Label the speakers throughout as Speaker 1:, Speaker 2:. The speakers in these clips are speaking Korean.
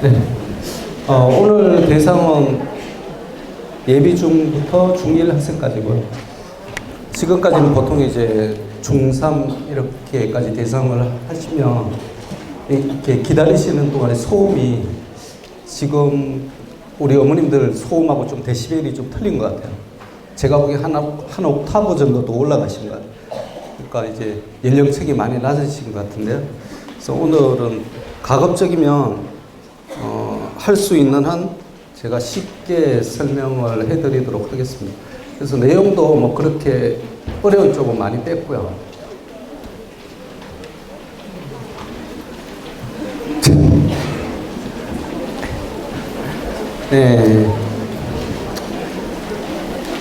Speaker 1: 네. 오늘 대상은 예비 중부터 중1 학생까지고요. 지금까지는 보통 이제 중3 이렇게까지 대상을 하시면 이렇게 기다리시는 동안에 소음이 지금 우리 어머님들 소음하고 좀 데시벨이 좀 틀린 것 같아요. 제가 보기에 한 옥타브 정도 더 올라가신 것 같아요. 그러니까 이제 연령층이 많이 낮으신 것 같은데요. 그래서 오늘은 가급적이면 할 수 있는 한 제가 쉽게 설명을 해드리도록 하겠습니다. 그래서 내용도 뭐 그렇게 어려운 쪽은 많이 뺐고요. 네.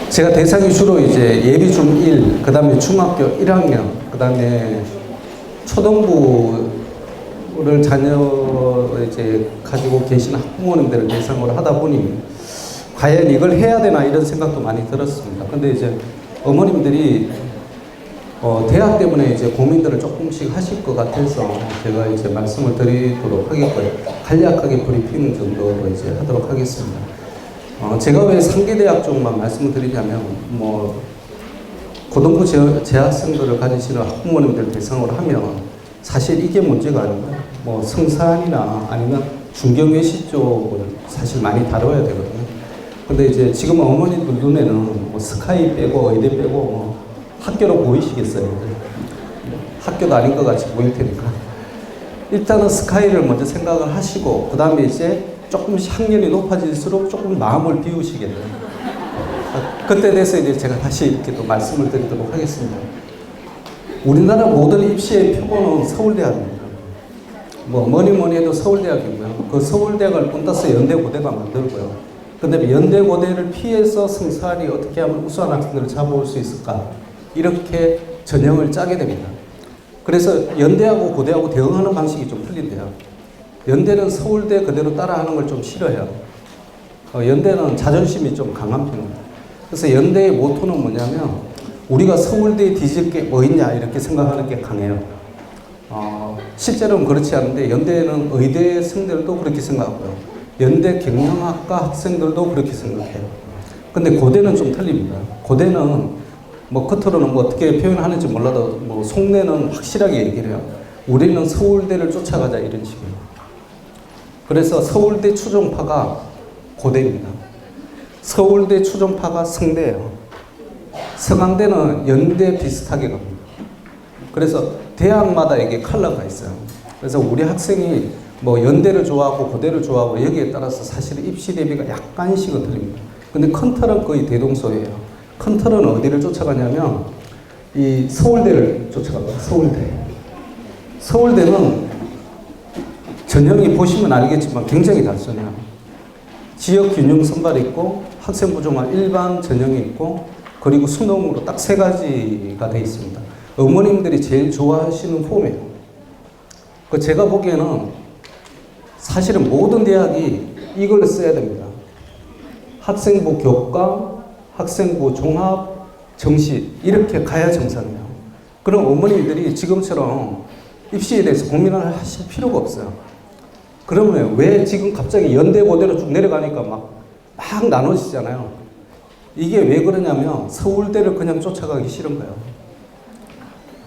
Speaker 1: 제가 대상이 주로 이제 예비 중1, 그 다음에 중학교 1학년, 그 다음에 초등부를 자녀 이제 가지고 계신 학부모님들을 대상으로 하다 보니 과연 이걸 해야 되나 이런 생각도 많이 들었습니다. 근데 이제 어머님들이 대학 때문에 이제 고민들을 조금씩 하실 것 같아서 제가 이제 말씀을 드리도록 하겠고요. 간략하게 브리핑 정도로 이제 하도록 하겠습니다. 제가 왜 상계대학 쪽만 말씀을 드리냐면, 고등부 재학생들을 가지시는 학부모님들 대상으로 하면 사실 이게 문제가 아니고요. 성산이나 아니면 중경외시 쪽을 사실 많이 다뤄야 되거든요. 근데 이제 지금 어머니들 눈에는 스카이 빼고 의대 빼고 학교로 보이시겠어요? 학교도 아닌 것 같이 보일 테니까. 일단은 스카이를 먼저 생각을 하시고, 그 다음에 이제 조금씩 학년이 높아질수록 조금 마음을 비우시게 돼요. 그때 돼서 이제 제가 다시 이렇게 또 말씀을 드리도록 하겠습니다. 우리나라 모든 입시의 표본은 서울대학입니다. 뭐니 해도 서울대학이고요. 그 서울대학을 본따서 연대고대가 만들고요. 근데 연대고대를 피해서 성산이 어떻게 하면 우수한 학생들을 잡아올 수 있을까? 이렇게 전형을 짜게 됩니다. 그래서 연대하고 고대하고 대응하는 방식이 좀 틀린데요. 연대는 서울대 그대로 따라하는 걸 좀 싫어해요. 연대는 자존심이 좀 강한 편입니다. 그래서 연대의 모토는 뭐냐면 우리가 서울대에 뒤질 게 뭐 있냐 이렇게 생각하는 게 강해요. 실제로는 그렇지 않은데 연대는 의대생들도 그렇게 생각하고요. 연대 경영학과 학생들도 그렇게 생각해요. 근데 고대는 좀 틀립니다. 고대는 겉으로는 어떻게 표현하는지 몰라도 속내는 확실하게 얘기를 해요. 우리는 서울대를 쫓아가자 이런 식이에요. 그래서 서울대 추종파가 고대입니다. 서울대 추종파가 성대예요. 서강대는 연대 비슷하게 갑니다. 그래서 대학마다 이게 컬러가 있어요. 그래서 우리 학생이 연대를 좋아하고 고대를 좋아하고 여기에 따라서 사실 입시 대비가 약간씩은 틀립니다. 근데 큰 틀은 거의 대동소이해요. 큰 틀은 어디를 쫓아가냐면 이 서울대를 쫓아갑니다. 서울대는 전형이 보시면 알겠지만 굉장히 단순해요. 지역 균형 선발이 있고 학생부 종합 일반 전형이 있고 그리고 수능으로 딱 3가지가 되어 있습니다. 어머님들이 제일 좋아하시는 폼이에요. 제가 보기에는 사실은 모든 대학이 이걸 써야 됩니다. 학생부 교과, 학생부 종합, 정시 이렇게 가야 정상이에요. 그럼 어머님들이 지금처럼 입시에 대해서 고민을 하실 필요가 없어요. 그러면 왜 지금 갑자기 연대 고대로 쭉 내려가니까 막 나눠지잖아요. 이게 왜 그러냐면 서울대를 그냥 쫓아가기 싫은 거예요.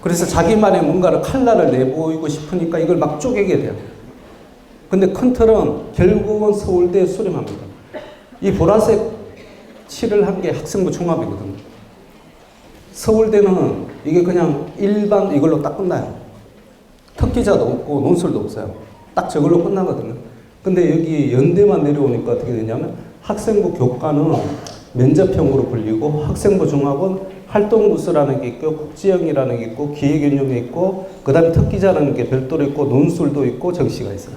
Speaker 1: 그래서 자기만의 뭔가를 칼날을 내보이고 싶으니까 이걸 막 쪼개게 돼요. 근데 큰 틀은 결국은 서울대에 수렴합니다. 이 보라색 칠을 한 게 학생부 종합이거든요. 서울대는 이게 그냥 일반 이걸로 딱 끝나요. 특기자도 없고 논술도 없어요. 딱 저걸로 끝나거든요. 근데 여기 연대만 내려오니까 어떻게 되냐면 학생부 교과는 면접형으로 불리고 학생부 종합은 활동부서라는 게 있고 국지형이라는 게 있고 기획운영이 있고 그 다음에 특기자라는 게 별도로 있고 논술도 있고 정시가 있어요.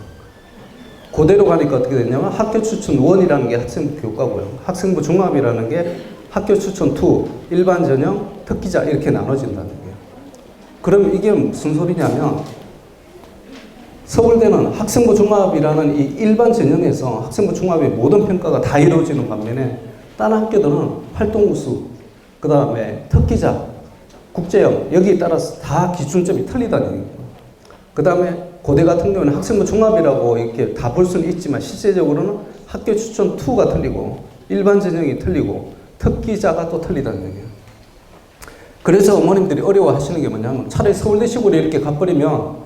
Speaker 1: 그대로 가니까 어떻게 되냐면 학교 추천 1이라는 게 학생부 교과고요. 학생부 종합이라는 게 학교 추천 2, 일반 전형, 특기자 이렇게 나눠진다는 거예요. 그럼 이게 무슨 소리냐면 서울대는 학생부 종합이라는 이 일반 전형에서 학생부 종합의 모든 평가가 다 이루어지는 반면에 다른 학교들은 활동부수, 그 다음에 특기자, 국제형 여기에 따라서 다 기준점이 틀리다는 얘기예요. 그 다음에 고대 같은 경우는 학생부 종합이라고 이렇게 다 볼 수는 있지만 실제적으로는 학교 추천 2가 틀리고 일반 전형이 틀리고 특기자가 또 틀리다는 얘기예요. 그래서 어머님들이 어려워하시는 게 뭐냐면 차라리 서울대식으로 이렇게 가버리면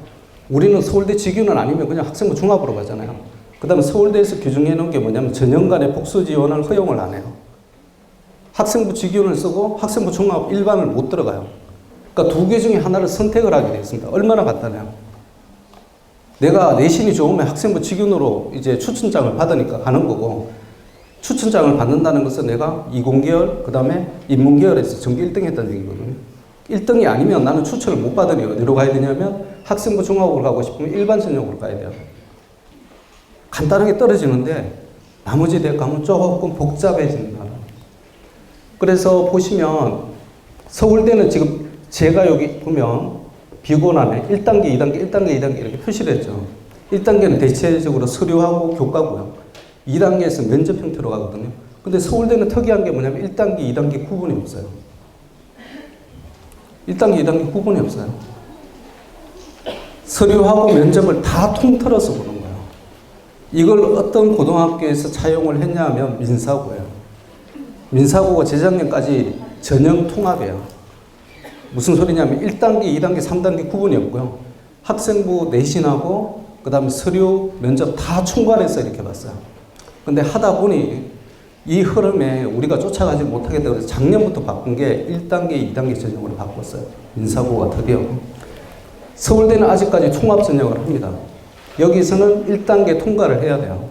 Speaker 1: 우리는 서울대 직유는 아니면 그냥 학생부 종합으로 가잖아요. 그 다음에 서울대에서 규정해 놓은 게 뭐냐면 전형간의 복수 지원을 허용을 안 해요. 학생부 직유를 쓰고 학생부 종합 일반을 못 들어가요. 그러니까 두 개 중에 하나를 선택을 하게 되어 있습니다. 얼마나 간단해요. 내가 내신이 좋으면 학생부 직윤으로 이제 추천장을 받으니까 가는 거고, 추천장을 받는다는 것은 내가 이공계열, 그 다음에 인문계열에서 전교 1등 했다는 얘기거든요. 1등이 아니면 나는 추천을 못 받으니 어디로 가야 되냐면 학생부 종합으로 가고 싶으면 일반 전형으로 가야 돼요. 간단하게 떨어지는데 나머지 대학가면 조금 복잡해진다. 그래서 보시면 서울대는 지금 제가 여기 보면 비곤안에 1단계, 2단계, 1단계, 2단계 이렇게 표시를 했죠. 1단계는 대체적으로 서류하고 교과고요. 2단계에서 면접 형태로 가거든요. 근데 서울대는 특이한 게 뭐냐면 1단계, 2단계 구분이 없어요. 1단계, 2단계 구분이 없어요. 서류하고 면접을 다 통틀어서 보는 거예요. 이걸 어떤 고등학교에서 차용을 했냐 하면 민사고예요. 민사고가 재작년까지 전형 통합이에요. 무슨 소리냐면 1단계, 2단계, 3단계 구분이 없고요. 학생부 내신하고 그 다음에 서류, 면접 다 총괄해서 이렇게 봤어요. 근데 하다 보니 이 흐름에 우리가 쫓아가지 못하게 되어서 작년부터 바꾼 게 1단계, 2단계 전형으로 바꿨어요. 민사고가 드디어. 서울대는 아직까지 총합 전형을 합니다. 여기서는 1단계 통과를 해야 돼요.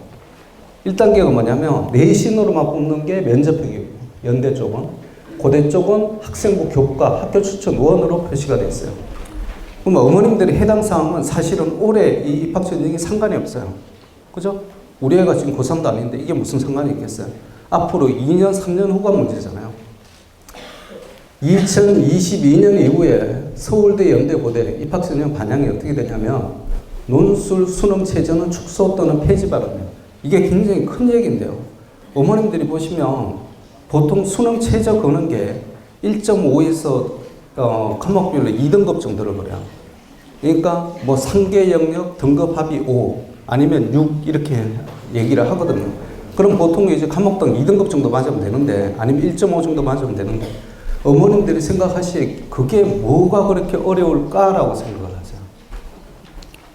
Speaker 1: 1단계가 뭐냐면 내신으로만 뽑는 게 면접형이고 연대 쪽은. 고대 쪽은 학생부 교과, 학교 추천 원으로 표시가 되어 있어요. 그럼 어머님들의 해당 사항은 사실은 올해 이 입학 전형이 상관이 없어요. 그죠? 우리 애가 지금 고3도 아닌데 이게 무슨 상관이 있겠어요? 앞으로 2년, 3년 후가 문제잖아요. 2022년 이후에 서울대, 연대, 고대 입학 전형 반영이 어떻게 되냐면 논술, 수능 체제는 축소 또는 폐지 발언이에요. 이게 굉장히 큰 얘기인데요. 어머님들이 보시면 보통 수능 최저 거는 게 1.5에서科目별로 2등급 정도를 그래요. 그러니까 뭐 상계 영역 등급 합이 5 아니면 6 이렇게 얘기를 하거든요. 그럼 보통 이제 과목당 2등급 정도 맞으면 되는데 아니면 1.5 정도 맞으면 되는데 어머님들이 생각하시기에 그게 뭐가 그렇게 어려울까라고 생각을 하세요.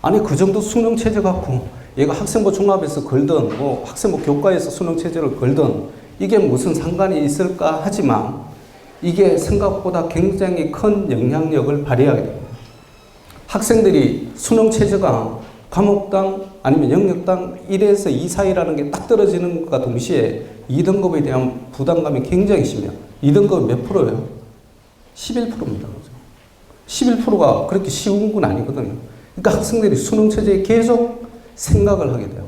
Speaker 1: 아니 그 정도 수능 체제 갖고 얘가 학생부 종합에서 걸든 뭐 학생부 교과에서 수능 체제를 걸든 이게 무슨 상관이 있을까 하지만 이게 생각보다 굉장히 큰 영향력을 발휘하게 됩니다. 학생들이 수능 체제가 과목당 아니면 영역당 1에서 2 사이라는 게 딱 떨어지는 것과 동시에 2등급에 대한 부담감이 굉장히 심해요. 2등급이 몇 프로예요? 11%입니다. 11%가 그렇게 쉬운 건 아니거든요. 그러니까 학생들이 수능 체제에 계속 생각을 하게 돼요.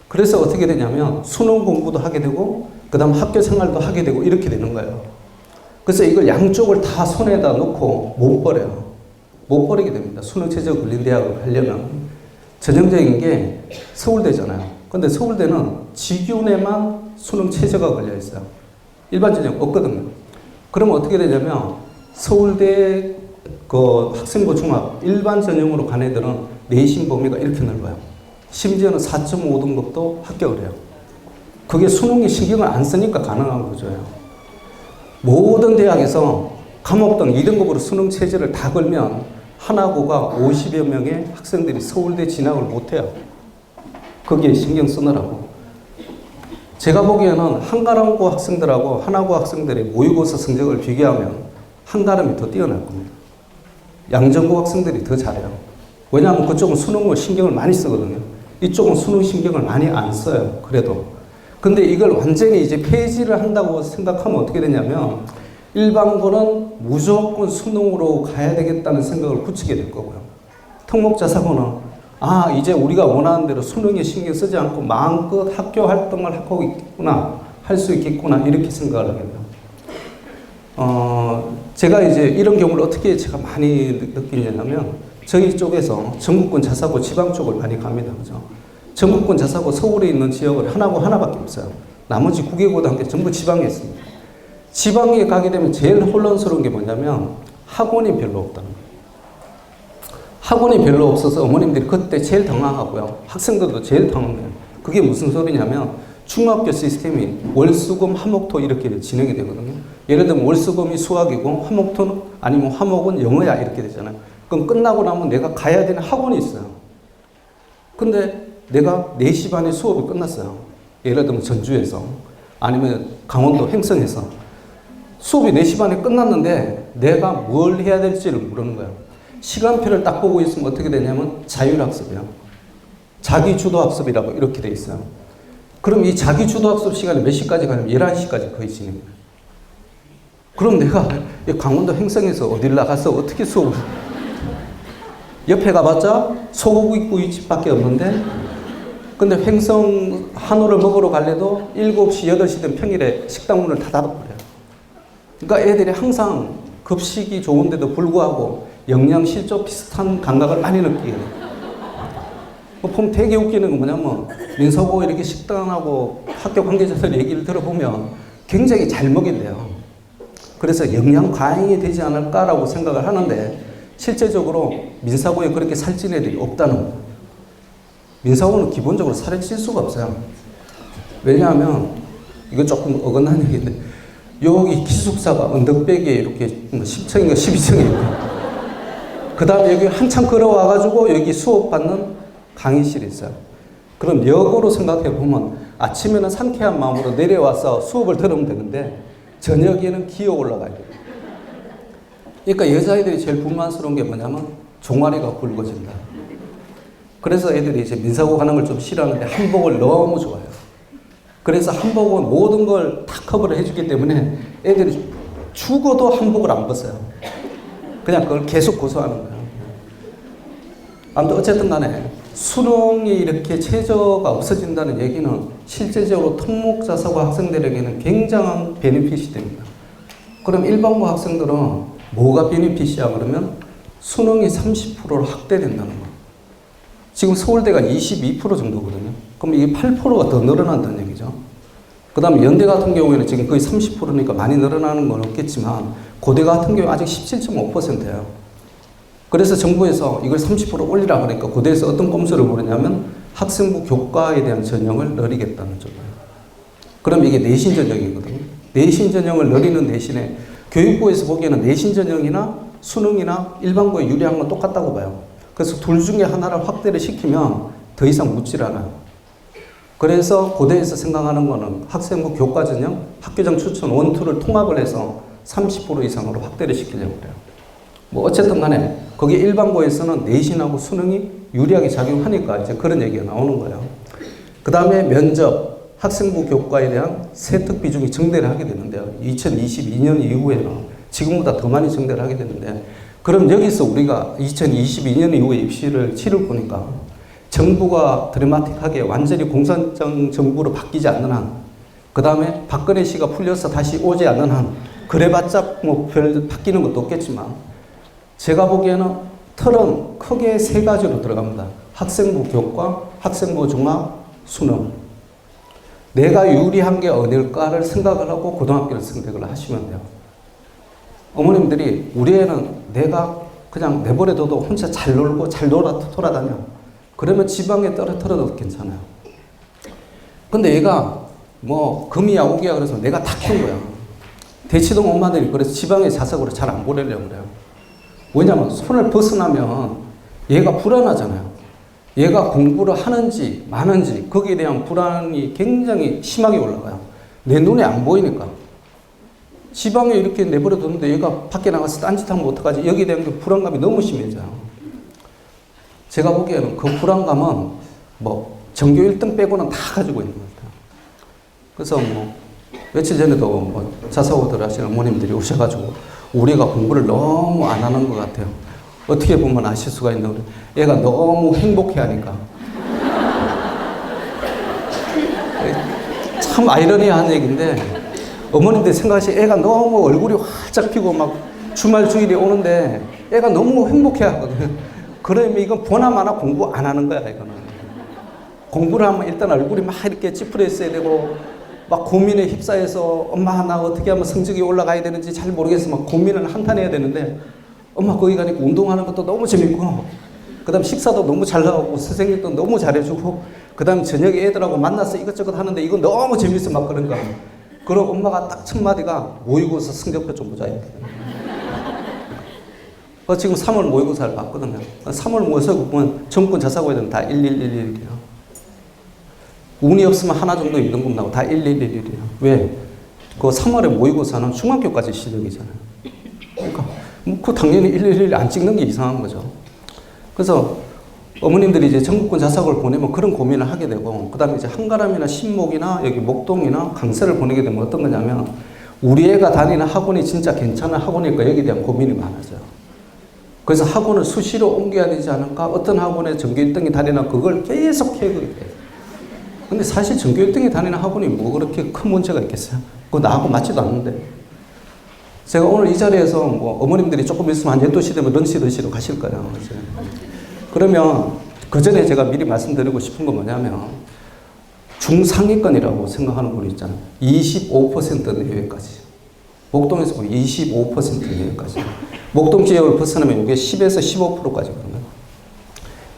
Speaker 1: 그래서 어떻게 되냐면 수능 공부도 하게 되고 그 다음 학교 생활도 하게 되고 이렇게 되는 거예요. 그래서 이걸 양쪽을 다 손에다 놓고 못 버려요. 못 버리게 됩니다. 수능 체제가 걸린 대학을 하려면. 전형적인 게 서울대잖아요. 근데 서울대는 직윤에만 수능 체제가 걸려 있어요. 일반 전형 없거든요. 그러면 어떻게 되냐면 서울대 그 학생부 종합 일반 전형으로 간 애들은 내신 범위가 이렇게 넓어요. 심지어는 4.5등급도 합격을 해요. 그게 수능에 신경을 안 쓰니까 가능한 구조예요. 모든 대학에서 과목당 2등급으로 수능 체제를 다 걸면 하나고가 50여 명의 학생들이 서울대 진학을 못해요. 거기에 신경 쓰느라고. 제가 보기에는 한가람고 학생들하고 하나고 학생들의 모의고사 성적을 비교하면 한가람이 더 뛰어날 겁니다. 양전고 학생들이 더 잘해요. 왜냐하면 그쪽은 수능을 신경을 많이 쓰거든요. 이쪽은 수능 신경을 많이 안 써요. 그래도. 근데 이걸 완전히 이제 폐지를 한다고 생각하면 어떻게 되냐면 일반고는 무조건 수능으로 가야 되겠다는 생각을 굳히게 될 거고요. 특목자사고는 이제 우리가 원하는 대로 수능에 신경 쓰지 않고 마음껏 학교 활동을 하고 있겠구나, 할 수 있겠구나 이렇게 생각을 하게 돼요. 제가 이제 이런 경우를 어떻게 제가 많이 느끼냐면 저희 쪽에서 전국권 자사고 지방 쪽을 많이 갑니다. 그죠? 전국권 자사고 서울에 있는 지역을 하나고 하나밖에 없어요. 나머지 9개고등학교 전부 지방에 있습니다. 지방에 가게 되면 제일 혼란스러운 게 뭐냐면 학원이 별로 없다는 거예요. 학원이 별로 없어서 어머님들이 그때 제일 당황하고요. 학생들도 제일 당황해요. 그게 무슨 소리냐면 중학교 시스템이 월수금 화목토 이렇게 진행이 되거든요. 예를 들면 월수금이 수학이고 화목토는 아니면 화목은 영어야 이렇게 되잖아요. 그럼 끝나고 나면 내가 가야 되는 학원이 있어요. 근데 내가 4시 반에 수업이 끝났어요. 예를 들면 전주에서 아니면 강원도 횡성에서 수업이 4시 반에 끝났는데 내가 뭘 해야 될지를 모르는 거예요. 시간표를 딱 보고 있으면 어떻게 되냐면 자율학습이요. 자기주도학습이라고 이렇게 돼 있어요. 그럼 이 자기주도학습 시간이 몇 시까지 가냐면 11시까지 거의 진행해요. 그럼 내가 강원도 횡성에서 어딜 나가서 어떻게 수업을 옆에 가봤자 소고기구이집밖에 없는데 근데 횡성 한우를 먹으러 갈래도 7시, 8시 된 평일에 식당 문을 다 닫아버려요. 그러니까 애들이 항상 급식이 좋은데도 불구하고 영양 실조 비슷한 감각을 많이 느끼게 돼요. 보면 되게 웃기는 건 뭐냐면 민서고 이렇게 식당하고 학교 관계자들 얘기를 들어보면 굉장히 잘 먹인대요. 그래서 영양 과잉이 되지 않을까라고 생각을 하는데 실제적으로 민사고에 그렇게 살찐 애들이 없다는 거예요. 민사고는 기본적으로 살이 찔 수가 없어요. 왜냐하면 이거 조금 어긋난 얘기인데 여기 기숙사가 언덕배기에 이렇게 10층인가 12층이에요. 그 다음에 여기 한참 걸어와가지고 여기 수업 받는 강의실이 있어요. 그럼 역으로 생각해 보면 아침에는 상쾌한 마음으로 내려와서 수업을 들으면 되는데 저녁에는 기어 올라가야 돼요. 그러니까 여자애들이 제일 불만스러운 게 뭐냐면 종아리가 굵어진다. 그래서 애들이 이제 민사고 가는 걸 좀 싫어하는데 한복을 너무 좋아해요. 그래서 한복은 모든 걸 다 커버를 해주기 때문에 애들이 죽어도 한복을 안 벗어요. 그냥 그걸 계속 고수하는 거예요. 아무튼 어쨌든 간에 수능이 이렇게 최저가 없어진다는 얘기는 실제적으로 특목자사고 학생들에게는 굉장한 베네핏이 됩니다. 그럼 일반고 학생들은 뭐가 베네핏이야 그러면 수능이 30%로 확대된다는 거. 지금 서울대가 22% 정도거든요. 그럼 이게 8%가 더 늘어난다는 얘기죠. 그 다음에 연대 같은 경우에는 지금 거의 30%니까 많이 늘어나는 건 없겠지만 고대 같은 경우 아직 17.5%예요. 그래서 정부에서 이걸 30% 올리라 그러니까 고대에서 어떤 꼼수를 부르냐면 학생부 교과에 대한 전형을 늘리겠다는 점이에요. 그럼 이게 내신 전형이거든요. 내신 전형을 늘리는 대신에 교육부에서 보기에는 내신 전형이나 수능이나 일반고에 유리한 건 똑같다고 봐요. 그래서 둘 중에 하나를 확대를 시키면 더 이상 묻질 않아요. 그래서 고대에서 생각하는 거는 학생부 교과 전형, 학교장 추천 1, 2를 통합을 해서 30% 이상으로 확대를 시키려고 그래요. 뭐 어쨌든 간에 거기 일반고에서는 내신하고 수능이 유리하게 작용하니까 이제 그런 얘기가 나오는 거예요. 그 다음에 면접, 학생부 교과에 대한 세특 비중이 증대를 하게 되는데요. 2022년 이후에는 지금보다 더 많이 증대를 하게 되는데 그럼 여기서 우리가 2022년 이후에 입시를 치를 거니까 정부가 드라마틱하게 완전히 공산당 정부로 바뀌지 않는 한, 그 다음에 박근혜 씨가 풀려서 다시 오지 않는 한, 그래봤자 뭐 별 바뀌는 것도 없겠지만 제가 보기에는 틀은 크게 3가지로 들어갑니다. 학생부 교과, 학생부 종합, 수능. 내가 유리한 게 어딜까를 생각을 하고 고등학교를 선택을 하시면 돼요. 어머님들이 우리 애는 내가 그냥 내버려둬도 혼자 잘 놀고 잘 돌아다녀. 그러면 지방에 떨어뜨려도 괜찮아요. 근데 얘가 뭐 금이야 오기야 그래서 내가 다 키운 거야. 대치동 엄마들이 그래서 지방에 자석으로 잘 안 보내려고 그래요. 왜냐면 손을 벗어나면 얘가 불안하잖아요. 얘가 공부를 하는지 마는지 거기에 대한 불안이 굉장히 심하게 올라가요. 내 눈에 안 보이니까. 지방에 이렇게 내버려 뒀는데 얘가 밖에 나가서 딴짓하면 어떡하지? 여기에 대한 불안감이 너무 심해져요. 제가 보기에는 그 불안감은 뭐 전교 1등 빼고는 다 가지고 있는 것 같아요. 그래서 뭐 며칠 전에도 뭐 자사고들 하시는 어머님들이 오셔가지고 우리가 공부를 너무 안 하는 것 같아요. 어떻게 보면 아실 수가 있는데 얘가 너무 행복해 하니까. 참 아이러니한 얘기인데 어머님들 생각하시 애가 너무 얼굴이 활짝 피고 막 주말 주일이 오는데 애가 너무 행복해 하거든요. 그러면 이건 보나마나 공부 안 하는 거야, 이거는. 공부를 하면 일단 얼굴이 막 이렇게 찌푸려 있어야 되고, 막 고민에 휩싸여서, 엄마, 나 어떻게 하면 성적이 올라가야 되는지 잘 모르겠어. 막 고민을 한탄해야 되는데, 엄마, 거기 가니까 운동하는 것도 너무 재밌고, 그 다음 식사도 너무 잘 나오고 선생님도 너무 잘해주고 그 다음 저녁에 애들하고 만나서 이것저것 하는데 이거 너무 재밌어 막 그런 거야. 그리고 엄마가 딱 첫 마디가 모의고사 성적표 좀 보자. 지금 3월 모의고사를 봤거든요. 3월 모의고사 보면 정권 자사고에는 다 1111이에요. 운이 없으면 하나 정도 2등급 나고 다 1111이에요. 왜? 그 3월에 모의고사는 중학교까지 시정이잖아요. 그러니까 그 당연히 111 안 찍는 게 이상한 거죠. 그래서 어머님들이 이제 전국권 자사고를 보내면 그런 고민을 하게 되고, 그 다음에 이제 한가람이나 신목이나 여기 목동이나 강서를 보내게 되면 어떤 거냐면, 우리 애가 다니는 학원이 진짜 괜찮은 학원일까 여기에 대한 고민이 많아져요. 그래서 학원을 수시로 옮겨야 되지 않을까? 어떤 학원에 전교 1등이 다니나 그걸 계속 해결해야 돼요. 근데 사실 전교 1등이 다니는 학원이 뭐 그렇게 큰 문제가 있겠어요? 그거 나하고 맞지도 않는데. 제가 오늘 이 자리에서 뭐 어머님들이 조금 있으면 한 12시 되면 런치로 가실 거예요. 그러면 그 전에 제가 미리 말씀드리고 싶은 건 뭐냐면, 중상위권이라고 생각하는 분이 있잖아요. 25% 내외까지. 목동에서 보면 25% 내외까지. 목동 지역을 벗어나면 이게 10에서 15%까지거든요.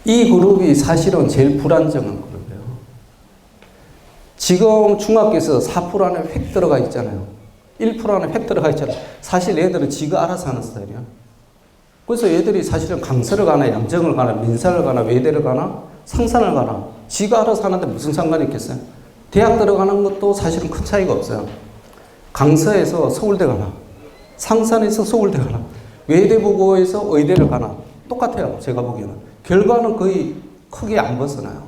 Speaker 1: 이 그룹이 사실은 제일 불안정한 그룹이에요. 지금 중학교에서 4% 안에 획 들어가 있잖아요. 1% 안에 획 들어가 있잖아요. 사실 얘들은 지가 알아서 하는 스타일이야. 그래서 얘들이 사실은 강서를 가나 양정을 가나 민사를 가나 외대를 가나 상산을 가나 지가 알아서 하는데 무슨 상관이 있겠어요? 대학 들어가는 것도 사실은 큰 차이가 없어요. 강서에서 서울대 가나 상산에서 서울대 가나 외대부고에서 의대를 가나 똑같아요. 제가 보기에는. 결과는 거의 크게 안 벗어나요.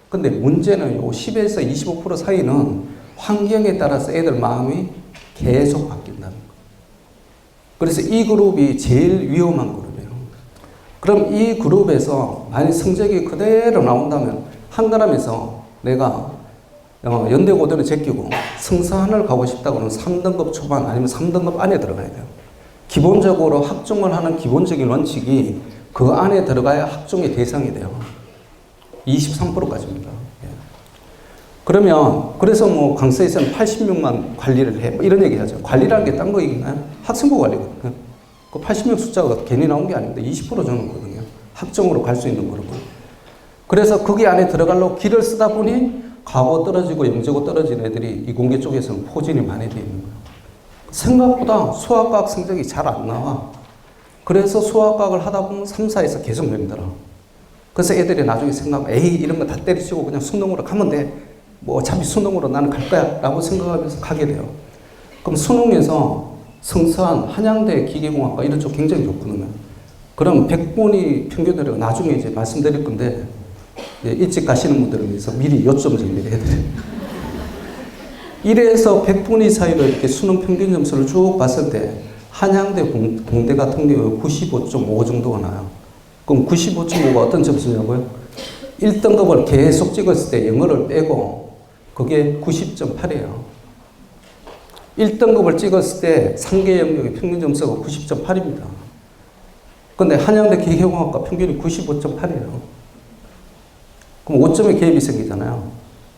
Speaker 1: 근데 문제는 요 10에서 25% 사이는 환경에 따라서 애들 마음이 계속 바뀐다는 거예요. 그래서 이 그룹이 제일 위험한 그룹이에요. 그럼 이 그룹에서 만약 성적이 그대로 나온다면 한가람에서 내가 연대고대를 제끼고 성사하늘 가고 싶다고 하면 3등급 초반 아니면 3등급 안에 들어가야 돼요. 기본적으로 학종을 하는 기본적인 원칙이 그 안에 들어가야 학종의 대상이 돼요. 23%까지입니다. 그러면 그래서 뭐 강서에서는 86만 관리를 해. 뭐 이런 얘기 하죠. 관리라는 게 딴 거 있나요? 학생부 관리거든요. 그 80명 숫자가 괜히 나온 게 아닌데 20% 주는 거거든요. 학종으로 갈 수 있는 거라고. 그래서 거기 안에 들어가려고 길을 쓰다 보니 가고 떨어지고 영재고 떨어진 애들이 이공계 쪽에서는 포진이 많이 돼 있는 거예요. 생각보다 수학과학 성적이 잘 안 나와. 그래서 수학과학을 하다 보면 3, 4에서 계속 힘들어. 그래서 애들이 나중에 생각하면 에이 이런 거 다 때려치고 그냥 수능으로 가면 돼. 뭐 어차피 수능으로 나는 갈 거야 라고 생각하면서 가게 돼요. 그럼 수능에서 성서한 한양대 기계공학과 이런 쪽 굉장히 좋거든요. 그럼 100분이 평균으로 나중에 이제 말씀드릴 건데 일찍 가시는 분들을 위해서 미리 요점 정리를 해드려요. 1에서 100분위 사이로 이렇게 수능 평균 점수를 쭉 봤을 때 한양대 공대 같은 경우에 95.5 정도가 나요. 그럼 95.5가 어떤 점수냐고요? 1등급을 계속 찍었을 때 영어를 빼고 그게 90.8이에요. 1등급을 찍었을 때 3개 영역의 평균 점수가 90.8입니다. 근데 한양대 기계공학과 평균이 95.8이에요. 그럼 5점의 갭이 생기잖아요.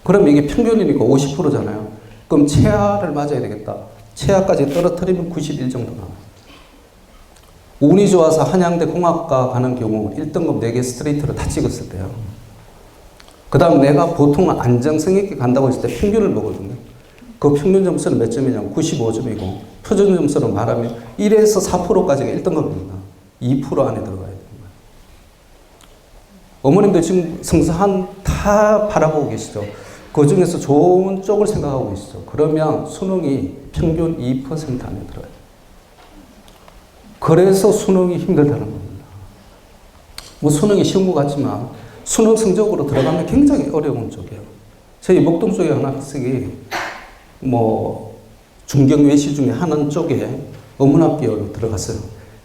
Speaker 1: 그럼 이게 평균이니까 50%잖아요. 그럼 최하를 맞아야 되겠다. 최하까지 떨어뜨리면 91 정도 나와요. 운이 좋아서 한양대 공학과 가는 경우 1등급 4개 스트레이트로 다 찍었을 때요. 그 다음 내가 보통 안정성 있게 간다고 했을 때 평균을 보거든요. 그 평균 점수는 몇 점이냐면 95점이고 표준 점수로 말하면 1에서 4%까지가 1등급입니다. 2% 안에 들어가야 됩니다. 어머님들 지금 성서한 다 바라보고 계시죠? 그 중에서 좋은 쪽을 생각하고 계시죠? 그러면 수능이 평균 2% 안에 들어가요. 그래서 수능이 힘들다는 겁니다. 뭐 수능이 쉬운 것 같지만 수능 성적으로 들어가면 굉장히 어려운 쪽이에요. 저희 목동 쪽에 하나 학생이 뭐 중경 외시 중에 하는 쪽에 어문학계열로 들어갔어요.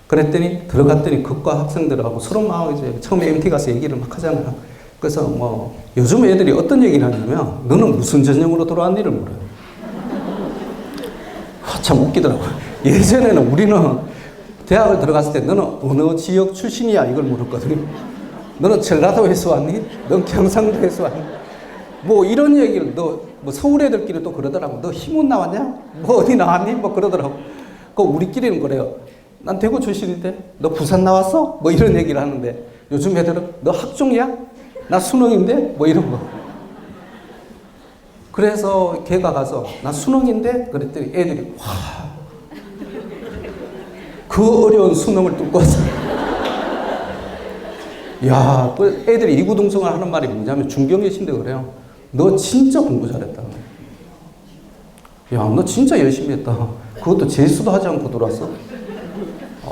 Speaker 1: 그랬더니 들어갔더니 그과 학생들하고 서로 막 이제 처음에 MT 가서 얘기를 막 하잖아요. 그래서 뭐 요즘 애들이 어떤 얘기를 하냐면 너는 무슨 전형으로 들어왔니를 물어요. 참 웃기더라고요. 예전에는 우리는 대학을 들어갔을 때 너는 어느 지역 출신이야 이걸 물었거든요. 너는 전라도에서 왔니? 넌 경상도에서 왔니? 뭐 이런 얘기를 너 뭐 서울 애들끼리 또 그러더라고. 너 희문 나왔냐? 뭐 어디 나왔니? 뭐 그러더라고. 그 우리끼리는 그래요. 난 대구 출신인데 너 부산 나왔어? 뭐 이런 얘기를 하는데 요즘 애들은 너 학종이야? 나 수능인데? 뭐 이런 거. 그래서 걔가 가서 나 수능인데? 그랬더니 애들이 와. 그 어려운 수능을 뚫고 왔어. 야, 그 애들이 이구동성을 하는 말이 뭐냐면 중경외신데 그래요. 너 진짜 공부 잘했다. 야, 너 진짜 열심히 했다. 그것도 재수도 하지 않고 들어왔어.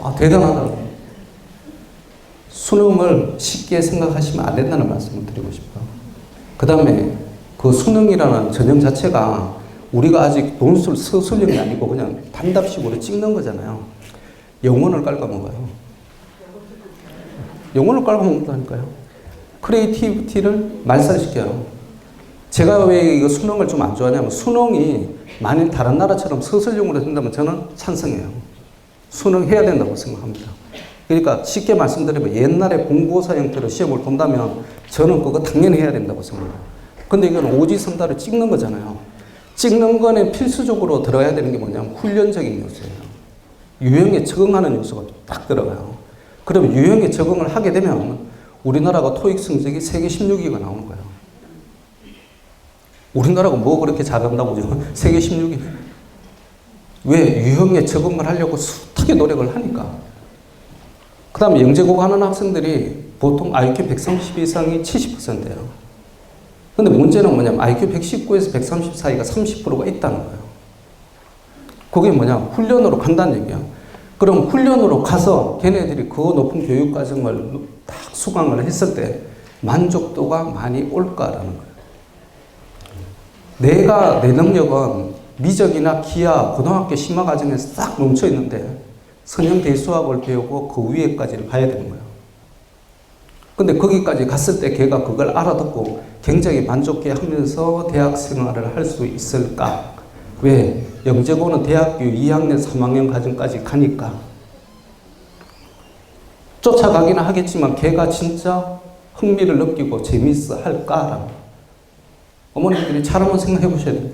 Speaker 1: 아, 대단하다. 수능을 쉽게 생각하시면 안 된다는 말씀을 드리고 싶어요. 그 다음에 그 수능이라는 전형 자체가 우리가 아직 논술 서술형이 아니고 그냥 단답식으로 찍는 거잖아요. 영혼을 깔아먹어요. 영혼을 깔아먹는다니까요. 크리에이티비티를 말살시켜요. 제가 왜 이거 수능을 좀 안 좋아하냐면 수능이 만일 다른 나라처럼 서술형으로 된다면 저는 찬성해요. 수능 해야 된다고 생각합니다. 그러니까 쉽게 말씀드리면 옛날에 본고사 형태로 시험을 본다면 저는 그거 당연히 해야 된다고 생각해요. 근데 이건 오지선다를 찍는 거잖아요. 찍는 거는 필수적으로 들어가야 되는 게 뭐냐면 훈련적인 요소예요. 유형에 적응하는 요소가 딱 들어가요. 그럼 유형에 적응을 하게 되면 우리나라가 토익 성적이 세계 16위가 나오는 거예요. 우리나라가 뭐 그렇게 잘한다고 지금 세계 16위. 왜? 유형에 적응을 하려고 숱하게 노력을 하니까. 그 다음에 영재고 가는 학생들이 보통 IQ 130 이상이 70%예요. 근데 문제는 뭐냐면 IQ 119에서 130 사이가 30%가 있다는 거예요. 그게 뭐냐? 훈련으로 간다는 얘기야. 그럼 훈련으로 가서 걔네들이 그 높은 교육 과정을 딱 수강을 했을 때 만족도가 많이 올까라는 거예요. 내 능력은 미적이나 기하, 고등학교 심화 과정에서 싹 멈춰 있는데 선형대수학을 배우고 그 위에까지를 가야 되는 거예요. 근데 거기까지 갔을 때 걔가 그걸 알아듣고 굉장히 만족해 하면서 대학 생활을 할 수 있을까? 왜? 영재고는 대학교 2학년, 3학년 과정까지 가니까. 쫓아가기는 하겠지만 걔가 진짜 흥미를 느끼고 재밌어 할까라는. 어머니들이 잘 한번 생각해 보셔야 돼요.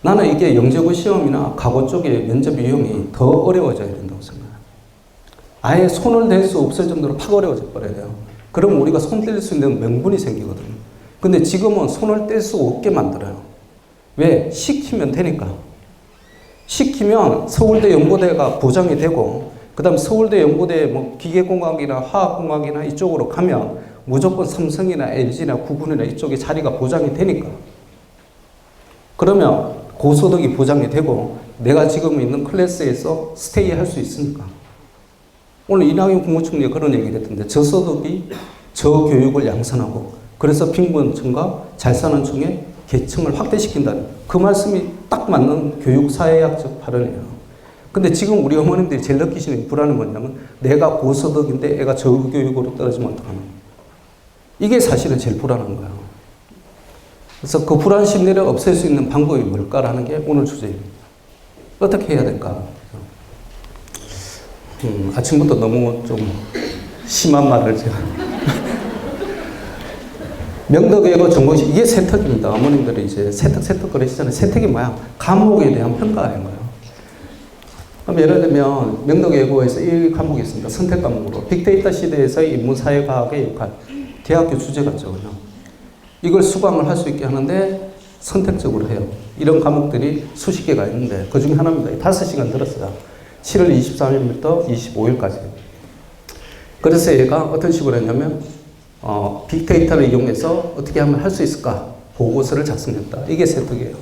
Speaker 1: 나는 이게 영재고 시험이나 과거 쪽에 면접 유형이 더 어려워져야 된다고 생각해요. 아예 손을 댈 수 없을 정도로 팍 어려워져 버려야 돼요. 그럼 우리가 손 뗄 수 있는 명분이 생기거든요. 근데 지금은 손을 뗄 수 없게 만들어요. 왜? 시키면 되니까. 시키면 서울대 연고대가 보장이 되고, 그 다음 서울대 연고대 뭐 기계공학이나 화학공학이나 이쪽으로 가면 무조건 삼성이나 LG나 구군이나 이쪽에 자리가 보장이 되니까. 그러면 고소득이 보장이 되고 내가 지금 있는 클래스에서 스테이 할 수 있으니까. 오늘 이낙연 국무총리가 그런 얘기를 했던데 저소득이 저교육을 양산하고 그래서 빈곤층과 잘 사는 층의 계층을 확대시킨다는 그 말씀이 딱 맞는 교육사회학적 발언이에요. 근데 지금 우리 어머님들이 제일 느끼시는 불안은 뭐냐면 내가 고소득인데 애가 저교육으로 떨어지면 어떡하나. 이게 사실은 제일 불안한 거예요. 그래서 그 불안 심리를 없앨 수 있는 방법이 뭘까라는 게 오늘 주제입니다. 어떻게 해야 될까? 아침부터 너무 좀 심한 말을 제가. 명덕외고 전공식, 이게 세특입니다. 어머님들이 이제 세특 그러시잖아요. 세특이 뭐야? 과목에 대한 평가인 거예요. 그럼 예를 들면 명덕외고에서 이 과목이 있습니다. 선택 과목으로. 빅데이터 시대에서의 인문사회과학의 역할. 대학교 주제가죠. 그냥. 이걸 수강을 할 수 있게 하는데 선택적으로 해요. 이런 과목들이 수십 개가 있는데 그 중에 하나입니다. 5시간 들었어요. 7월 23일부터 25일까지. 그래서 얘가 어떤 식으로 했냐면 빅데이터를 이용해서 어떻게 하면 할 수 있을까? 보고서를 작성했다. 이게 세특이에요.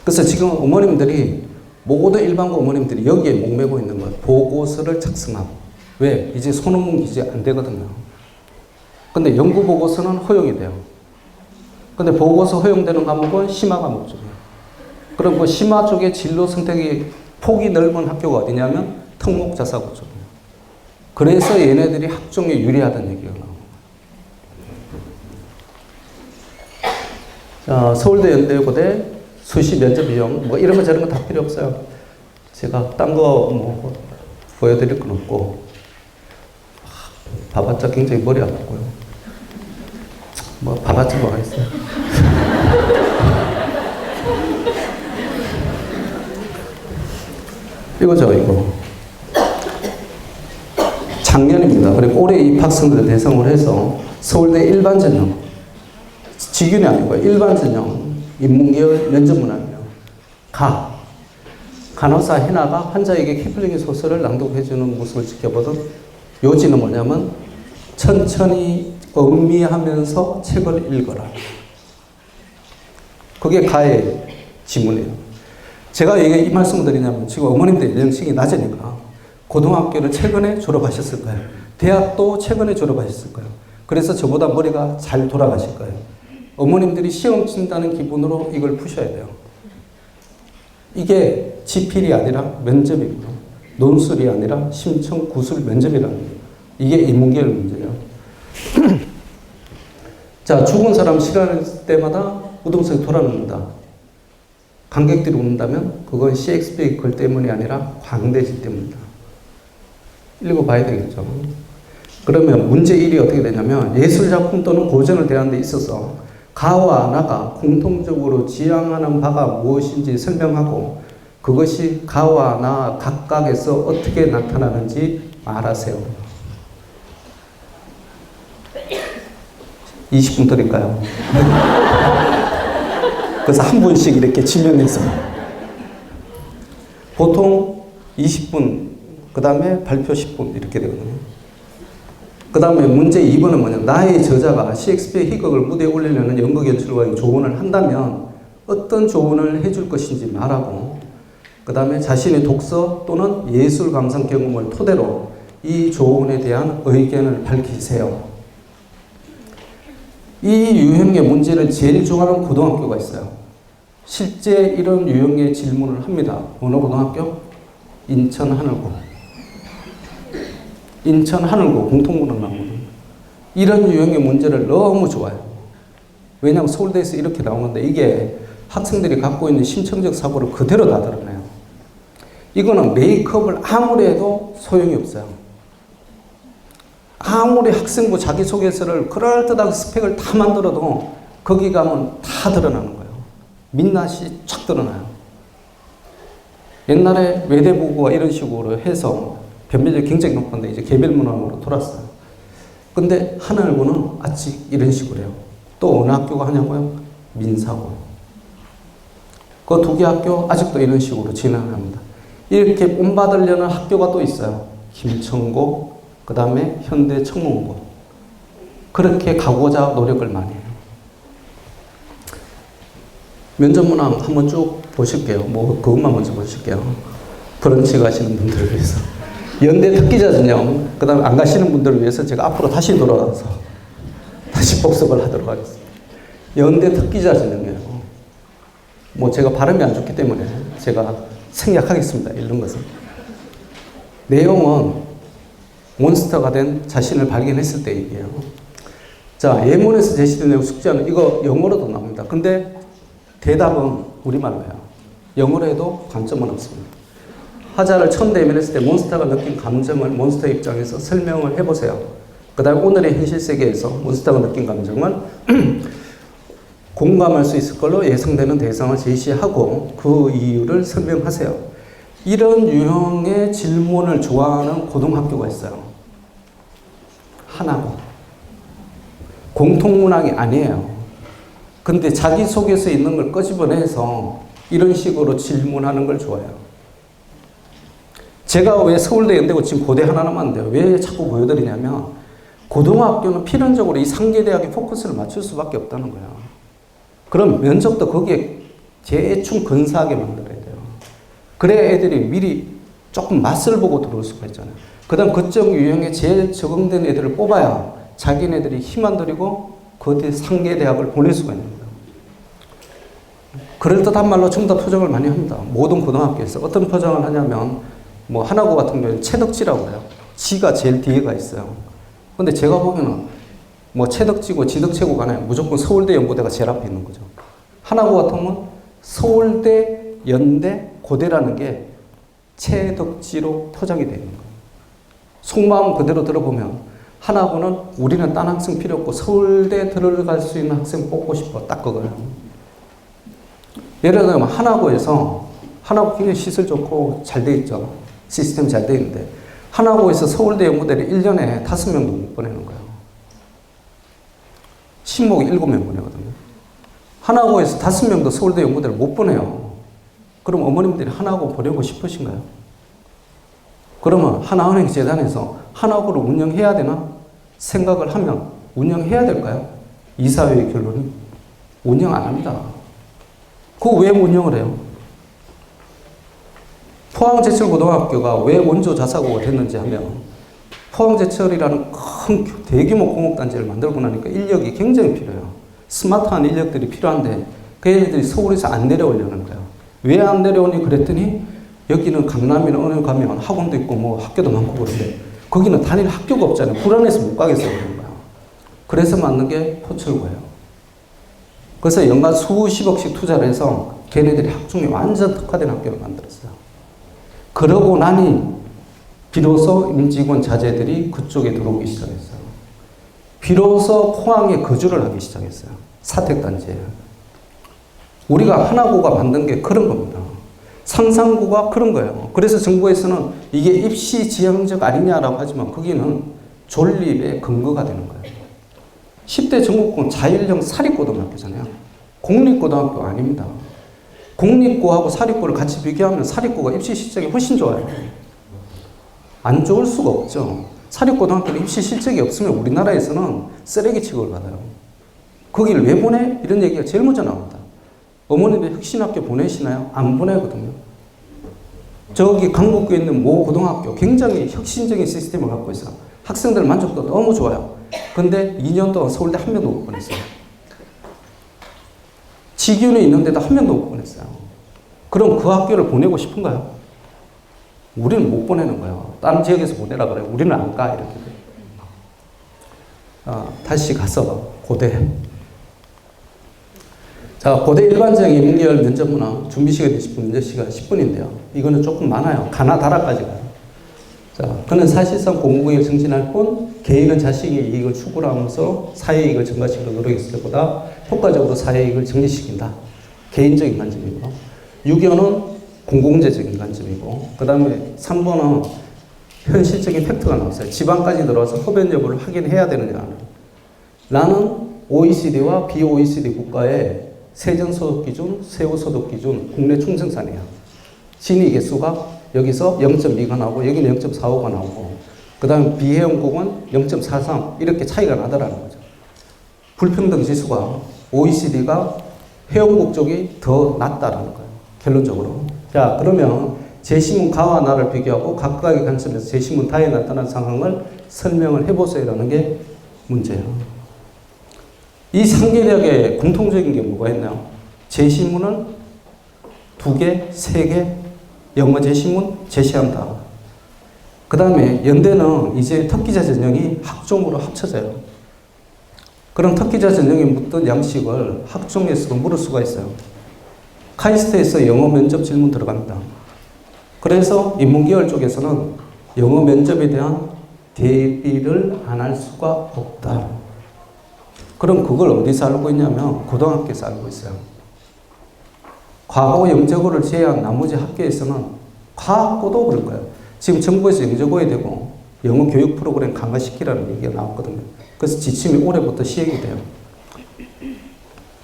Speaker 1: 그래서 지금 어머님들이 모든 일반고 어머님들이 여기에 목매고 있는 거예요. 보고서를 작성하고. 왜? 이제 소논문 기재 안 되거든요. 근데 연구 보고서는 허용이 돼요. 근데 보고서 허용되는 과목은 심화 과목 쪽이에요. 그럼 그 심화 쪽에 진로 선택이 폭이 넓은 학교가 어디냐면 특목자사고 쪽이에요. 그래서 얘네들이 학종에 유리하다는 얘기가 나옵니다. 자, 서울대 연대고대 수시 면접 비용 뭐 이런 거 저런 거 다 필요 없어요. 제가 딴 거 뭐 보여드릴 건 없고 봐봤자 굉장히 머리 아프고요. 뭐 봐봤자 뭐 하겠어요. 이거죠, 이거. 작년입니다. 그리고 올해 입학생들을 대상으로 해서 서울대 일반 전형, 직윤이 아니고 일반 전형 인문계열 면접 문항이에요. 간호사 해나가 환자에게 키플링의 소설을 낭독해주는 모습을 지켜보던 요지는 뭐냐면 천천히 음미하면서 책을 읽어라. 그게 가의 지문이에요. 제가 이 말씀을 드리냐면 지금 어머님들 연령층이 낮으니까 고등학교를 최근에 졸업하셨을 거예요. 대학도 최근에 졸업하셨을 거예요. 그래서 저보다 머리가 잘 돌아가실 거예요. 어머님들이 시험 친다는 기분으로 이걸 푸셔야 돼요. 이게 지필이 아니라 면접입니다. 논술이 아니라 심층 구술 면접이라는 거예요. 이게 인문계열 문제예요. 자, 죽은 사람 실현할 때마다 우등석이 돌아눕니다. 관객들이 웃는다면 그건 셰익스피어의 글 때문이 아니라 광대지 때문이다. 읽어봐야 되겠죠. 그러면 문제 1이 어떻게 되냐면 예술작품 또는 고전을 대하는 데 있어서 가와 나가 공통적으로 지향하는 바가 무엇인지 설명하고 그것이 가와 나 각각에서 어떻게 나타나는지 말하세요. 20분 드릴까요? 그래서 한 분씩 이렇게 지명해서 보통 20분 그 다음에 발표 10분 이렇게 되거든요. 그 다음에 문제 2번은 뭐냐, 나의 저자가 셰익스피어 희극을 무대에 올리려는 연극 연출가에게 조언을 한다면 어떤 조언을 해줄 것인지 말하고 그 다음에 자신의 독서 또는 예술 감상 경험을 토대로 이 조언에 대한 의견을 밝히세요. 이 유형의 문제를 제일 좋아하는 고등학교가 있어요. 실제 이런 유형의 질문을 합니다. 어느 고등학교? 인천 하늘고. 인천 하늘고 공통문항 나오거든요. 이런 유형의 문제를 너무 좋아해요. 왜냐하면 서울대에서 이렇게 나오는데 이게 학생들이 갖고 있는 심층적 사고를 그대로 다 드러내요. 이거는 메이크업을 아무리 해도 소용이 없어요. 아무리 학생부 자기소개서를 그럴듯하게 스펙을 다 만들어도 거기 가면 다 드러나는 거예요. 민낯이 쫙 드러나요. 옛날에 외대부고가 이런 식으로 해서 변별력이 굉장히 높았는데 이제 개별문항으로 돌았어요. 근데 하늘고는 아직 이런 식으로 해요. 또 어느 학교가 하냐고요? 민사고. 그 두 개 학교 아직도 이런 식으로 진행합니다. 이렇게 본받으려는 학교가 또 있어요. 김천고, 그 다음에 현대청문고. 그렇게 가고자 노력을 많이 해요. 면접문항 한번 쭉 보실게요. 뭐 그것만 먼저 보실게요. 브런치 가시는 분들을 위해서. 연대 특기자 전형, 그 다음에 안 가시는 분들을 위해서 제가 앞으로 다시 돌아가서 다시 복습을 하도록 하겠습니다. 연대 특기자 전형이에요. 뭐 제가 발음이 안 좋기 때문에 제가 생략하겠습니다. 이런 것은. 내용은 몬스터가 된 자신을 발견했을 때 얘기예요. 자, 예문에서 제시된 내용 숙제하는 이거 영어로도 나옵니다. 근데 대답은 우리말로 해요. 영어로 해도 관점은 없습니다. 하자를 처음 대면했을 때 몬스터가 느낀 감정을 몬스터 입장에서 설명을 해보세요. 그 다음에 오늘의 현실 세계에서 몬스터가 느낀 감정은 공감할 수 있을 걸로 예상되는 대상을 제시하고 그 이유를 설명하세요. 이런 유형의 질문을 좋아하는 고등학교가 있어요. 하나고. 공통문항이 아니에요. 근데 자기소개서에 있는 걸 끄집어내서 이런 식으로 질문하는 걸 좋아해요. 제가 왜 서울대, 연대고 지금 고대 하나 남았는데요. 왜 자꾸 보여드리냐면 고등학교는 필연적으로 이 상계대학에 포커스를 맞출 수밖에 없다는 거예요. 그럼 면접도 거기에 대충 근사하게 만들어야 돼요. 그래야 애들이 미리 조금 맛을 보고 들어올 수가 있잖아요. 그 다음 그쪽 유형에 제일 적응된 애들을 뽑아야 자기네들이 힘 안 들이고 그 상계대학을 보낼 수가 있는 거예요. 그럴듯한 말로 정답 표정을 많이 합니다. 모든 고등학교에서. 어떤 표정을 하냐면 뭐 하나고 같은 경우는 채덕지라고 해요. 지가 제일 뒤에가 있어요. 근데 제가 보면은 뭐 채덕지고 지덕체고가 아니라 무조건 서울대 연고대가 제일 앞에 있는 거죠. 하나고 같은 경우는 서울대, 연대, 고대라는 게 채덕지로 포장이 되어 있는 거예요. 속마음 그대로 들어보면 하나고는 우리는 딴 학생 필요 없고 서울대 들어갈 수 있는 학생 뽑고 싶어. 딱 그거예요. 예를 들면 하나고에서 하나고 굉장히 시설 좋고 잘 돼 있죠. 시스템 잘 돼 있는데 하나고에서 서울대 연구대를 1년에 5명도 못 보내는 거예요. 신목이 7명 보내거든요. 하나고에서 5명도 서울대 연구대를 못 보내요. 그럼 어머님들이 하나고 보내고 싶으신가요? 그러면 하나은행 재단에서 하나고를 운영해야 되나? 생각을 하면 운영해야 될까요? 이사회의 결론이 운영 안 합니다. 그거 왜 운영을 해요? 포항제철고등학교가 왜 원조 자사고가 됐는지 하면 포항제철이라는 큰 대규모 공업단지를 만들고 나니까 인력이 굉장히 필요해요. 스마트한 인력들이 필요한데 그 애들이 서울에서 안 내려오려는 거예요. 왜 안 내려오니 그랬더니 여기는 강남이나 어느 가면 학원도 있고 뭐 학교도 많고 그런데 거기는 단일 학교가 없잖아요. 불안해서 못 가겠어요. 그런 거예요. 그래서 만든 게 포철고예요. 그래서 연간 수십억씩 투자를 해서 걔네들이 학종에 완전 특화된 학교를 만들었어요. 그러고 나니 비로소 임직원 자제들이 그쪽에 들어오기 시작했어요. 비로소 포항에 거주를 하기 시작했어요. 사택단지에. 우리가 하나고가 만든 게 그런 겁니다. 상상고가 그런 거예요. 그래서 정부에서는 이게 입시 지향적 아니냐라고 하지만 거기는 존립의 근거가 되는 거예요. 10대 전국권 자율형 사립고등학교잖아요. 공립고등학교 아닙니다. 공립고하고 사립고를 같이 비교하면 사립고가 입시 실적이 훨씬 좋아요. 안 좋을 수가 없죠. 사립고등학교는 입시 실적이 없으면 우리나라에서는 쓰레기 취급을 받아요. 거기를 왜 보내? 이런 얘기가 제일 먼저 나옵니다. 어머니들 혁신학교 보내시나요? 안 보내거든요. 저기 강북구에 있는 모 고등학교 굉장히 혁신적인 시스템을 갖고 있어요. 학생들 만족도 너무 좋아요. 근데 2년 동안 서울대 한 명도 못 보냈어요. 지균에 있는데도 한 명도 못 보냈어요. 그럼 그 학교를 보내고 싶은가요? 우리는 못 보내는 거예요. 다른 지역에서 보내라 그래요. 우리는 안 가. 이렇게. 다시 가서 고대. 자, 고대 일반적인 인문계열 면접문항 준비 시간이 10분, 문제 시간 10분인데요. 이거는 조금 많아요. 가나다라까지 가요. 자, 그는 사실상 공공에 정진할 뿐 개인은 자식의 이익을 추구하면서 사회이익을 증가시키려 노력했을 때보다 효과적으로 사회이익을 정리시킨다. 개인적인 관점이고, 6위는 공공재적인 관점이고, 그 다음에 3번은 현실적인 팩트가 나왔어요. 지방까지 들어와서 흡연 여부를 확인해야 되느냐. 나는 OECD와 BOECD 국가의 세전소득 기준, 세후소득 기준, 국내 총생산이야. 진위 개수가 여기서 0.2가 나오고 여기는 0.45가 나오고 그 다음에 비회원국은 0.43 이렇게 차이가 나더라는 거죠. 불평등 지수가 OECD가 회원국 쪽이 더 낮다라는 거예요. 결론적으로. 자, 그러면 제시문 가와 나를 비교하고 각각의 관점에서 제시문 다에 나타난 상황을 설명을 해보세요라는 게 문제예요. 이 상계력의 공통적인 게 뭐가 있나요? 제시문은 2개, 3개, 영어 제시문 제시한다. 그 다음에 연대는 이제 특기자 전형이 학종으로 합쳐져요. 그럼 특기자 전형에 묻던 양식을 학종에서도 물을 수가 있어요. 카이스트에서 영어 면접 질문 들어갑니다. 그래서 인문계열 쪽에서는 영어 면접에 대한 대비를 안 할 수가 없다. 그럼 그걸 어디서 알고 있냐면 고등학교에서 알고 있어요. 과거 영재고를 제외한 나머지 학교에서는 과학고도 그럴 거예요. 지금 정부에서 영재고에 대고 영어 교육 프로그램 강화시키라는 얘기가 나왔거든요. 그래서 지침이 올해부터 시행이 돼요.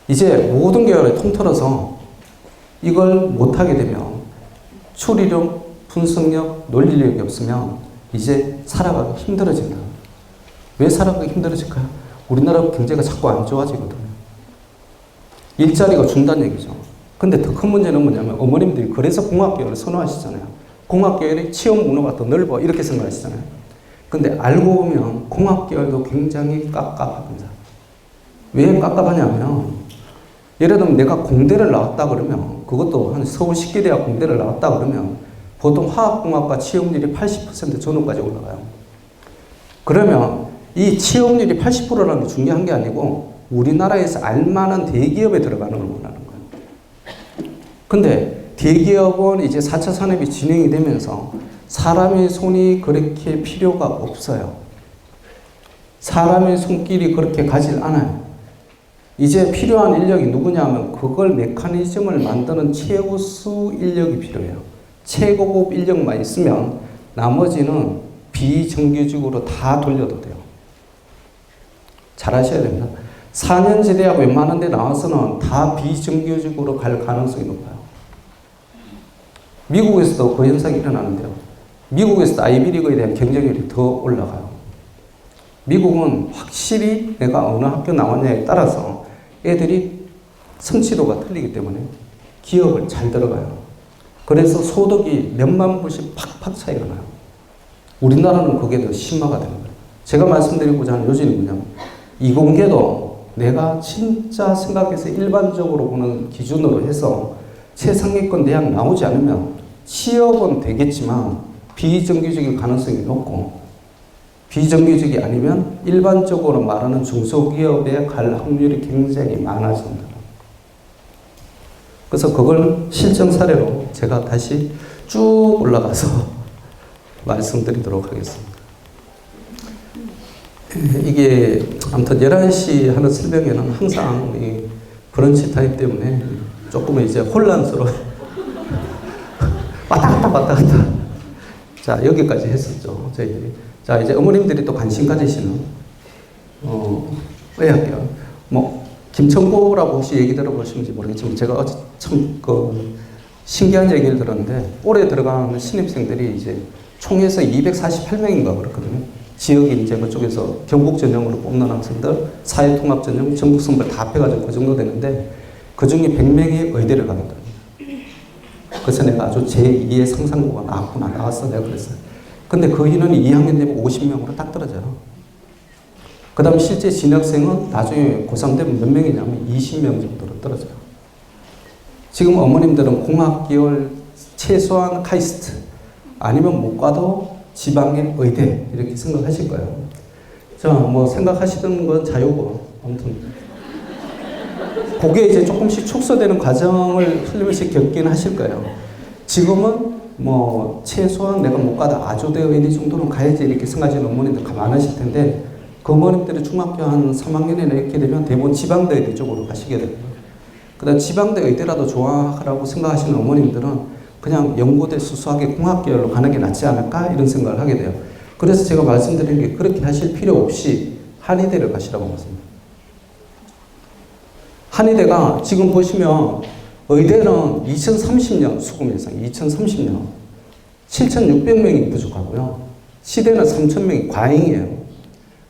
Speaker 1: 이제 모든 계열을 통틀어서 이걸 못하게 되면 추리력, 분석력, 논리력이 없으면 이제 살아가기 힘들어진다. 왜 살아가기 힘들어질까요? 우리나라 경제가 자꾸 안 좋아지거든요. 일자리가 준다는 얘기죠. 근데 더 큰 문제는 뭐냐면 어머님들이 그래서 공학계열을 선호하시잖아요. 공학계열이 취업 문화가 더 넓어 이렇게 생각하시잖아요. 근데 알고 보면 공학계열도 굉장히 깝깝합니다. 왜 깝깝하냐면 예를 들면 내가 공대를 나왔다 그러면 그것도 한 서울 식기대학 공대를 나왔다 그러면 보통 화학공학과 취업률이 80% 전후까지 올라가요. 그러면 이 취업률이 80%라는 게 중요한 게 아니고 우리나라에서 알만한 대기업에 들어가는 걸 원하는 거예요. 근데 대기업은 이제 4차 산업이 진행이 되면서 사람의 손이 그렇게 필요가 없어요. 사람의 손길이 그렇게 가질 않아요. 이제 필요한 인력이 누구냐 하면 그걸 메커니즘을 만드는 최우수 인력이 필요해요. 최고급 인력만 있으면 나머지는 비정규직으로 다 돌려도 돼요. 잘 아셔야 됩니다. 4년제 대학 웬만한 데 나와서는 다 비정규직으로 갈 가능성이 높아요. 미국에서도 그 현상이 일어나는데요. 미국에서도 아이비리그에 대한 경쟁률이 더 올라가요. 미국은 확실히 내가 어느 학교 나왔냐에 따라서 애들이 성취도가 틀리기 때문에 기업을 잘 들어가요. 그래서 소득이 몇만 불씩 팍팍 차이가 나요. 우리나라는 그게 더 심화가 되는 거예요. 제가 말씀드리고자 하는 요지는 뭐냐면 이공계도 내가 진짜 생각해서 일반적으로 보는 기준으로 해서 최상위권 대학 나오지 않으면 취업은 되겠지만 비정규직일 가능성이 높고 비정규직이 아니면 일반적으로 말하는 중소기업에 갈 확률이 굉장히 많아진다. 그래서 그걸 실증 사례로 제가 다시 쭉 올라가서 말씀드리도록 하겠습니다. 이게 아무튼 11시 하는 새벽에는 항상 이 브런치 타임 때문에 조금은 이제 혼란스러워. 왔다 갔다. 자, 여기까지 했었죠. 저희들이. 자, 이제 어머님들이 또 관심 가지시는, 의학이요. 뭐, 김천고라고 혹시 얘기 들어보시는지 모르겠지만, 제가 어제 참, 신기한 얘기를 들었는데, 올해 들어가는 신입생들이 이제 총에서 248명인가 그렇거든요. 지역이 이제 그쪽에서 경북 전형으로 뽑는 학생들, 사회통합 전형, 전국 선발 다 합해가지고 그 정도 되는데, 그 중에 100명이 의대를 가거든요. 그래서 내가 아주 제2의 상상고가 나왔구나, 나왔어. 내가 그랬어요. 근데 그 인원이 2학년 되면 50명으로 딱 떨어져요. 그 다음 실제 진학생은 나중에 고3 되면 몇 명이냐면 20명 정도로 떨어져요. 지금 어머님들은 공학계열 최소한 카이스트 아니면 못 가도 지방의 의대 이렇게 생각하실 거예요. 자, 뭐 생각하시던 건 자유고 아무튼 그게 이제 조금씩 축소되는 과정을 흘리면서 겪긴 하실 거예요. 지금은 뭐 최소한 내가 못 가도 아주대 의대 정도는 가야지 이렇게 생각하시는 어머님들 가만하실 텐데 그 어머님들이 중학교 한 3학년이나 이렇게 되면 대부분 지방대 의대 쪽으로 가시게 됩니다. 그 다음 지방대 의대라도 좋아하라고 생각하시는 어머님들은 그냥 연고대 수수하게 공학계열로 가는 게 낫지 않을까 이런 생각을 하게 돼요. 그래서 제가 말씀드린 게 그렇게 하실 필요 없이 한의대를 가시라고 말씀드립니다. 한의대가 지금 보시면 의대는 2030년 수급 예상 2030년 7,600명이 부족하고요. 시대는 3,000명이 과잉이에요.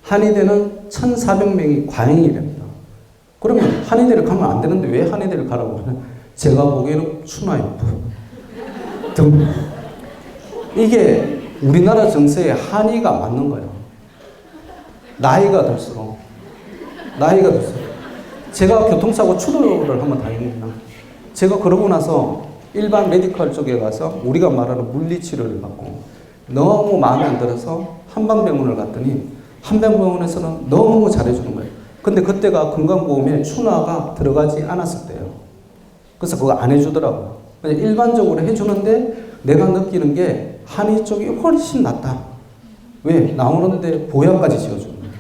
Speaker 1: 한의대는 1,400명이 과잉이랍니다. 그러면 한의대를 가면 안 되는데 왜 한의대를 가라고 하냐? 제가 보기에는 추나요. 이게 우리나라 정세에 한의가 맞는 거예요. 나이가 들수록 제가 교통사고 추돌을 한번 당했습니다. 제가 그러고 나서 일반 메디컬 쪽에 가서 우리가 말하는 물리치료를 받고 너무 마음에 안 들어서 한방병원을 갔더니 한방병원에서는 너무 잘해주는 거예요. 근데 그때가 건강보험에 추나가 들어가지 않았을 때예요. 그래서 그거 안 해주더라고요. 일반적으로 해주는데 내가 느끼는 게 한의 쪽이 훨씬 낫다. 왜? 나오는데 보약까지 지어주는 거예요.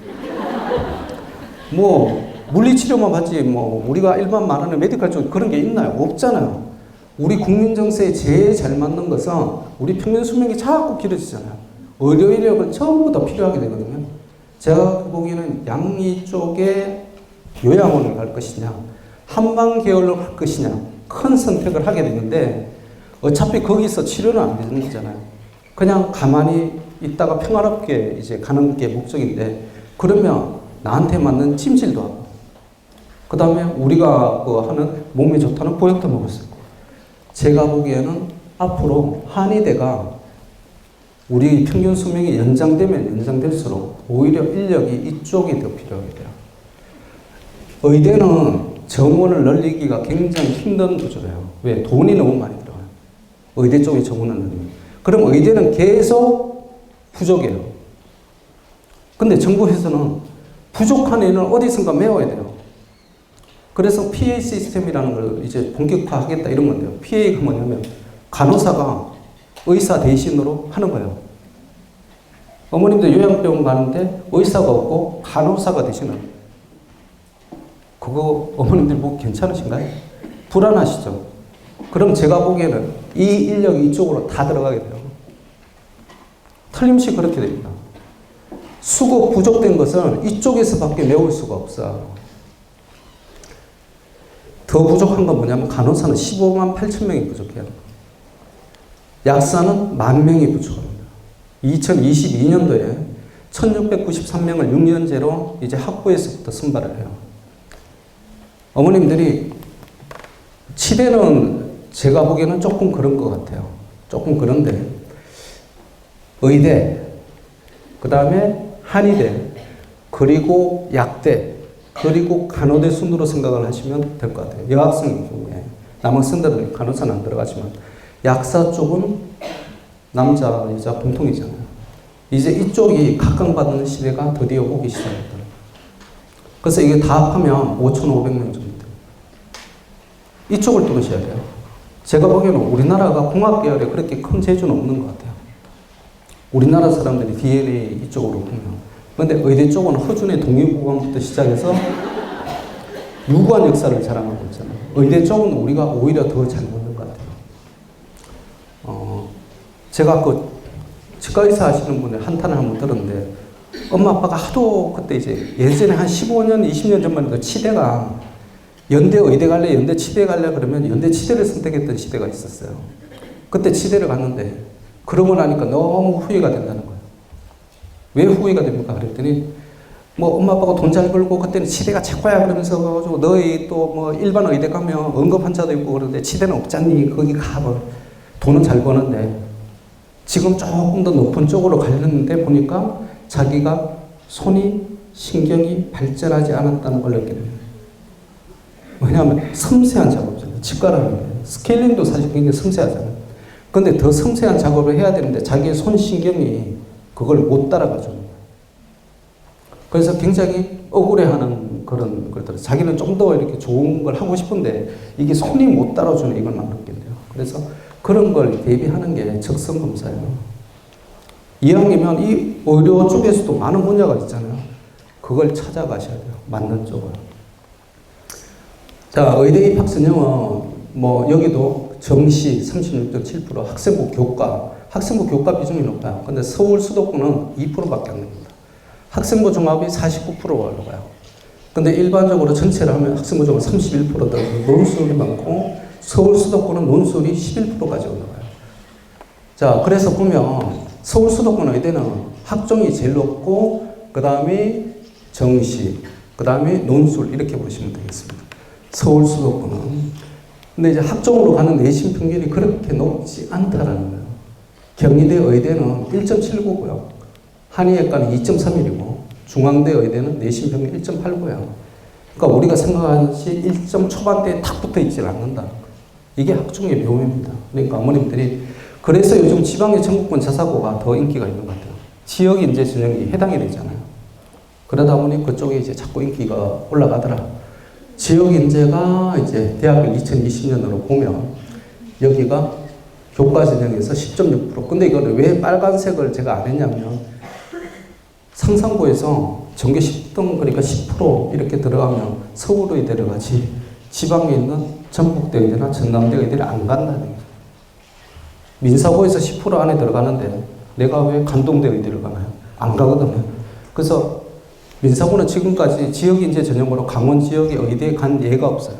Speaker 1: 뭐 물리치료만 받지 뭐 우리가 일반 말하는 메디컬 쪽 그런 게 있나요? 없잖아요. 우리 국민 정세에 제일 잘 맞는 것은 우리 평균 수명이 자꾸 길어지잖아요. 의료 인력은 전부 다 필요하게 되거든요. 제가 보기에는 양리 쪽에 요양원을 갈 것이냐 한방 계열로 갈 것이냐 큰 선택을 하게 되는데 어차피 거기서 치료는 안 되는 거잖아요. 그냥 가만히 있다가 평화롭게 이제 가는 게 목적인데 그러면 나한테 맞는 찜질도 하고 그 다음에 우리가 하는 몸에 좋다는 보약도 먹을 수 있고 제가 보기에는 앞으로 한의대가 우리 평균 수명이 연장되면 연장될수록 오히려 인력이 이쪽이 더 필요하게 돼요. 의대는 정원을 늘리기가 굉장히 힘든 구조예요. 왜? 돈이 너무 많이 들어가요. 의대 쪽에 정원을 늘리면. 그럼 의대는 계속 부족해요. 근데 정부에서는 부족한 애는 어디선가 메워야 돼요. 그래서 PA 시스템이라는 걸 이제 본격화하겠다 이런 건데요. PA가 뭐냐면 간호사가 의사 대신으로 하는 거예요. 어머님들 요양병원 가는데 의사가 없고 간호사가 대신하는 거예요. 그거 어머님들 보고 괜찮으신가요? 불안하시죠? 그럼 제가 보기에는 이 인력이 이쪽으로 다 들어가게 돼요. 틀림없이 그렇게 됩니다. 수급 부족된 것은 이쪽에서밖에 메울 수가 없어. 더 부족한 건 뭐냐면 간호사는 15만 8천 명이 부족해요. 약사는 10,000명이 부족합니다. 2022년도에 1693명을 6년제로 이제 학부에서부터 선발을 해요. 어머님들이 치대는 제가 보기에는 조금 그런 것 같아요. 조금 그런데 의대, 그 다음에 한의대, 그리고 약대, 그리고 간호대 순으로 생각을 하시면 될 것 같아요. 여학생 경우에 남학생들은 간호사는 안 들어가지만 약사 쪽은 남자, 여자 공통이잖아요. 이제 이쪽이 각광받는 시대가 드디어 오기 시작했다. 그래서 이게 다 합하면 5,500명 정도 됩니다. 이쪽을 뚫으셔야 돼요. 제가 보기에는 우리나라가 공학계열에 그렇게 큰 재주는 없는 것 같아요. 우리나라 사람들이 DNA 이쪽으로 보면. 그런데 의대 쪽은 허준의 동의보감부터 시작해서 유구한 역사를 자랑하고 있잖아요. 의대 쪽은 우리가 오히려 더 잘 먹는 것 같아요. 제가 그 치과의사 하시는 분의 한탄을 한번 들었는데 엄마 아빠가 하도 그때 이제 예전에 한 15년, 20년 전만 해도 치대가 연대 의대 갈래, 연대 치대 갈래 그러면 연대 치대를 선택했던 시대가 있었어요. 그때 치대를 갔는데 그러고 나니까 너무 후회가 된다는 거예요. 왜 후회가 됩니까? 그랬더니 뭐 엄마 아빠가 돈 잘 벌고 그때는 치대가 최고야 그러면서 가지고 너희 또 뭐 일반 의대 가면 응급 환자도 있고 그러는데 치대는 없잖니 거기 가봐. 돈은 잘 버는데 지금 조금 더 높은 쪽으로 가려는데 보니까 자기가 손이 신경이 발전하지 않았다는 걸 느끼는 거예요. 왜냐하면 섬세한 작업이잖아요. 치과라는 게. 스케일링도 사실 굉장히 섬세하잖아요. 근데 더 섬세한 작업을 해야 되는데 자기의 손신경이 그걸 못 따라가죠. 그래서 굉장히 억울해하는 그런 것들. 자기는 좀 더 이렇게 좋은 걸 하고 싶은데 이게 손이 못 따라주는 이걸 막 느낀대요. 그래서 그런 걸 대비하는 게 적성검사예요. 이왕이면 이 의료 쪽에서도 많은 분야가 있잖아요. 그걸 찾아가셔야 돼요. 맞는 쪽을. 자, 의대 입학 전형은 뭐 여기도 정시 36.7%, 학생부 교과, 학생부 교과 비중이 높아요. 근데 서울 수도권은 2%밖에 안 됩니다. 학생부 종합이 49%가 올라가요. 근데 일반적으로 전체를 하면 학생부 종합 31%더 논술이 많고 서울 수도권은 논술이 11%까지 올라가요. 자, 그래서 보면 서울 수도권 의대는 학종이 제일 높고 그 다음에 정시, 그 다음에 논술 이렇게 보시면 되겠습니다. 서울 수도권은. 근데 이제 학종으로 가는 내신 평균이 그렇게 높지 않다라는 거예요. 경희대 의대는 1.79고요. 한의학과는 2.31이고 중앙대 의대는 내신 평균 1.89예요. 그러니까 우리가 생각하듯이 1점 초반대에 탁 붙어 있지 않는다. 이게 학종의 묘미입니다. 그러니까 어머님들이 그래서 요즘 지방의 전국권 자사고가 더 인기가 있는 것 같아요. 지역 인재 전형이 해당이 되잖아요. 그러다 보니 그쪽에 이제 자꾸 인기가 올라가더라. 지역 인재가 이제 대학을 2020년으로 보면 여기가 교과 전형에서 10.6%. 근데 이거를 왜 빨간색을 제가 안 했냐면 상상고에서 전교 10등 그러니까 10% 이렇게 들어가면 서울의대를 가지 지방에 있는 전북대 의대나 전남대 의대를 안 간다는 거예요. 민사고에서 10% 안에 들어가는데 내가 왜 관동대 의대를 가나요? 안 가거든요. 그래서 민사고는 지금까지 지역인재 전형으로 강원 지역의 의대에 간 예가 없어요.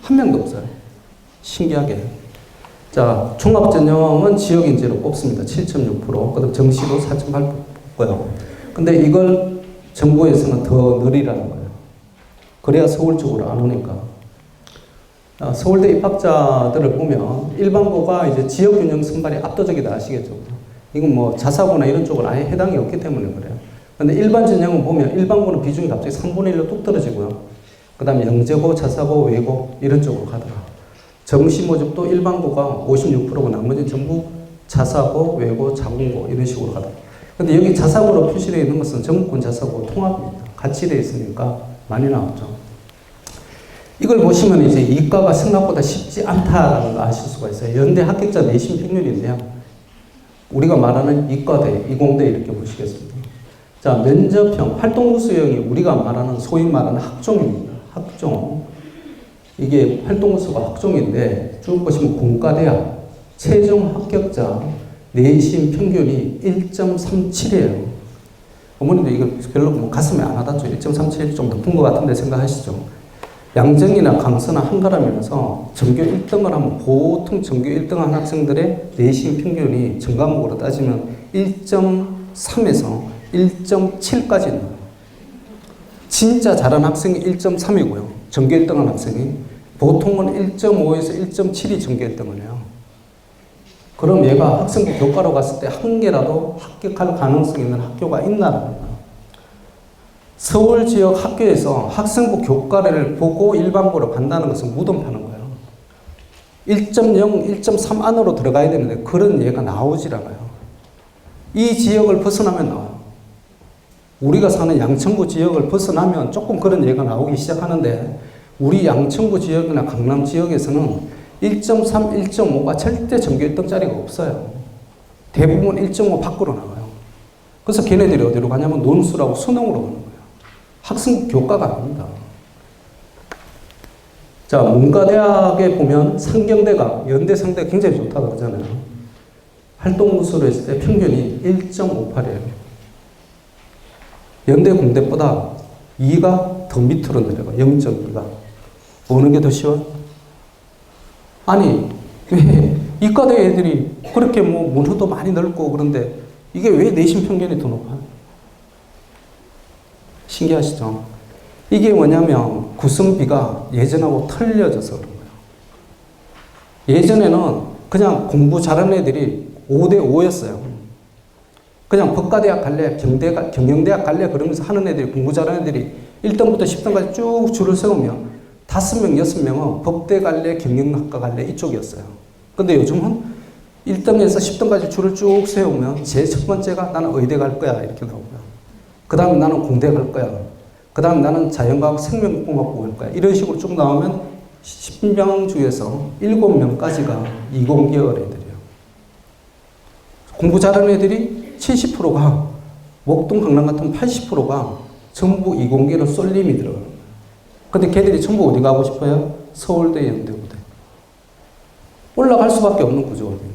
Speaker 1: 한 명도 없어요. 신기하게. 자, 종합전형은 지역인재로 뽑습니다. 7.6%. 그다음 정시도 4.8%고요. 근데 이걸 정부에서는 더 늘리라는 거예요. 그래야 서울 쪽으로 안 오니까. 서울대 입학자들을 보면 일반고가 이제 지역균형 선발이 압도적이다 아시겠죠? 이건 뭐 자사고나 이런 쪽은 아예 해당이 없기 때문에 그래요. 근데 일반 전형은 보면 일반고는 비중이 갑자기 3분의 1로 뚝 떨어지고요. 그 다음에 영재고, 자사고, 외고 이런 쪽으로 가더라. 정시 모집도 일반고가 56%고 나머지는 전부 자사고, 외고, 자공고 이런 식으로 가더라. 근데 여기 자사고로 표시되어 있는 것은 전국권 자사고 통합입니다. 같이 되어 있으니까 많이 나왔죠. 이걸 보시면 이제 이과가 생각보다 쉽지 않다라는 거 아실 수가 있어요. 연대 합격자 내신 평균인데요. 우리가 말하는 이과대, 이공대 이렇게 보시겠습니다. 자, 면접형, 활동부 수형이 우리가 말하는 소위 말하는 학종입니다. 학종. 이게 활동부 수가 학종인데 쭉 보시면 공과대학, 최종 합격자, 내신 평균이 1.37이에요. 어머님도 이거 별로 뭐 가슴에 안 와닿죠? 1.37 좀 높은 것 같은데 생각하시죠? 양정이나 강서나 한가람이라서 전교 1등을 하면 보통 전교 1등한 학생들의 내신 평균이 전 과목으로 따지면 1.3에서 1.7까지 나와요. 진짜 잘한 학생이 1.3이고요. 전교 1등한 학생이. 보통은 1.5에서 1.7이 전교 1등을 해요. 그럼 얘가 학생부 교과로 갔을 때 한 개라도 합격할 가능성이 있는 학교가 있나라는 거예요. 서울 지역 학교에서 학생부 교과를 보고 일반고로 간다는 것은 무덤 파는 거예요. 1.0, 1.3 안으로 들어가야 되는데 그런 예가 나오질 않아요. 이 지역을 벗어나면 나와요. 우리가 사는 양천구 지역을 벗어나면 조금 그런 예가 나오기 시작하는데 우리 양천구 지역이나 강남 지역에서는 1.3, 1.5가 절대 전교 1등짜리가 없어요. 대부분 1.5 밖으로 나와요. 그래서 걔네들이 어디로 가냐면 논술하고 수능으로 가는 거예요. 학생 교과가 아닙니다. 자, 문과대학에 보면 상경대가, 연대 상대 굉장히 좋다고 그러잖아요. 활동무수로 했을 때 평균이 1.58이에요. 연대 공대보다 2가 더 밑으로 내려가, 0.2가. 어느 게 더 쉬워요? 아니, 왜 이과대 애들이 그렇게 뭐 문화도 많이 넓고 그런데 이게 왜 내신 평균이 더 높아요? 신기하시죠? 이게 뭐냐면 구성비가 예전하고 틀려져서 그런 거예요. 예전에는 그냥 공부 잘하는 애들이 5대 5였어요. 그냥 법과대학 갈래, 경영대학 갈래 그러면서 하는 애들이 공부 잘하는 애들이 1등부터 10등까지 쭉 줄을 세우면 5명, 6명은 법대 갈래, 경영학과 갈래 이쪽이었어요. 근데 요즘은 1등에서 10등까지 줄을 쭉 세우면 제일 첫 번째가 나는 의대 갈 거야 이렇게 나오고요. 그 다음에 나는 공대 갈 거야. 그 다음에 나는 자연과학 생명공학부 갈 거야. 이런 식으로 쭉 나오면 10명 중에서 7명까지가 이공계열 애들이에요. 공부 잘하는 애들이 70%가 목동 강남 같은 80%가 전부 이공계로 쏠림이 들어가는 거예요. 근데 걔들이 전부 어디 가고 싶어요? 서울대, 연대고대. 올라갈 수밖에 없는 구조거든요.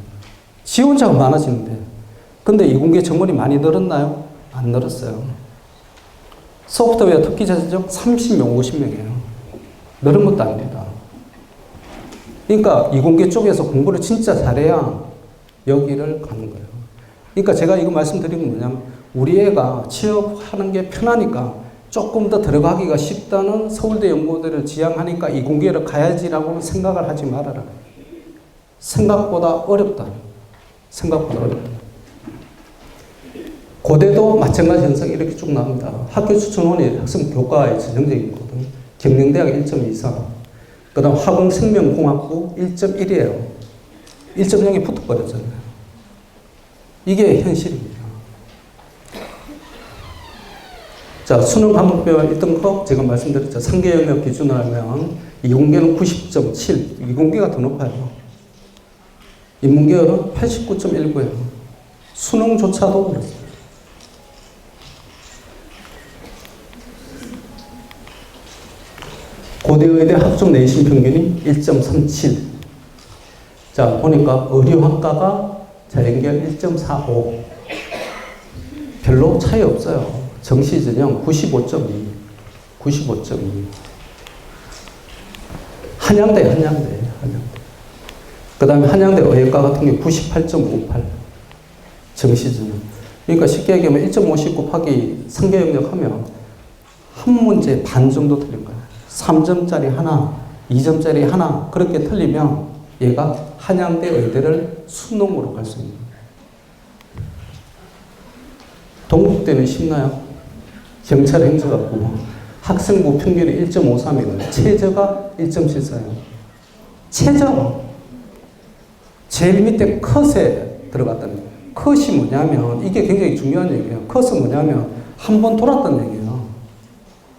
Speaker 1: 지원자가 많아지는데. 근데 이공계 정원이 많이 늘었나요? 안 늘었어요. 소프트웨어 특기 자격 30명, 50명이에요. 늘은 것도 아닙니다. 그러니까 이공계 쪽에서 공부를 진짜 잘해야 여기를 가는 거예요. 그러니까 제가 이거 말씀드린 건 뭐냐면 우리 애가 취업하는 게 편하니까 조금 더 들어가기가 쉽다는 서울대 연고대를 지향하니까 이공계를 가야지라고 생각을 하지 말아라. 생각보다 어렵다. 생각보다 어렵다. 고대도 마찬가지 현상이 이렇게 쭉 나옵니다. 학교 추천원이 학생 교과에 전형적인 거거든요. 경영대학 1.2 이상. 그 다음 화공생명공학부 1.1이에요. 1.0이 붙어버렸잖아요. 이게 현실입니다. 자, 수능 과목별 1등급 제가 말씀드렸죠. 상계 영역 기준으로 하면 이공계는 90.7, 이공계가 더 높아요. 인문계열은 89.19예요. 수능조차도 그렇습니다. 고대의대 학종 내신 평균이 1.37. 자, 보니까 의료학과가 자연계열 1.45. 별로 차이 없어요. 정시전형 95.2. 95.2. 한양대. 그 다음에 한양대 의학과 같은 게 98.58. 정시전형. 그러니까 쉽게 얘기하면 1.5씩 곱하기 상계 영역 하면 한 문제 반 정도 틀린 거예요. 3점짜리 하나, 2점짜리 하나 그렇게 틀리면 얘가 한양대 의대를 수능으로 갈 수 있는 거예요. 동국대는 쉽나요? 경찰 행정 같고 학생부 평균이 1.53이고요. 최저가 1.74예요. 최저. 제일 밑에 컷에 들어갔다는 거예요. 컷이 뭐냐면 이게 굉장히 중요한 얘기예요. 컷은 뭐냐면 한 번 돌았다는 얘기예요.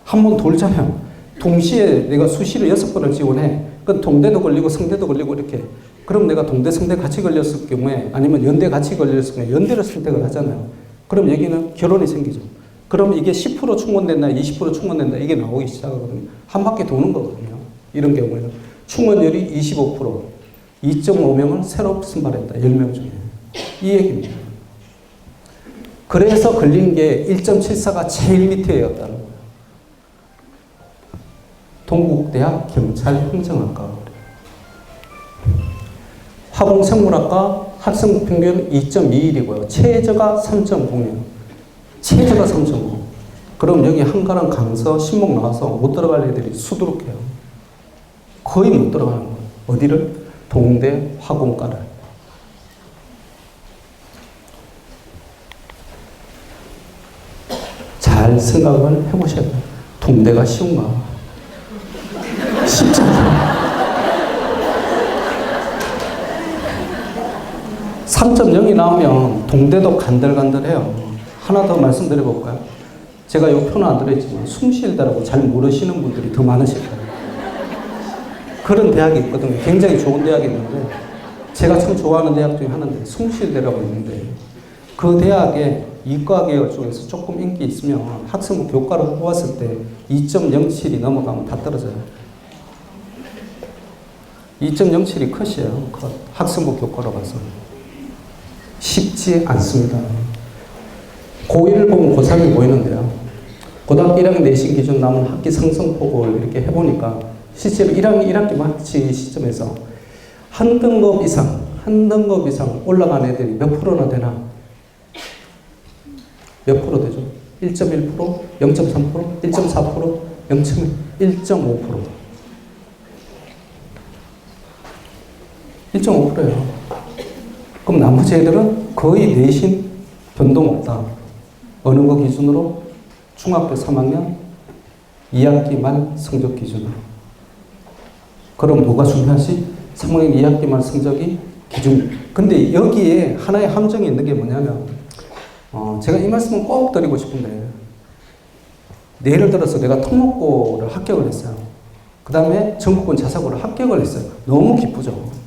Speaker 1: 한 번 돌잖아요. 동시에 내가 수시를 6번을 지원해. 그럼 동대도 걸리고 성대도 걸리고 이렇게. 그럼 내가 동대, 성대 같이 걸렸을 경우에 아니면 연대 같이 걸렸을 경우에 연대를 선택을 하잖아요. 그럼 여기는 결혼이 생기죠. 그럼 이게 10% 충원된다, 20% 충원된다 이게 나오기 시작하거든요. 한 바퀴 도는 거거든요. 이런 경우에는 충원율이 25%, 2.5명을 새로 선발했다. 10명 중에. 이 얘기입니다. 그래서 걸린 게 1.74가 제일 밑에였다는 거예요. 동국대학 경찰행정학과. 화공생물학과 학생 평균 2.21이고요. 최저가 3.0이에요. 최저가 3.0. 그럼 여기 한가람, 강서, 신목 나와서 못 들어갈 애들이 수두룩해요. 거의 못 들어가는 거예요. 어디를? 동대, 화공과를. 잘 생각을 해보셔야 돼요. 동대가 쉬운가? 쉽지 않아요. 3.0이 나오면 동대도 간들간들해요. 하나 더 말씀드려볼까요? 제가 이 표는 안 들어있지만 숭실대라고 잘 모르시는 분들이 더 많으실 거예요. 그런 대학이 있거든요. 굉장히 좋은 대학이 있는데 제가 참 좋아하는 대학 중에 하나인데 숭실대라고 있는데 그 대학에 이과 계열 중에서 조금 인기 있으면 학생부 교과를 뽑았을 때 2.07이 넘어가면 다 떨어져요. 2.07이 컷이에요. 컷. 학생부 교과로 봐서. 쉽지 않습니다. 고1을 보면 고3이 보이는데요. 고등학교 1학년 내신 기준 남은 학기 상승폭을 이렇게 해보니까 실제로 1학기 마치 시점에서 한 등급 이상 올라간 애들이 몇 프로나 되나? 몇 프로 되죠? 1.1%, 0.3%, 1.4%, 1.5%. 1.5%예요. 그럼 나머지 애들은 거의 내신 변동 없다. 어느 거 기준으로? 중학교 3학년 2학기 말 성적 기준으로. 그럼 뭐가 중요하지? 3학년 2학기 말 성적이 기준. 근데 여기에 하나의 함정이 있는 게 뭐냐면 제가 이 말씀은 꼭 드리고 싶은데 예를 들어서 내가 특목고를 합격을 했어요. 그 다음에 전국권 자사고를 합격을 했어요. 너무 기쁘죠.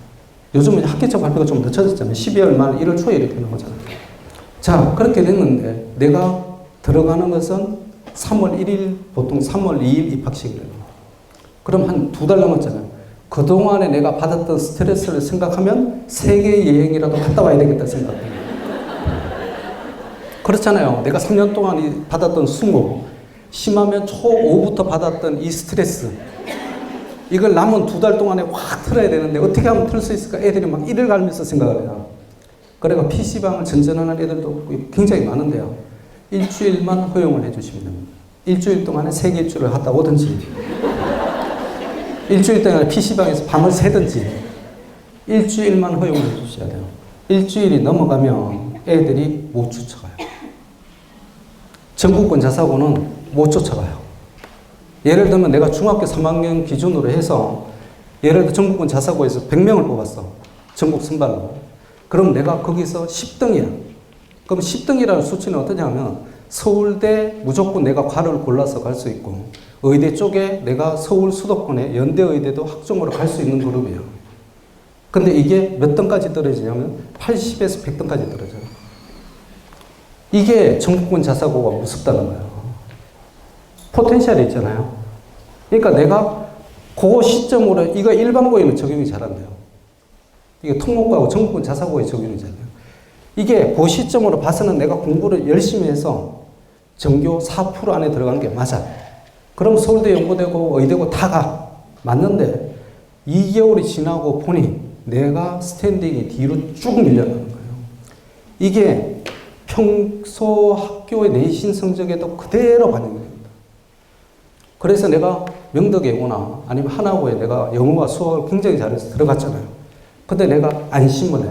Speaker 1: 요즘은 학기초 발표가 좀 늦춰졌잖아요. 12월 말 1월 초에 이렇게 나오잖아요. 자, 그렇게 됐는데 내가 들어가는 것은 3월 1일, 보통 3월 2일 입학식이래요. 그럼 한 2달 남았잖아요. 그동안에 내가 받았던 스트레스를 생각하면 세계 여행이라도 갔다 와야 되겠다 생각해요. 그렇잖아요. 내가 3년 동안 받았던 수모, 심하면 초5부터 받았던 이 스트레스, 이걸 남은 2달 동안에 확 틀어야 되는데 어떻게 하면 틀 수 있을까? 애들이 막 이를 갈면서 생각을 해요. 그래가 PC방을 전전하는 애들도 굉장히 많은데요. 일주일만 허용을 해주시면 됩니다. 일주일 동안에 3개 갔다 오든지, 일주일 동안에 PC방에서 밤을 새든지, 일주일만 허용을 해주셔야 돼요. 일주일이 넘어가면 애들이 못 쫓아가요. 전국권 자사고는 못 쫓아가요. 예를 들면 내가 중학교 3학년 기준으로 해서 예를 들어 전국권 자사고에서 100명을 뽑았어. 전국 선발로. 그럼 내가 거기서 10등이야. 그럼 10등이라는 수치는 어떠냐면 서울대 무조건 내가 과를 골라서 갈 수 있고 의대 쪽에 내가 서울 수도권에 연대의대도 학종으로 갈 수 있는 그룹이에요. 근데 이게 몇 등까지 떨어지냐면 80에서 100등까지 떨어져요. 이게 전국권 자사고가 무섭다는 거예요. 포텐셜이 있잖아요. 그러니까 내가 그 시점으로 이거 일반고에는 적용이 잘 안 돼요. 이게 특목고하고 전국권 자사고에 적용이 잘 돼요. 이게 그 시점으로 봐서는 내가 공부를 열심히 해서 전교 4% 안에 들어간 게 맞아. 그럼 서울대 연고되고 의대고 다 가. 맞는데 2개월이 지나고 보니 내가 스탠딩이 뒤로 쭉 밀려나는 거예요. 이게 평소 학교의 내신 성적에도 그대로 반영이 됩니다. 그래서 내가 명덕예고나 아니면 하나고에 내가 영어와 수학을 굉장히 잘해서 들어갔잖아요. 근데 내가 안심을 해.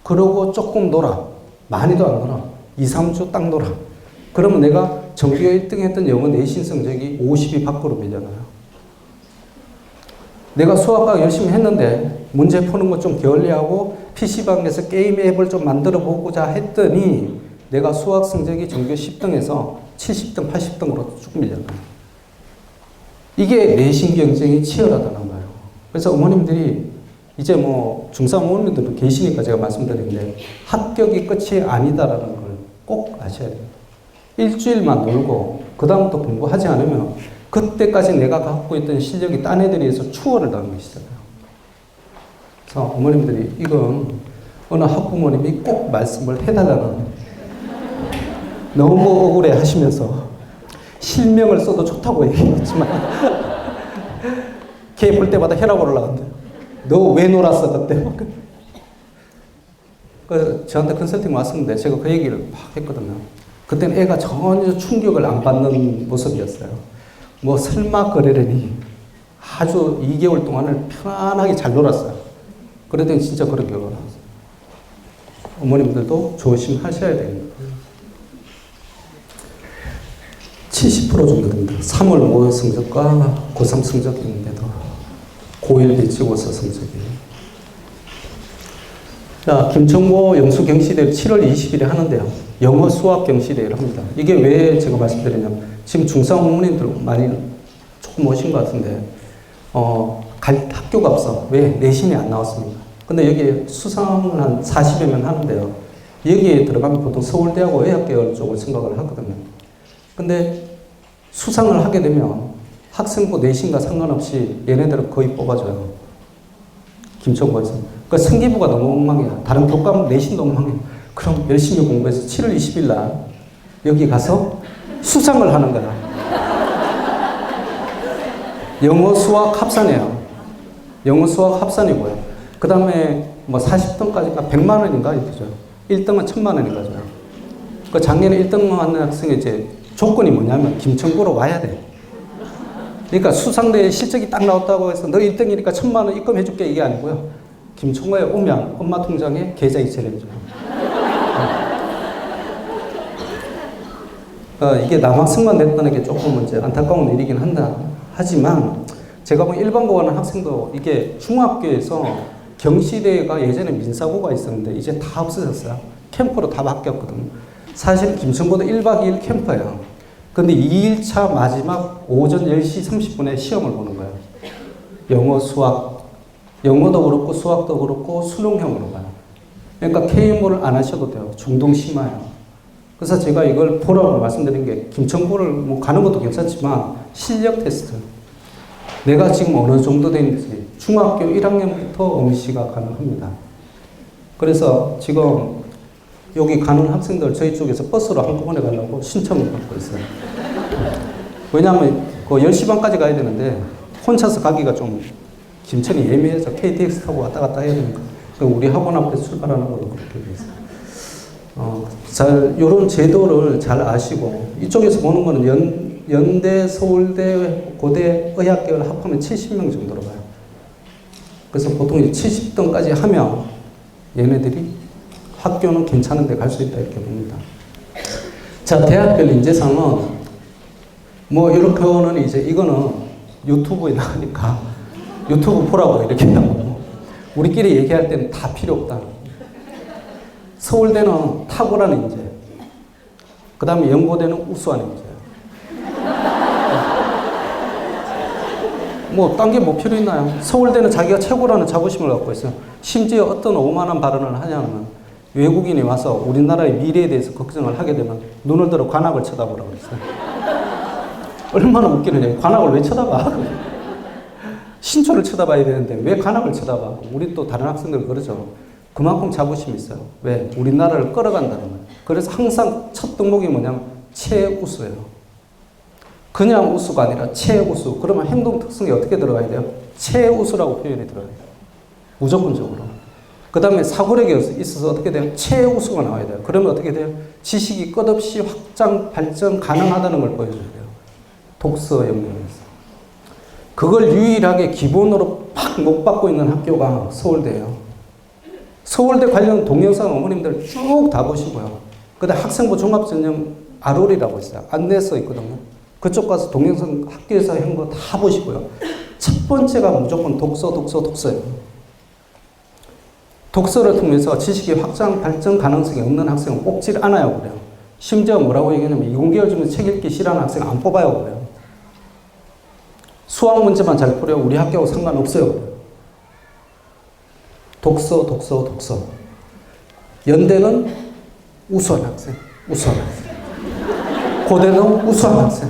Speaker 1: 그러고 조금 놀아. 많이도 안 놀아. 2, 3주 딱 놀아. 그러면 내가 전교 1등 했던 영어 내신 성적이 50이 밖으로 밀려나요. 내가 수학과 열심히 했는데 문제 푸는 거 좀 게을리하고 PC방에서 게임 앱을 좀 만들어 보고자 했더니 내가 수학 성적이 전교 10등에서 70등, 80등으로 쭉 밀려나요. 이게 내신 경쟁이 치열하다는 거예요. 그래서 어머님들이 이제 뭐 중3 어머님들도 계시니까 제가 말씀드리는데 합격이 끝이 아니다라는 걸 꼭 아셔야 돼요. 일주일만 놀고 그 다음부터 공부하지 않으면 그때까지 내가 갖고 있던 실력이 딴 애들에 의해서 추월을 당하기 시작해요. 그래서 어머님들이 이건 어느 학부모님이 꼭 말씀을 해달라는, 너무 억울해 하시면서 실명을 써도 좋다고 얘기했지만 걔 볼 때마다 혈압 올라간대요. 너 왜 놀았어 그때? 저한테 컨설팅 왔었는데 제가 그 얘기를 막 했거든요. 그때는 애가 전혀 충격을 안 받는 모습이었어요. 뭐 설마 그러려니 아주 2개월 동안을 편안하게 잘 놀았어요. 그랬더니 진짜 그런 결과가 나왔어요. 어머님들도 조심하셔야 됩니다. 70% 정도 됩니다. 3월 5월 성적과 고3 성적이 있는데도 고1 배치고사 성적이에요. 자, 김천고 영수 경시대회를 7월 20일에 하는데요. 영어 수학 경시대회를 합니다. 이게 왜 제가 말씀드리냐면 지금 중3 어머님들 많이 조금 오신 것 같은데 갈 학교가 없어. 왜? 내신이 안 나왔습니까? 근데 여기에 수상을 한 40여 명 하는데요. 여기에 들어가면 보통 서울대하고 의학계열 쪽을 생각을 하거든요. 근데 수상을 하게 되면 학생부 내신과 상관없이 얘네들은 거의 뽑아줘요. 김천고에서. 그러니까 생기부가 너무 엉망이야. 다른 교과목 내신도 엉망이야. 그럼 열심히 공부해서 7월 20일 날 여기 가서 수상을 하는 거야. 영어 수학 합산이에요. 영어 수학 합산이고요. 그 다음에 뭐 40등까지가 100만 원인가 이렇게 줘요. 1등은 1000만 원인가 줘요. 그 작년에 1등 하는 학생의 이제 조건이 뭐냐면 김천고로 와야 돼. 그러니까 수상대에 실적이 딱 나왔다고 해서 너 1등이니까 1000만 원 입금해줄게 이게 아니고요. 김천고에 오면 엄마 통장에 계좌 이체를 해줘요. 이게 남학생만 냈다는 게 조금 이제 안타까운 일이긴 한다. 하지만 제가 보기엔 일반고 가는 학생도 이게 중학교에서 경시대회가 예전에 민사고가 있었는데 이제 다 없어졌어요. 캠프로 다 바뀌었거든요. 사실 김천고도 1박 2일 캠프예요. 근데 2일차 마지막 오전 10시 30분에 시험을 보는 거예요. 영어, 수학. 영어도 그렇고 수학도 그렇고 수능형으로 가요. 그러니까 KMO를 안 하셔도 돼요. 중동 심화요. 그래서 제가 이걸 보라고 말씀드린 게 김천고를 뭐 가는 것도 괜찮지만 실력 테스트. 내가 지금 어느 정도 되는지 중학교 1학년부터 응시가 가능합니다. 그래서 지금 여기 가는 학생들 저희 쪽에서 버스로 한꺼번에 가려고 신청을 받고 있어요. 왜냐하면 그 10시 반까지 가야 되는데 혼자서 가기가 좀 김천이 예매해서 KTX 타고 왔다 갔다 해야 되니까 우리 학원 앞에서 출발하는 걸로 그렇게 돼 있어요. 이런 제도를 잘 아시고 이쪽에서 보는 거는 연대, 서울대, 고대, 의학계열 합하면 70명 정도로 가요. 그래서 보통 70등까지 하면 얘네들이 학교는 괜찮은 데 갈 수 있다 이렇게 봅니다. 자, 대학별 인재상은 뭐 이렇게는 이제 이거는 유튜브에 나가니까 유튜브 보라고 이렇게 하고 우리끼리 얘기할 때는 다 필요 없다. 서울대는 탁월한 인재, 그 다음에 연고대는 우수한 인재. 뭐 딴 게 뭐 필요 있나요? 서울대는 자기가 최고라는 자부심을 갖고 있어요. 심지어 어떤 오만한 발언을 하냐면 외국인이 와서 우리나라의 미래에 대해서 걱정을 하게 되면 눈을 들어 관악을 쳐다보라고 그랬어요. 얼마나 웃기느냐. 관악을 왜 쳐다봐? 신초를 쳐다봐야 되는데 왜 관악을 쳐다봐? 우리 또 다른 학생들 그러죠. 그만큼 자부심이 있어요. 왜? 우리나라를 끌어간다는 거예요. 그래서 항상 첫 덕목이 뭐냐면 최우수예요. 그냥 우수가 아니라 최우수. 그러면 행동 특성이 어떻게 들어가야 돼요? 최우수라고 표현이 들어가야 돼요. 무조건적으로. 그 다음에 사고력이 있어서 어떻게 돼요? 최우수가 나와야 돼요. 그러면 어떻게 돼요? 지식이 끝없이 확장, 발전 가능하다는 걸 보여줘야 돼요. 독서 영역에서. 그걸 유일하게 기본으로 팍 못 받고 있는 학교가 서울대예요. 서울대 관련 동영상 어머님들 쭉 다 보시고요. 그 다음에 학생부 종합전형 ROL이라고 있어요. 안내서 있거든요. 그쪽 가서 동영상 학교에서 한 거 다 보시고요. 첫 번째가 무조건 독서예요. 독서를 통해서 지식의 확장, 발전 가능성이 없는 학생은 뽑질 않아요, 그래요. 심지어 뭐라고 얘기하냐면 20개월 중에 책 읽기 싫어하는 학생 안 뽑아요, 그래요. 수학 문제만 잘 풀어요. 우리 학교하고 상관없어요, 그래요. 독서. 연대는 우수한 학생. 고대는 우수한 학생.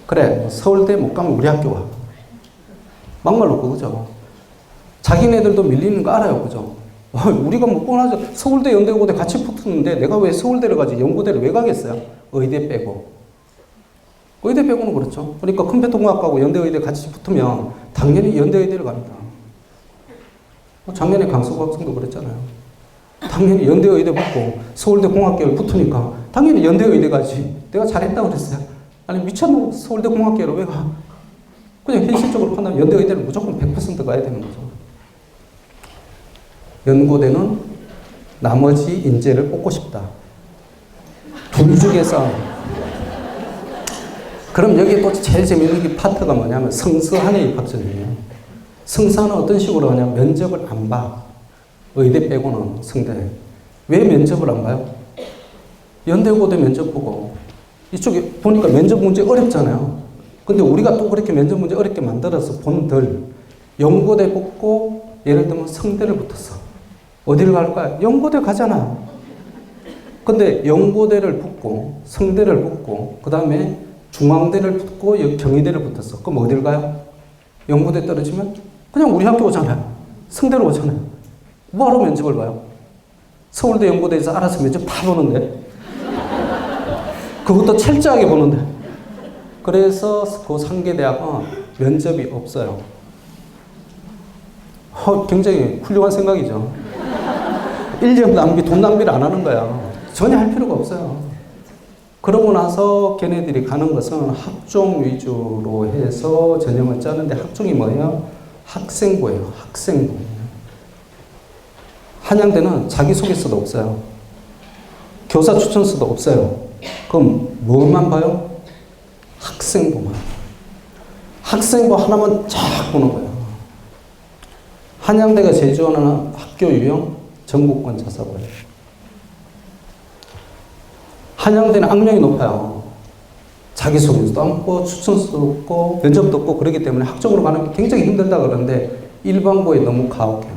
Speaker 1: 그래, 서울대 못 가면 우리 학교 와. 막말로 그거죠. 자기네들도 밀리는 거 알아요. 그죠? 우리가 뭐 뻔하죠. 서울대, 연대, 고대 같이 붙었는데 내가 왜 서울대를 가지 연고대를 왜 가겠어요? 의대 빼고. 의대 빼고는 그렇죠. 그러니까 컴퓨터공학과하고 연대, 의대 같이 붙으면 당연히 연대, 의대를 갑니다. 작년에 강서구 학생도 그랬잖아요. 당연히 연대, 의대 붙고 서울대 공학계열 붙으니까 당연히 연대, 의대 가지. 내가 잘했다고 그랬어요. 아니 미쳤나? 서울대 공학계열 왜 가? 그냥 현실적으로 판단하면 연대, 의대를 무조건 100% 가야 되는 거죠. 연고대는 나머지 인재를 뽑고 싶다. 둘 중에서. 그럼 여기 또 제일 재밌는 게 파트가 뭐냐면 성서한의 입학전이에요. 성서한은 어떤 식으로 하냐면 면접을 안 봐. 의대 빼고는 성대. 왜 면접을 안 봐요? 연대고대 면접 보고 이쪽에 보니까 면접 문제 어렵잖아요. 근데 우리가 또 그렇게 면접 문제 어렵게 만들어서 본들 연고대 붙고 예를 들면 성대를 붙었어. 어디를 갈까요? 연고대 가잖아. 근데 연고대를 붙고 성대를 붙고 그 다음에 중앙대를 붙고 경희대를 붙었어. 그럼 어딜 가요? 연고대 떨어지면 그냥 우리 학교 오잖아요. 성대로 오잖아요. 뭐하러 면접을 봐요? 서울대 연고대에서 알아서 면접 다 보는데 그것도 철저하게 보는데 그래서 그 상계대학은 면접이 없어요. 굉장히 훌륭한 생각이죠. 인력 낭비, 돈 낭비를 안 하는 거야. 전혀 할 필요가 없어요. 그러고 나서 걔네들이 가는 것은 학종 위주로 해서 전형을 짜는데 학종이 뭐예요? 학생부예요. 학생부. 한양대는 자기소개서도 없어요. 교사 추천서도 없어요. 그럼 뭐만 봐요? 학생부만. 학생부 하나만 쫙 보는 거예요. 한양대가 제시하는 학교 유형 전국권 자사고예요. 한양대는 악명이 높아요. 자기소개서도 없고 추천서도 없고 면접도 없고 그렇기 때문에 학종으로 가는 게 굉장히 힘들다 그러는데 일반고에 너무 가혹해요.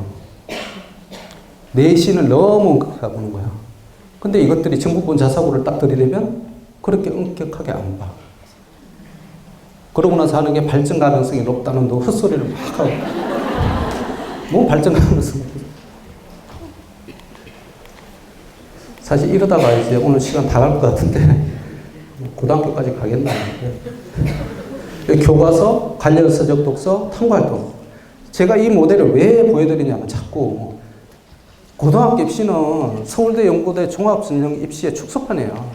Speaker 1: 내신을 너무 가보는 거야. 근데 이것들이 전국권 자사고를 딱 들이대면 그렇게 엄격하게 안 봐. 그러고 나서 하는 게 발전 가능성이 높다는 또 헛소리를 막 하고. 뭐 발전 가능성이. 사실 이러다가 이제 오늘 시간 다 갈 것 같은데 고등학교까지 가겠나. 교과서, 관련 서적 독서, 탐구활동. 제가 이 모델을 왜 보여드리냐면 자꾸 고등학교 입시는 서울대, 연고대, 종합전형 입시의 축소판이에요.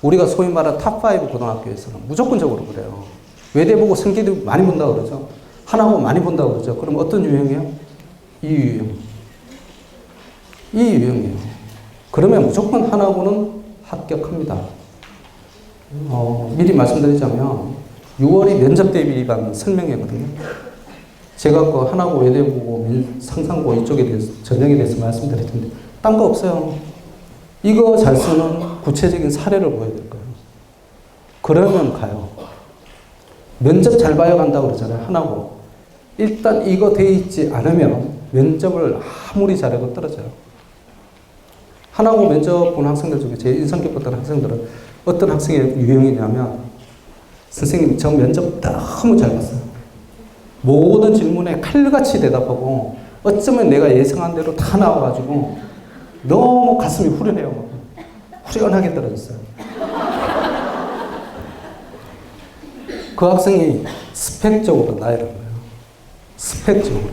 Speaker 1: 우리가 소위 말하는 탑5 고등학교에서는 무조건적으로 그래요. 외대 보고 성기도 많이 본다고 그러죠. 하나 보고 많이 본다고 그러죠. 그럼 어떤 유형이에요? 이 유형. 이 유형이에요. 그러면 무조건 하나고는 합격합니다. 미리 말씀드리자면 6월이 면접 대비반 설명회거든요. 제가 그 하나고 외대보고 상상고 이쪽에 대해서 전형에 대해서 말씀드릴 텐데 딴 거 없어요. 이거 잘 쓰는 구체적인 사례를 보여드릴 거예요. 그러면 가요. 면접 잘 봐야 간다고 그러잖아요. 하나고. 일단 이거 돼 있지 않으면 면접을 아무리 잘해도 떨어져요. 하나고 면접 본 학생들 중에 제일 인상 깊었던 학생들은 어떤 학생의 유형이냐면 선생님 저 면접 너무 잘 봤어요. 모든 질문에 칼같이 대답하고 어쩌면 내가 예상한 대로 다 나와가지고 너무 가슴이 후련해요. 후련하게 떨어졌어요. 그 학생이 스펙적으로 나이를 거예요. 스펙적으로.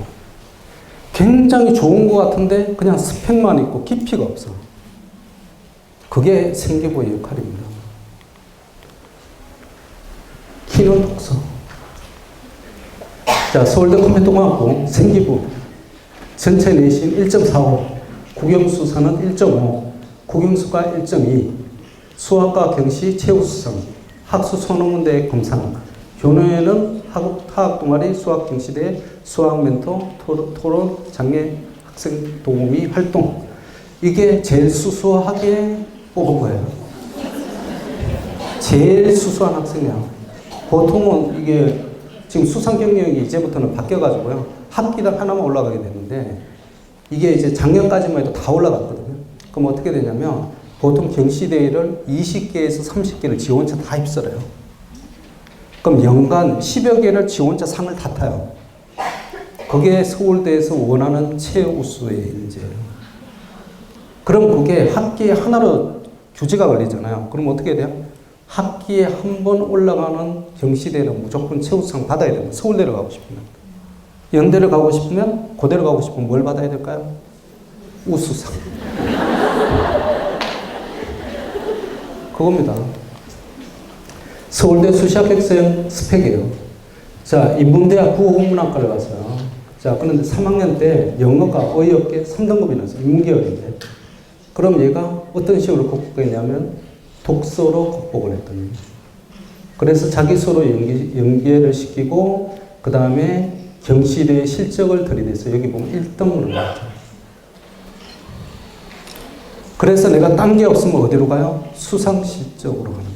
Speaker 1: 굉장히 좋은 것 같은데 그냥 스펙만 있고 깊이가 없어. 그게 생기부의 역할입니다. 키는 독서. 자, 서울대 컴퓨터공학부 생기부 전체 내신 1.45, 국영수사는 1.5, 국영수가 1.2, 수학과 경시 최우수상, 학수 소논문대 검상, 교내에는 타학 동아리 수학 경시대 수학 멘토 토론 장애 학생 도우미 활동. 이게 제일 수수하게 뽑은 거예요. 제일 수수한 학생이야. 보통은 이게 지금 수상 경력이 이제부터는 바뀌어가지고요. 학기당 하나만 올라가게 되는데 이게 이제 작년까지만 해도 다 올라갔거든요. 그럼 어떻게 되냐면 보통 경시대회를 20개에서 30개를 지원자 다 입설해요. 그럼 연간 10여 개를 지원자 상을 다 타요. 그게 서울대에서 원하는 최우수의 인재예요. 그럼 그게 학기에 하나로 규제가 걸리잖아요. 그럼 어떻게 돼요? 학기에 한 번 올라가는 경시대는 무조건 최우수상 받아야 됩니다. 서울대를 가고 싶으면. 연대를 가고 싶으면, 고대를 가고 싶으면 뭘 받아야 될까요? 우수상. 그겁니다. 서울대 수시합격생 스펙이에요. 자, 인문대학 국어국문학과를 갔어요. 자, 그런데 3학년 때 영어가 어이없게 3등급이 났어요. 인문계열인데. 그럼 얘가 어떤 식으로 극복했냐면 독서로 극복을 했거든요. 그래서 자기 서로 연계를 시키고 그 다음에 경시대의 실적을 들이댔어요. 여기 보면 1등으로 나왔죠. 그래서 내가 딴 게 없으면 어디로 가요? 수상실적으로 가는 거예요.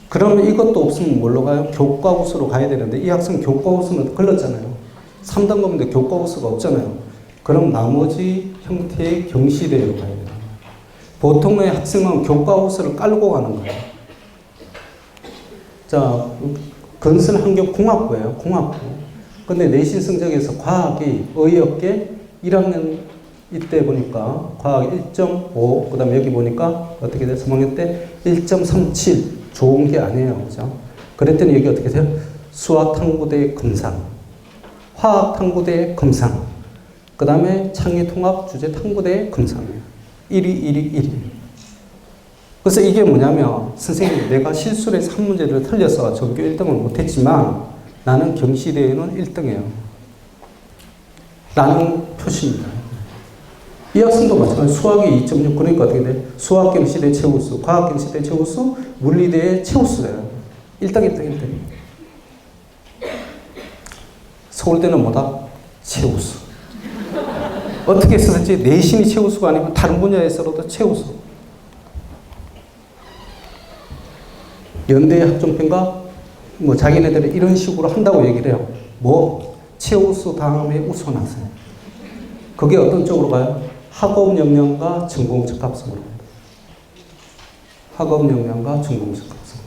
Speaker 1: 그러면 이것도 없으면 뭘로 가요? 교과우수로 가야 되는데 이 학생 교과우수는 걸렸잖아요. 3등급인데 교과우수가 없잖아요. 그럼 나머지 형태의 경시대로 가야 돼요. 보통의 학생은 교과우수를 깔고 가는 거예요. 자, 건설환경공학부예요. 공학부. 근데 내신 성적에서 과학이 어이없게 1학년 이때 보니까 과학 1.5, 그 다음에 여기 보니까 어떻게 돼요? 3학년 때 1.37. 좋은 게 아니에요. 그죠? 그랬더니 여기 어떻게 돼요? 수학탐구대 금상, 화학탐구대 금상, 그 다음에 창의통합주제탐구대 금상이에요. 1위. 그래서 이게 뭐냐면, 선생님, 내가 실수를 해서 한 문제를 틀려서 전교 1등을 못했지만 나는 경시대에는 1등이에요. 라는 표시입니다. 이 학생도 마찬가지로 수학이 2.6, 그러니까 어떻게 돼? 수학 경시대 최우수, 과학 경시대 최우수, 물리대의 최우수예요. 1등. 서울대는 뭐다? 최우수. 어떻게 했었지? 내신이 최우수가 아니면 다른 분야에서도 최우수. 연대 학종평가 뭐 자기네들이 이런 식으로 한다고 얘기를 해요. 뭐 최우수 다음에 우수학생. 그게 어떤 쪽으로 가요? 학업 역량과 전공 적합성으로. 학업 역량과 전공 적합성.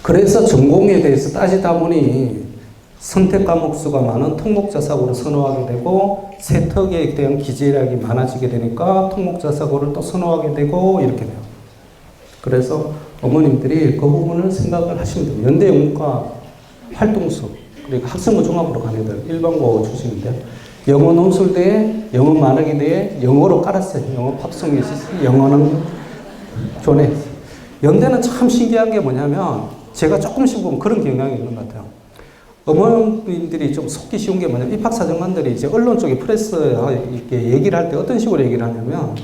Speaker 1: 그래서 전공에 대해서 따지다 보니 선택 과목 수가 많은 특목자사고를 선호하게 되고 세특에 대한 기재력이 많아지게 되니까 특목자사고를 또 선호하게 되고 이렇게 돼요. 그래서 어머님들이 그 부분을 생각을 하시면 돼요. 연대 연구과 활동수 그리고 학생부 종합으로 간 애들 일반고 출신인데 영어 논술대에 영어 말하기 대에 영어로 깔았어요. 영어 팝송이 있었어요. 영어는 교내. 연대는 참 신기한 게 뭐냐면 제가 조금씩 보면 그런 경향이 있는 것 같아요. 어머님들이 좀 속기 쉬운 게 뭐냐면 입학사정관들이 이제 언론 쪽에 프레스에 이렇게 얘기를 할 때 어떤 식으로 얘기를 하냐면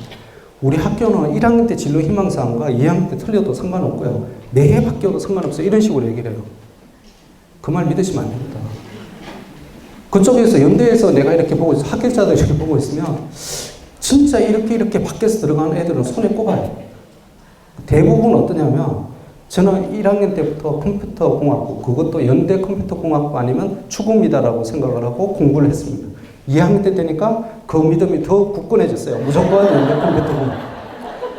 Speaker 1: 우리 학교는 1학년 때 진로 희망사항과 2학년 때 틀려도 상관없고요. 매해 바뀌어도 상관없어요. 이런 식으로 얘기를 해요. 그 말 믿으시면 안 됩니다. 그쪽에서 연대에서 내가 이렇게 보고 있어 학교자들 이렇게 보고 있으면 진짜 이렇게 밖에서 들어가는 애들은 손에 꼽아요. 대부분 어떠냐면 저는 1학년 때부터 컴퓨터공학부 그것도 연대 컴퓨터공학부 아니면 추구입니다라고 생각을 하고 공부를 했습니다. 2학년 때 되니까 그 믿음이 더 굳건해졌어요. 무조건 연대 컴퓨터공학부.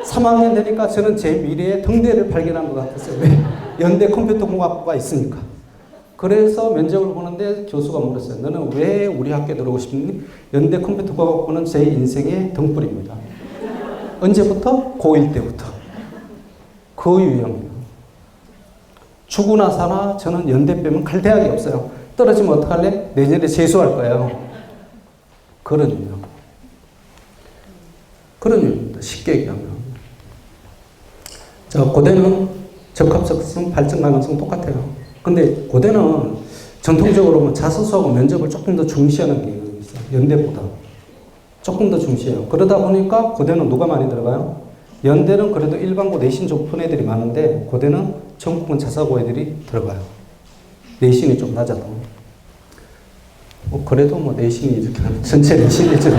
Speaker 1: 3학년 되니까 저는 제 미래의 등대를 발견한 것 같았어요. 왜? 연대 컴퓨터공학부가 있으니까. 그래서 면접을 보는데 교수가 물었어요. 너는 왜 우리 학교에 들어오고 싶니? 연대 컴퓨터공학부는 제 인생의 등불입니다. 언제부터? 고1 때부터. 그 유형이에요. 죽으나 사나 저는 연대 빼면 갈 대학이 없어요. 떨어지면 어떡할래? 내년에 재수할 거예요. 그런 유형. 그런 유형입니다. 쉽게 얘기하면. 자, 고대는 적합성성, 발전 가능성 똑같아요. 근데 고대는 전통적으로 자소서하고 면접을 조금 더 중시하는 게 있어요. 연대보다. 조금 더 중시해요. 그러다 보니까 고대는 누가 많이 들어가요? 연대는 그래도 일반고 내신 높은 애들이 많은데 고대는 전국은 자사고 애들이 들어가요. 내신이 좀 낮아도. 뭐 그래도 뭐 내신이 이렇게 전체 내신이죠.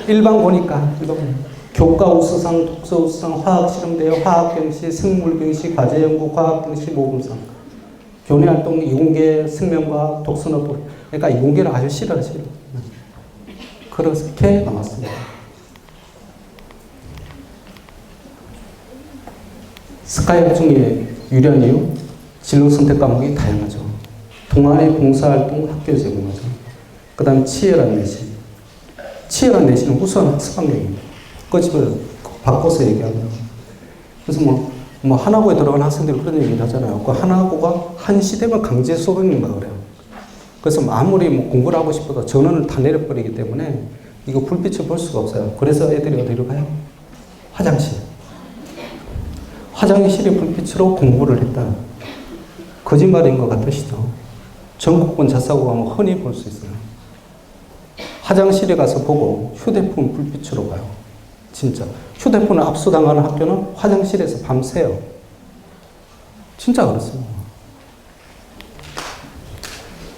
Speaker 1: 일반고니까 교과 우수상, 독서 우수상, 화학실험대회, 화학경시, 생물경시, 과제연구, 과학경시, 모금상. 교내활동, 이공계, 생명과학, 독서너부. 그러니까 이공계를 아주 싫어하시죠. 그렇게 나왔습니다. 스카이 중에 유리한 이유? 진로 선택 과목이 다양하죠. 동아리 봉사활동 학교 제공하죠. 그 다음 치열한 내신. 치열한 내신은 우수한 학습 환경입니다. 그 집을 바꿔서 얘기하면. 그래서 뭐 하나고에 들어간 학생들이 그런 얘기를 하잖아요. 그 하나고가 한 시대만 강제 수업인가 그래요. 그래서 아무리 뭐 공부를 하고 싶어도 전원을 다 내려버리기 때문에 이거 불빛을 볼 수가 없어요. 그래서 애들이 어디로 가요? 화장실. 화장실의 불빛으로 공부를 했다. 거짓말인 것 같으시죠? 전국권 자사고 가면 흔히 볼 수 있어요. 화장실에 가서 보고 휴대폰 불빛으로 봐요. 진짜. 휴대폰을 압수당하는 학교는 화장실에서 밤새요. 진짜 그렇습니다.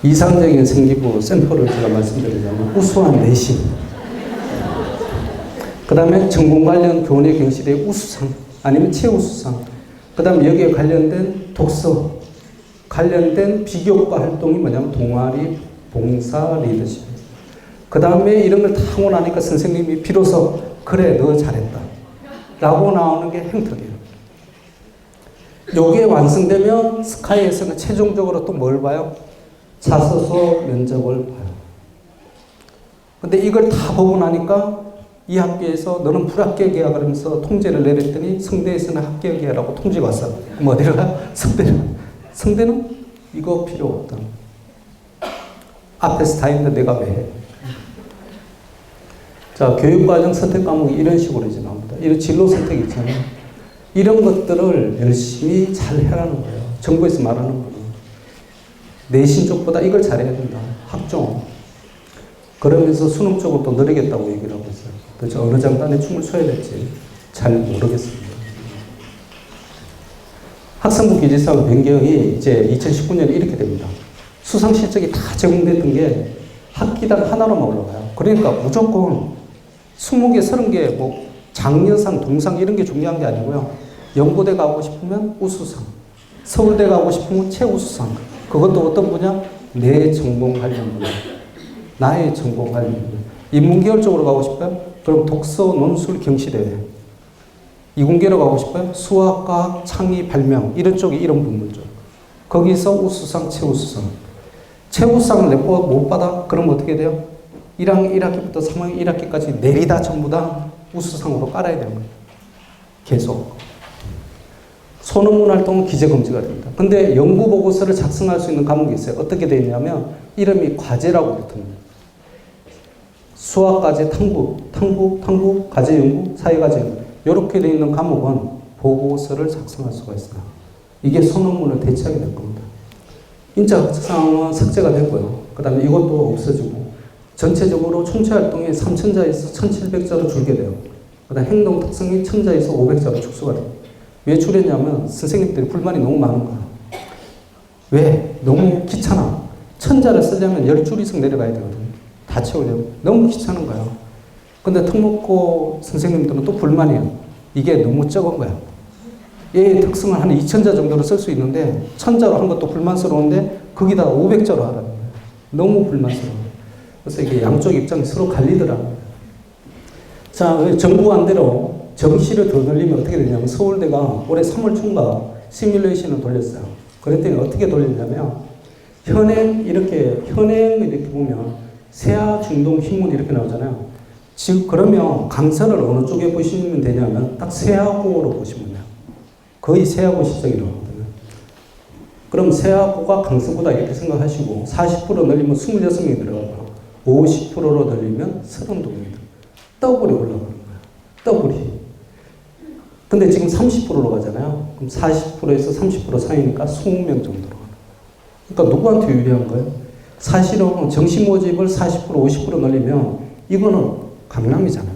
Speaker 1: 이상적인 생기부 샘플을 제가 말씀드리자면 우수한 내신, 그 다음에 전공 관련 교내 경실의 우수상 아니면 최우수상, 그 다음에 여기에 관련된 독서, 관련된 비교과 활동이 뭐냐면 동아리, 봉사, 리더십. 그 다음에 이런 걸 다 하고 나니까 선생님이 비로소 그래 너 잘했다 라고 나오는 게 행특이에요. 요게 완성되면 스카이에서는 최종적으로 또 뭘 봐요? 자소서 면접을 봐요. 근데 이걸 다 보고 나니까 이 학교에서 너는 불합격 계약을 하면서 통제를 내렸더니 성대에서는 합격 계약이라고 통지가 왔어. 그럼 어디를 가? 성대는 이거 필요 없다. 앞에서 다 했는데 내가 왜 해? 자, 교육과정 선택 과목이 이런 식으로 이제 나옵니다. 이런 진로 선택 있잖아요. 이런 것들을 열심히 잘 해라는 거예요. 정부에서 말하는 거는. 내신 쪽보다 이걸 잘해야 된다. 학종. 그러면서 수능 쪽은 또 늘리겠다고 얘기를 하고 있어요. 도대체 어느 장단에 춤을 춰야 될지 잘 모르겠습니다. 학생부 기재사항 변경이 이제 2019년에 이렇게 됩니다. 수상 실적이 다 제공됐던 게 학기당 하나로만 올라가요. 그러니까 무조건 20개, 30개, 뭐 장려상, 동상 이런 게 중요한 게 아니고요. 연고대 가고 싶으면 우수상, 서울대 가고 싶으면 최우수상. 그것도 어떤 분야? 내 전공 관련 분야. 나의 전공 관련 분야. 인문계열 쪽으로 가고 싶어요? 그럼 독서, 논술, 경시대회. 이공계로 가고 싶어요? 수학, 과학, 창의, 발명. 이런 쪽이 이런 부문죠. 거기서 우수상, 최우수상. 최우수상을 못 받아? 그럼 어떻게 돼요? 1학기부터 3학기 1학기까지 내리다 전부 다 우수상으로 깔아야 되는 거예요. 계속. 소논문 활동은 기재금지가 됩니다. 근데 연구보고서를 작성할 수 있는 과목이 있어요. 어떻게 되어 있냐면 이름이 과제라고 붙습니다. 수학과제, 탐구, 과제연구, 사회과제연구 이렇게 되어 있는 과목은 보고서를 작성할 수가 있어요. 이게 소논문을 대체하게 될 겁니다. 인적사항은 삭제가 되고요. 그 다음에 이것도 없어지고 전체적으로 총체활동이 3,000자에서 1,700자로 줄게 돼요. 그 다음 행동 특성이 1,000자에서 500자로 축소가 돼요. 왜 줄였냐면 선생님들이 불만이 너무 많은 거예요. 왜? 너무 귀찮아. 1,000자를 쓰려면 10줄 이상 내려가야 되거든요. 다 채우려면. 너무 귀찮은 거예요. 근데 특목고 선생님들은 또 불만이에요. 이게 너무 적은 거야. 얘의 특성을 한 2,000자 정도로 쓸 수 있는데 1,000자로 한 것도 불만스러운데 거기다 500자로 하라는 거예요. 너무 불만스러워요. 그래서 이게 양쪽 입장이 서로 갈리더라고요. 자, 정부안대로 정시를 더 늘리면 어떻게 되냐면 서울대가 올해 3월 초인가 시뮬레이션을 돌렸어요. 그랬더니 어떻게 돌렸냐면 현행 이렇게 보면 세아, 중동, 흰문 이렇게 나오잖아요. 지금 그러면 강사를 어느 쪽에 보시면 되냐면 딱 세아고로 보시면 돼요. 거의 세아고 실적이 나오거든요. 그럼 세아고가 강서구다 이렇게 생각하시고 40% 늘리면 26명이 들어가고요. 50%로 늘리면 32명이 들어가요. 더블이 올라가는 거예요. 더블이. 근데 지금 30%로 가잖아요. 그럼 40%에서 30% 사이니까 20명 정도로 가요. 그러니까 누구한테 유리한 거예요? 사실은 정시 모집을 40%, 50% 늘리면 이거는 강남이잖아요.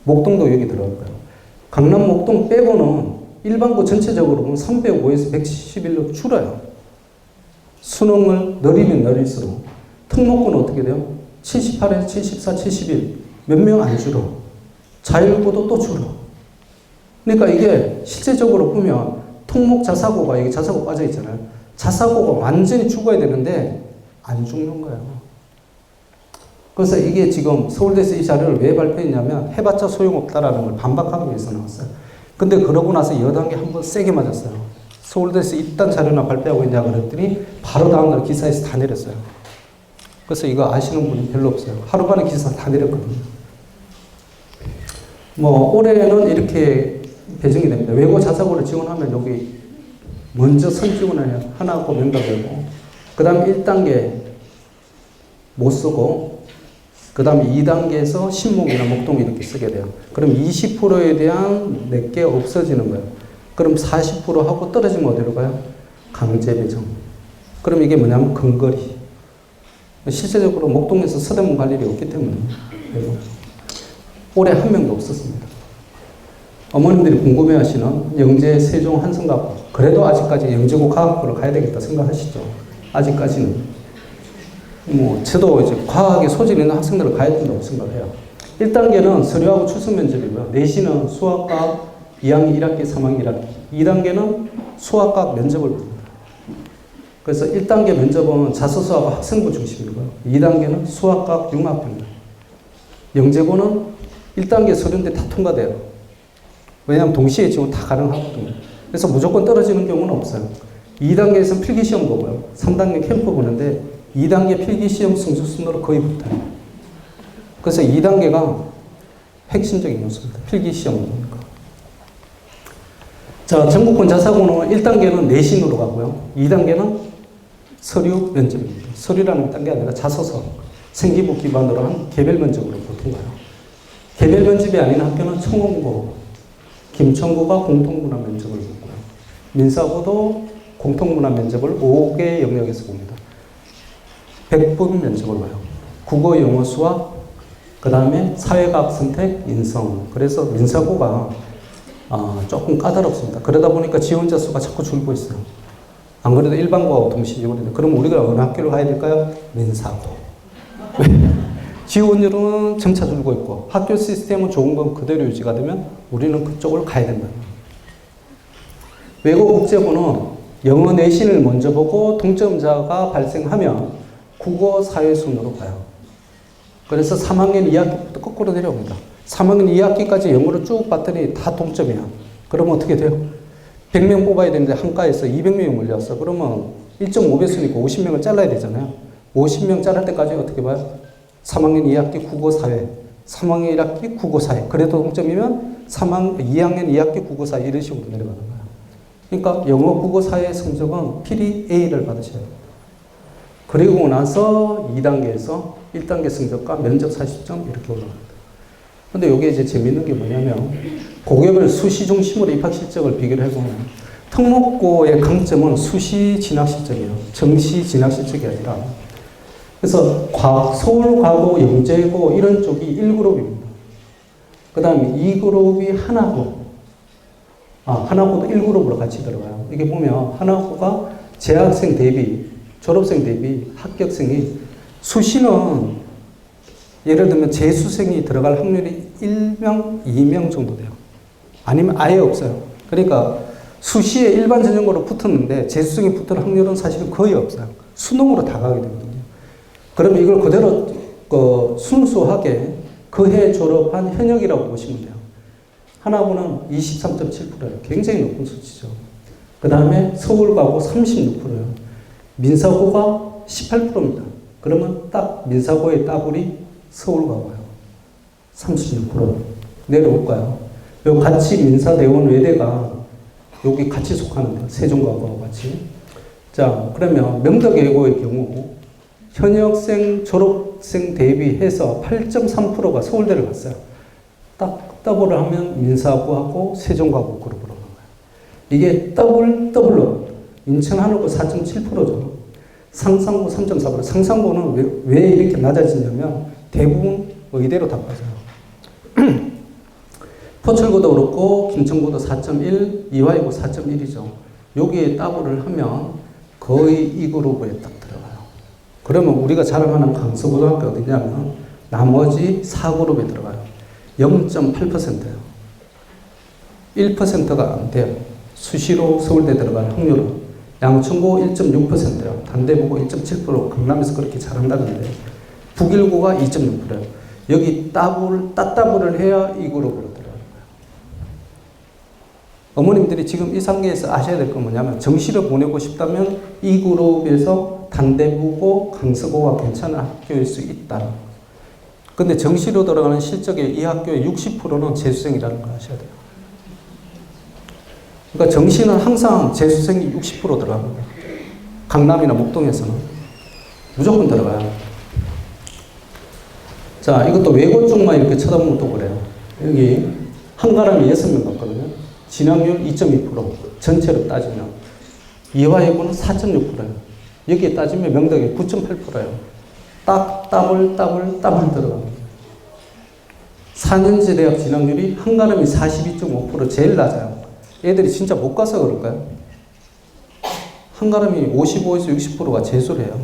Speaker 1: 목동도 여기 들어갈 거예요. 강남, 목동 빼고는 일반고 전체적으로 보면 305에서 171로 줄어요. 수능을 늘리면 늘릴수록. 특목고는 어떻게 돼요? 78에서 74, 71. 몇 명 안 줄어. 자율고도 또 줄어. 그러니까 이게 실제적으로 보면 특목 자사고가 여기 자사고 빠져 있잖아요. 자사고가 완전히 죽어야 되는데 안 죽는 거예요. 그래서 이게 지금 서울대에서 이 자료를 왜 발표했냐면 해봤자 소용없다라는 걸 반박하기 위해서 나왔어요. 근데 그러고 나서 여당이 한번 세게 맞았어요. 서울대에서 이딴 자료나 발표하고 있냐 그랬더니 바로 다음날 기사에서 다 내렸어요. 그래서 이거 아시는 분이 별로 없어요. 하루 만에 기사 다 내렸거든요. 뭐 올해는 이렇게 배정이 됩니다. 외고 자사고를 지원하면 여기 먼저 선지원을 해요. 하나고 명답이고, 그 다음에 1단계 못 쓰고, 그 다음에 2단계에서 신목이나 목동 이렇게 쓰게 돼요. 그럼 20%에 대한 내게 없어지는 거예요. 그럼 40% 하고 떨어지면 어디로 가요? 강제 배정. 그럼 이게 뭐냐면 근거리. 실제적으로 목동에서 서대문 갈 일이 없기 때문에 올해 한 명도 없었습니다. 어머님들이 궁금해하시는 영재, 세종, 한성가고, 그래도 아직까지 영재고 과학부를 가야 되겠다 생각하시죠? 아직까지는. 뭐 저도 이제 과학에 소질 있는 학생들을 가야 된다고 생각해요. 1단계는 서류하고 출석 면접이고요. 내신은 수학과학 2학기 1학기, 3학기 1학기. 2단계는 수학과학 면접을 봅니다. 그래서 1단계 면접은 자소서하고 학생부 중심이고요. 2단계는 수학과학 융합입니다. 영재고는 1단계 서류인데 다 통과돼요. 왜냐하면 동시에 지원 다 가능하거든요. 그래서 무조건 떨어지는 경우는 없어요. 2단계에서는 필기시험 보고요. 3단계 캠프 보는데 2단계 필기시험 성적 순으로 거의 붙어요. 그래서 2단계가 핵심적인 요소입니다. 필기시험 보니까. 자, 전국권 자사고는 1단계는 내신으로 가고요. 2단계는 서류 면접입니다. 서류라는 딴 게 아니라 자소서, 생기부 기반으로 한 개별 면접으로 보통 가요. 개별 면접이 아닌 학교는 청원고, 김천고가 공통문화 면접을 보고요. 민사고도 공통문화 면접을 5개 영역에서 봅니다. 100분 면접을 봐요. 국어, 영어, 수학, 그 다음에 사회과학 선택, 인성. 그래서 민사고가 조금 까다롭습니다. 그러다 보니까 지원자 수가 자꾸 줄고 있어요. 안 그래도 일반고하고 동시에 지원인데, 그럼 우리가 어느 학교를 가야 될까요? 민사고. 지원율은 점차 줄고 있고, 학교 시스템은 좋은 건 그대로 유지가 되면 우리는 그쪽을 가야 된다. 외고 국제고는 영어 내신을 먼저 보고 동점자가 발생하면 국어 사회 순으로 가요. 그래서 3학년 2학기부터 거꾸로 내려옵니다. 3학년 2학기까지 영어를 쭉 봤더니 다 동점이야. 그러면 어떻게 돼요? 100명 뽑아야 되는데 한과에서 200명이 몰려왔어. 그러면 1.5배수니까 50명을 잘라야 되잖아요. 50명 자를 때까지 어떻게 봐요? 3학년 2학기 국어사회, 3학년 1학기 국어사회. 그래도 동점이면 2학년 2학기 국어사회 이런 식으로 내려가는 거예요. 그러니까 영어 국어사회 성적은 필히 A를 받으셔야 돼요. 그리고 나서 2단계에서 1단계 성적과 면접 40점 이렇게 올라갑니다. 근데 이게 이제 재밌는 게 뭐냐면 고개별 수시 중심으로 입학 실적을 비교를 해보면 특목고의 강점은 수시 진학 실적이에요. 정시 진학 실적이 아니라. 그래서 서울과고, 영재고 이런 쪽이 1그룹입니다. 그 다음에 2그룹이 하나고, 하나고도 1그룹으로 같이 들어가요. 이게 보면 하나고가 재학생 대비, 졸업생 대비 합격생이 수시는 예를 들면 재수생이 들어갈 확률이 1명, 2명 정도 돼요. 아니면 아예 없어요. 그러니까 수시에 일반 전형으로 붙었는데 재수생이 붙을 확률은 사실 거의 없어요. 수능으로 다 가게 되거든요. 그러면 이걸 그대로 순수하게 그 해 졸업한 현역이라고 보시면 돼요. 하나고는 23.7%예요. 굉장히 높은 수치죠. 그 다음에 서울과고 36%예요. 민사고가 18%입니다. 그러면 딱 민사고의 따블이 서울과고요. 36% 내려올까요? 요 같이 민사대원 외대가 여기 같이 속하는데요. 세종과고하고 같이. 자, 그러면 명덕예고의 경우 현역생, 졸업생 대비해서 8.3%가 서울대를 갔어요. 딱 더블을 하면 민사고하고 세종과고 그룹으로 간 거예요. 이게 더블로 인천 한옥고 4.7%죠. 상상고 3.4%. 상상고는 왜 이렇게 낮아지냐면 대부분 의대로 다 빠져요. 포철고도 그렇고 김천고도 4.1, 이화여고 4.1이죠. 여기에 더블을 하면 거의 이 그룹에 딱 들어가요. 그러면 우리가 자랑하는 강서고등학교 어디냐면 나머지 4그룹에 들어가요. 0.8%예요. 1%가 안 돼요. 수시로 서울대 들어갈 확률은. 양천고 1.6%예요. 단대보고 1.7%. 강남에서 그렇게 잘한다는데 북일고가 2.6%예요. 여기 따블을 해야 이 그룹으로 들어가는 거예요. 어머님들이 지금 이 상계에서 아셔야 될 건 뭐냐면 정시를 보내고 싶다면 이 그룹에서 단대부고 강서고가 괜찮은 학교일 수 있다. 근데 정시로 들어가는 실적의 이 학교의 60%는 재수생이라는 걸 아셔야 돼요. 그러니까 정시는 항상 재수생이 60% 들어갑니다. 강남이나 목동에서는 무조건 들어가요. 자, 이것도 외고 쪽만 이렇게 쳐다보면 또 그래요. 여기 한가람이 6명 같거든요. 진학률 2.2%, 전체로 따지면. 이화여고는 4.6%예요. 여기에 따지면 명덕이 9.8%예요. 딱 더블 들어갑니다. 4년제 대학 진학률이 한가람이 42.5% 제일 낮아요. 애들이 진짜 못 가서 그럴까요? 한가람이 55에서 60%가 재수래요.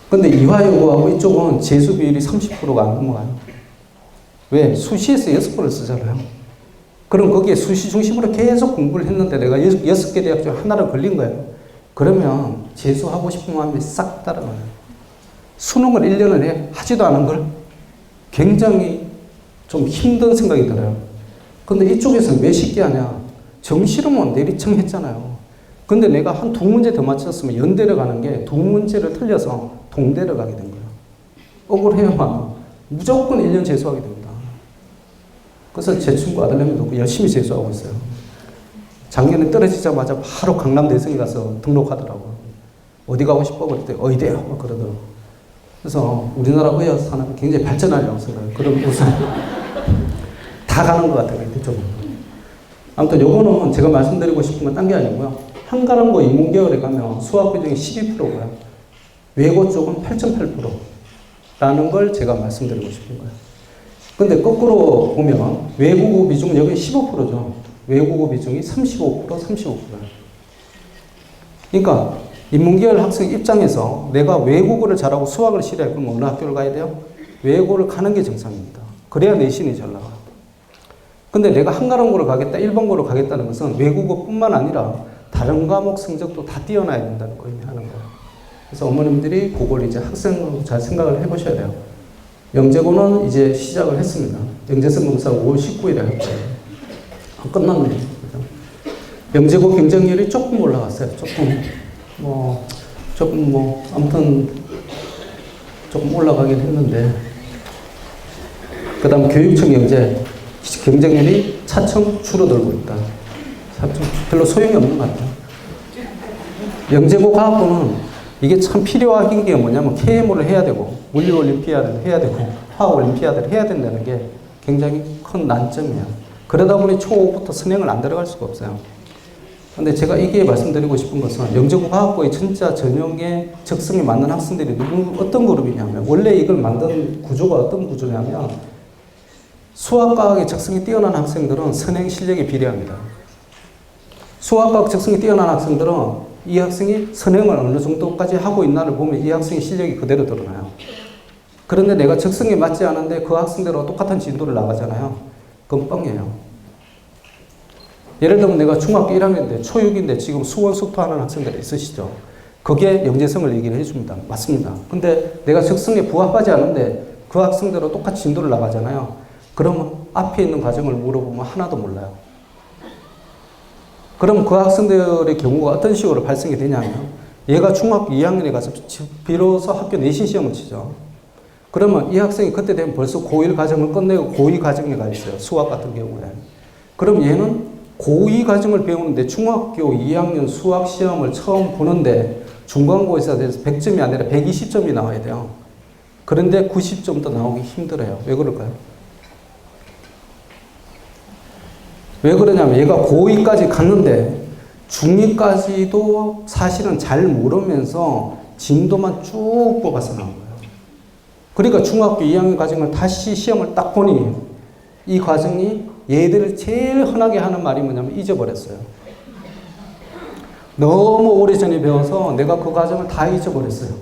Speaker 1: 근데 이화여고하고 이쪽은 재수 비율이 30%가 안 넘어가요. 왜? 수시에서 6번을 쓰잖아요. 그럼 거기에 수시 중심으로 계속 공부를 했는데 내가 6개 대학 중 하나를 걸린 거예요. 그러면 재수하고 싶은 마음이 싹 따라가요. 수능을 1년을 해 하지도 않은 걸 굉장히 좀 힘든 생각이 들어요. 근데 이쪽에서는 왜 쉽게 하냐? 정시로만 내리청 했잖아요. 근데 내가 한 2문제 더 맞췄으면 연대를 가는 게 2문제를 틀려서 동대를 가게 된 거예요. 억울해야만 무조건 1년 재수하게 됩니다. 그래서 제 친구 아들내미도 열심히 재수하고 있어요. 작년에 떨어지자마자 바로 강남대성에 가서 등록하더라고요. 어디 가고 싶어? 그랬더니 의대요. 막 그러더라고요. 그래서 우리나라 의학 산업이 굉장히 발전하려고 생각해요. 그럼 우선 다 가는 것 같아요. 이쪽은. 아무튼 요거는 제가 말씀드리고 싶은 건 딴 게 아니고요. 한가람고 인문계열에 가면 수학 비중이 12%고요. 외고 쪽은 8.8%라는 걸 제가 말씀드리고 싶은 거예요. 근데 거꾸로 보면 외국어 비중은 여기 15%죠. 외국어 비중이 35%예요. 그러니까 인문계열 학생 입장에서 내가 외국어를 잘하고 수학을 싫어해. 그럼 어느 학교를 가야 돼요? 외고를 가는 게 정상입니다. 그래야 내신이 잘 나가요. 근데 내가 한가람고를 가겠다, 일본고를 가겠다는 것은 외국어뿐만 아니라 다른 과목 성적도 다 뛰어나야 된다는 걸 의미하는 거예요. 그래서 어머님들이 그걸 이제 학생으로 잘 생각을 해보셔야 돼요. 영재고는 이제 시작을 했습니다. 영재성 검사가 5월 19일에 했죠. 끝났네요. 영재고 경쟁률이 조금 올라갔어요. 아무튼 조금 올라가긴 했는데, 그 다음 교육청 영재 경쟁률이 차츰 줄어들고 있다. 별로 소용이 없는 것 같아요. 영재고 과학고는 이게 참 필요한 게 뭐냐면 KMO를 해야 되고 물리 올림피아드를 해야 되고 화학 올림피아드를 해야 된다는 게 굉장히 큰 난점이에요. 그러다 보니 초5부터 선행을 안 들어갈 수가 없어요. 근데 제가 이게 말씀드리고 싶은 것은 영재고 과학고의 진짜 전형의 적성에 맞는 학생들이 어떤 그룹이냐면, 원래 이걸 만든 구조가 어떤 구조냐면 수학과학의 적성이 뛰어난 학생들은 선행 실력에 비례합니다. 수학과학 적성이 뛰어난 학생들은 이 학생이 선행을 어느 정도까지 하고 있나를 보면 이 학생의 실력이 그대로 드러나요. 그런데 내가 적성에 맞지 않은데 그 학생들하고 똑같은 진도를 나가잖아요. 그건 뻥이에요. 예를 들면 내가 중학교 1학년인데 초6인데 지금 수원 수토하는 학생들이 있으시죠. 그게 영재성을 얘기를 해줍니다. 맞습니다. 근데 내가 적성에 부합하지 않은데 그 학생들하고 똑같이 진도를 나가잖아요. 그러면 앞에 있는 과정을 물어보면 하나도 몰라요. 그럼 그 학생들의 경우가 어떤 식으로 발생이 되냐면, 얘가 중학교 2학년에 가서 비로소 학교 내신 시험을 치죠. 그러면 이 학생이 그때 되면 벌써 고1 과정을 끝내고 고2 과정에 가 있어요. 수학 같은 경우에. 그럼 얘는 고2 과정을 배우는데 중학교 2학년 수학 시험을 처음 보는데 중간고에서 100점이 아니라 120점이 나와야 돼요. 그런데 90점도 나오기 힘들어요. 왜 그럴까요? 왜 그러냐면 얘가 고2까지 갔는데 중2까지도 사실은 잘 모르면서 진도만 쭉 뽑아서 나온 거예요. 그러니까 중학교 2학년 과정을 다시 시험을 딱 보니 이 과정이 얘들을 제일 흔하게 하는 말이 뭐냐면 잊어버렸어요. 너무 오래전에 배워서 내가 그 과정을 다 잊어버렸어요.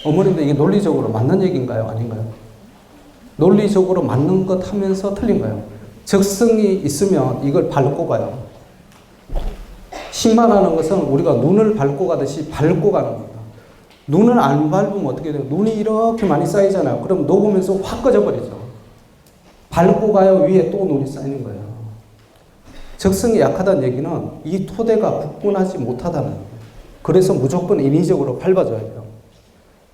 Speaker 1: 어머님들 이게 논리적으로 맞는 얘기인가요? 아닌가요? 논리적으로 맞는 것 하면서 틀린 거예요. 적성이 있으면 이걸 밟고 가요. 신발하는 것은 우리가 눈을 밟고 가듯이 밟고 가는 겁니다. 눈을 안 밟으면 어떻게 돼요? 눈이 이렇게 많이 쌓이잖아요. 그럼 녹으면서 확 꺼져버리죠. 밟고 가요. 위에 또 눈이 쌓이는 거예요. 적성이 약하다는 얘기는 이 토대가 굳건하지 못하다는 거예요. 그래서 무조건 인위적으로 밟아줘야 돼요.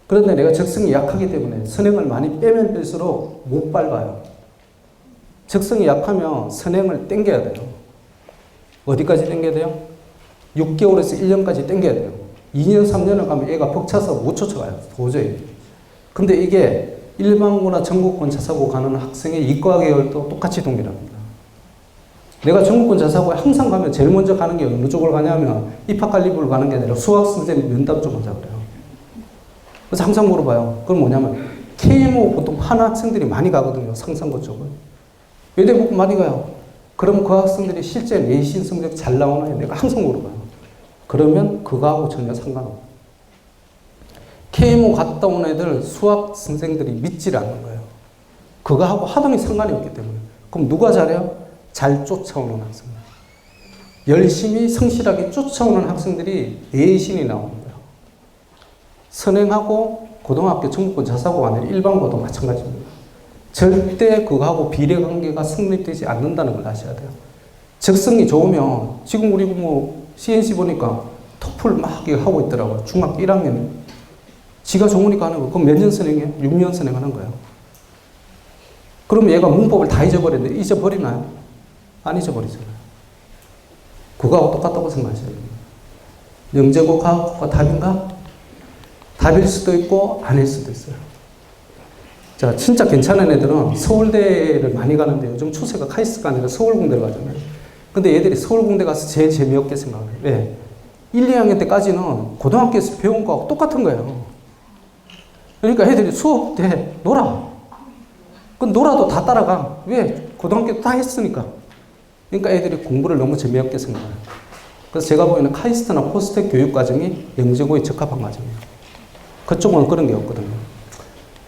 Speaker 1: 그런데 내가 적성이 약하기 때문에 선행을 많이 빼면 뺄수록 못 밟아요. 적성이 약하면 선행을 땡겨야 돼요. 어디까지 땡겨야 돼요? 6개월에서 1년까지 땡겨야 돼요. 2년, 3년을 가면 얘가 벅차서 못 쫓아가요. 도저히. 근데 이게 일반고나 전국권 자사고 가는 학생의 이과 계열도 똑같이 동일합니다. 내가 전국권 자사고에 항상 가면 제일 먼저 가는 게 어느 쪽을 가냐면 입학관리부를 가는 게 아니라 수학선생님 면담 쪽 가자 그래요. 그래서 항상 물어봐요. 그건 뭐냐면 KMO 보통 한 학생들이 많이 가거든요. 상상고 쪽을. 외대부고 많이 가요. 그럼 그 학생들이 실제 내신 성적 잘 나오나요? 내가 항상 물어봐요. 그러면 그거하고 전혀 상관없어요. KMO 갔다 온 애들 수학 선생들이 믿질 않는 거예요. 그거하고 하등이 상관이 없기 때문에. 그럼 누가 잘해요? 잘 쫓아오는 학생들. 열심히 성실하게 쫓아오는 학생들이 내신이 나오는 거예요. 선행하고 고등학교 전국권 자사고가 아니라 일반고도 마찬가지입니다. 절대 그거하고 비례관계가 성립되지 않는다는 걸 아셔야 돼요. 적성이 좋으면 지금 우리 뭐 CNC 보니까 토플 막 하고 있더라고요. 중학교 1학년. 지가 좋으니까 하는 거. 그럼 몇 년 선행해요? 6년 선행하는 거예요. 그럼 얘가 문법을 다 잊어버렸는데 잊어버리나요? 안 잊어버리잖아요. 그거하고 똑같다고 생각하셔야 됩니다. 영재고가 답인가? 답일 수도 있고 아닐 수도 있어요. 자, 진짜 괜찮은 애들은 서울대를 많이 가는데 요즘 추세가 카이스트가 아니라 서울공대를 가잖아요. 근데 얘들이 서울공대 가서 제일 재미없게 생각을 해요. 왜? 1, 2학년 때까지는 고등학교에서 배운 거하고 똑같은 거예요. 그러니까 애들이 수업 때 놀아. 그럼 놀아도 다 따라가. 왜? 고등학교 다 했으니까. 그러니까 애들이 공부를 너무 재미없게 생각해요. 그래서 제가 보기에는 카이스트나 포스텍 교육과정이 영재고에 적합한 과정이에요. 그쪽은 그런 게 없거든요.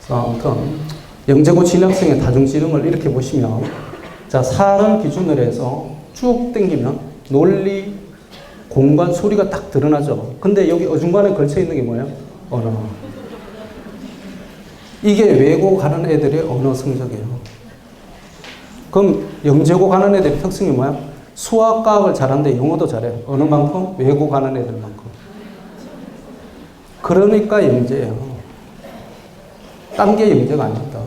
Speaker 1: 그래서 아무튼 영재고 진학생의 다중지능을 이렇게 보시면 자, 4를 기준으로 해서 쭉 당기면 논리, 공간, 소리가 딱 드러나죠. 근데 여기 어중간에 걸쳐 있는 게 뭐예요? 언어. 이게 외고 가는 애들의 언어 성적이에요. 그럼 영재고 가는 애들의 특성이 뭐야? 수학, 과학을 잘하는데 영어도 잘해. 어느 만큼? 외고 가는 애들만큼. 그러니까 영재예요. 딴 게 영재가 아닙니다.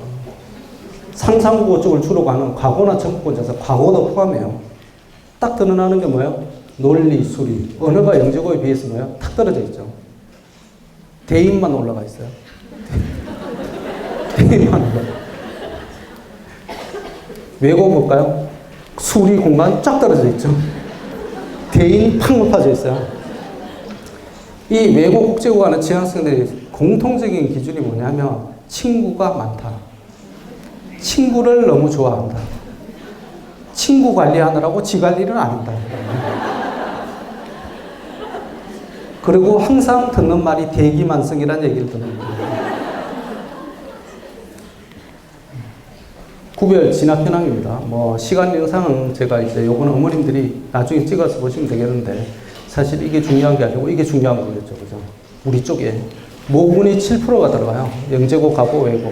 Speaker 1: 상상국어 쪽을 주로 가는 과거나 전국권 자사, 과거도 포함해요. 딱 드러나는 게 뭐예요? 논리, 수리. 언어가 영재고에 비해서 뭐예요? 탁 떨어져 있죠. 대인만 올라가 있어요. 대인만 올라가. 외고 볼까요? 수리 공간 쫙 떨어져 있죠. 대인 팍 높아져 있어요. 이 외고 국제고 가는 지학생들의 공통적인 기준이 뭐냐면 친구가 많다. 친구를 너무 좋아한다. 친구 관리하느라고 지 관리를 안 한다. 그리고 항상 듣는 말이 대기만성이라는 얘기를 듣는 거예요. 구별 진학 현황입니다. 뭐 시간 영상은 제가 이제 요거는 어머님들이 나중에 찍어서 보시면 되겠는데 사실 이게 중요한 게 아니고 이게 중요한 거겠죠, 그죠? 우리 쪽에 모분이 7%가 들어가요. 영재고, 가고, 외고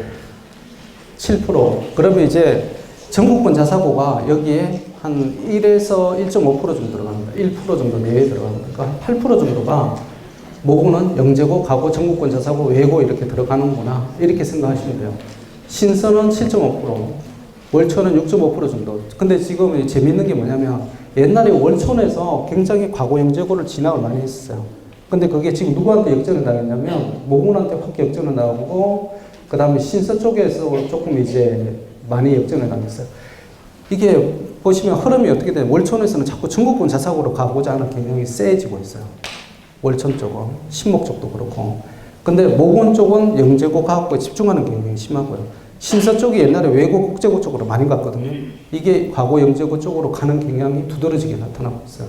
Speaker 1: 7%. 그러면 이제 전국권 자사고가 여기에 한 1에서 1.5% 정도 들어갑니다. 1% 정도 내외에 들어갑니다. 그러니까 8% 정도가 모분은 영재고, 가고, 전국권 자사고, 외고 이렇게 들어가는구나 이렇게 생각하시면 돼요. 신선은 7.5%, 월초는 6.5% 정도. 근데 지금 재밌는 게 뭐냐면 옛날에 월초에서 굉장히 과거 영재고를 진학을 많이 했었어요. 근데 그게 지금 누구한테 역전을 나갔냐면 모군한테 확 역전을 나오고 그 다음에 신서 쪽에서 조금 이제 많이 역전을 당했어요. 이게 보시면 흐름이 어떻게 되냐면 월촌에서는 자꾸 전국권 자사고로 가고자 하는 경향이 세지고 있어요. 월촌 쪽은 신목 쪽도 그렇고. 근데 모군 쪽은 영재고 과학고에 집중하는 경향이 심하고요. 신서 쪽이 옛날에 외고 국제고 쪽으로 많이 갔거든요. 이게 과거 영재고 쪽으로 가는 경향이 두드러지게 나타나고 있어요.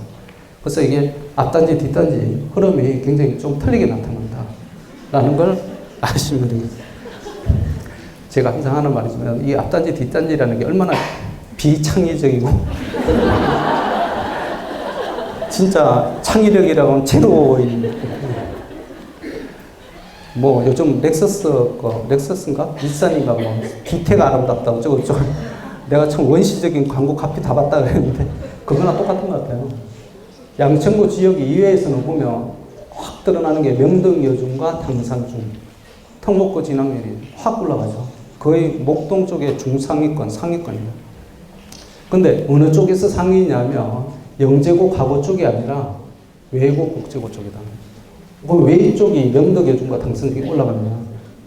Speaker 1: 그래서 이게 앞단지 뒷단지 흐름이 굉장히 좀 틀리게 나타난다 라는 걸 아시면 되겠어요. 제가 항상 하는 말이지만 이 앞단지 뒷단지라는 게 얼마나 비창의적이고 진짜 창의력이라고 하면 제로인 뭐 요즘 렉서스인가? 닛산인가 뭐 기태가 아름답다고 저거 내가 참 원시적인 광고 카피 다 봤다 그랬는데 그거나 똑같은 것 같아요. 양천구 지역 이외에서는 보면 확 드러나는 게 명등여중과 당산중, 턱목구 진학률이 확 올라가죠. 거의 목동 쪽에 중상위권, 상위권이에요. 근데 어느 쪽에서 상위냐면 영재고 과거 쪽이 아니라 외고 국제고 쪽이다. 그럼 왜 이쪽이 명덕여중과 당산중이 올라가느냐?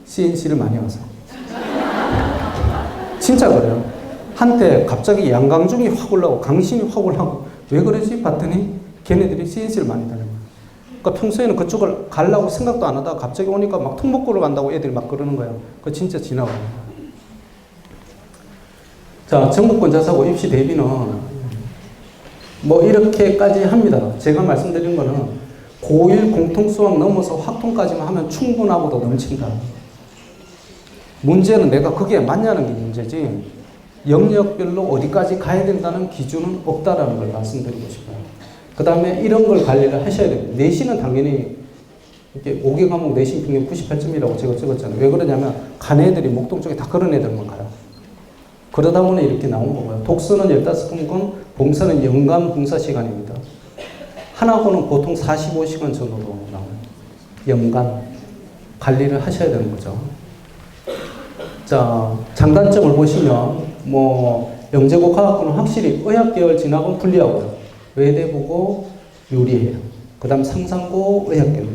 Speaker 1: CNC를 많이 와서. 진짜 그래요. 한때 갑자기 양강중이 확 올라오고 강신이 확 올라오고 왜 그러지? 봤더니 걔네들이 CNC를 많이 다녀요. 그러니까 평소에는 그쪽을 가려고 생각도 안 하다가 갑자기 오니까 막 턱목구를 간다고 애들이 막 그러는 거예요. 그거 진짜 지나가요. 자, 정부권 자사고 입시 대비는 뭐 이렇게까지 합니다. 제가 말씀드린 거는 고1 공통수학 넘어서 확통까지만 하면 충분하고도 넘친다. 문제는 내가 그게 맞냐는 게 문제지 영역별로 어디까지 가야 된다는 기준은 없다라는 걸 말씀드리고 싶어요. 그 다음에 이런 걸 관리를 하셔야 돼요. 내신은 당연히 이렇게 5개 과목 내신 평균 98점이라고 제가 찍었잖아요. 왜 그러냐면 간 애들이 목동 쪽에 다 그런 애들만 가요. 그러다 보니 이렇게 나온 거고요. 독서는 15분권, 봉사는 연간 봉사 시간입니다. 하나고는 보통 45시간 정도로 나와요. 연간 관리를 하셔야 되는 거죠. 자, 장단점을 보시면 뭐 영재고 과학고는 확실히 의학계열 진학은 불리하고요. 외대보고 유리해요. 그 다음 상상고 의학계열.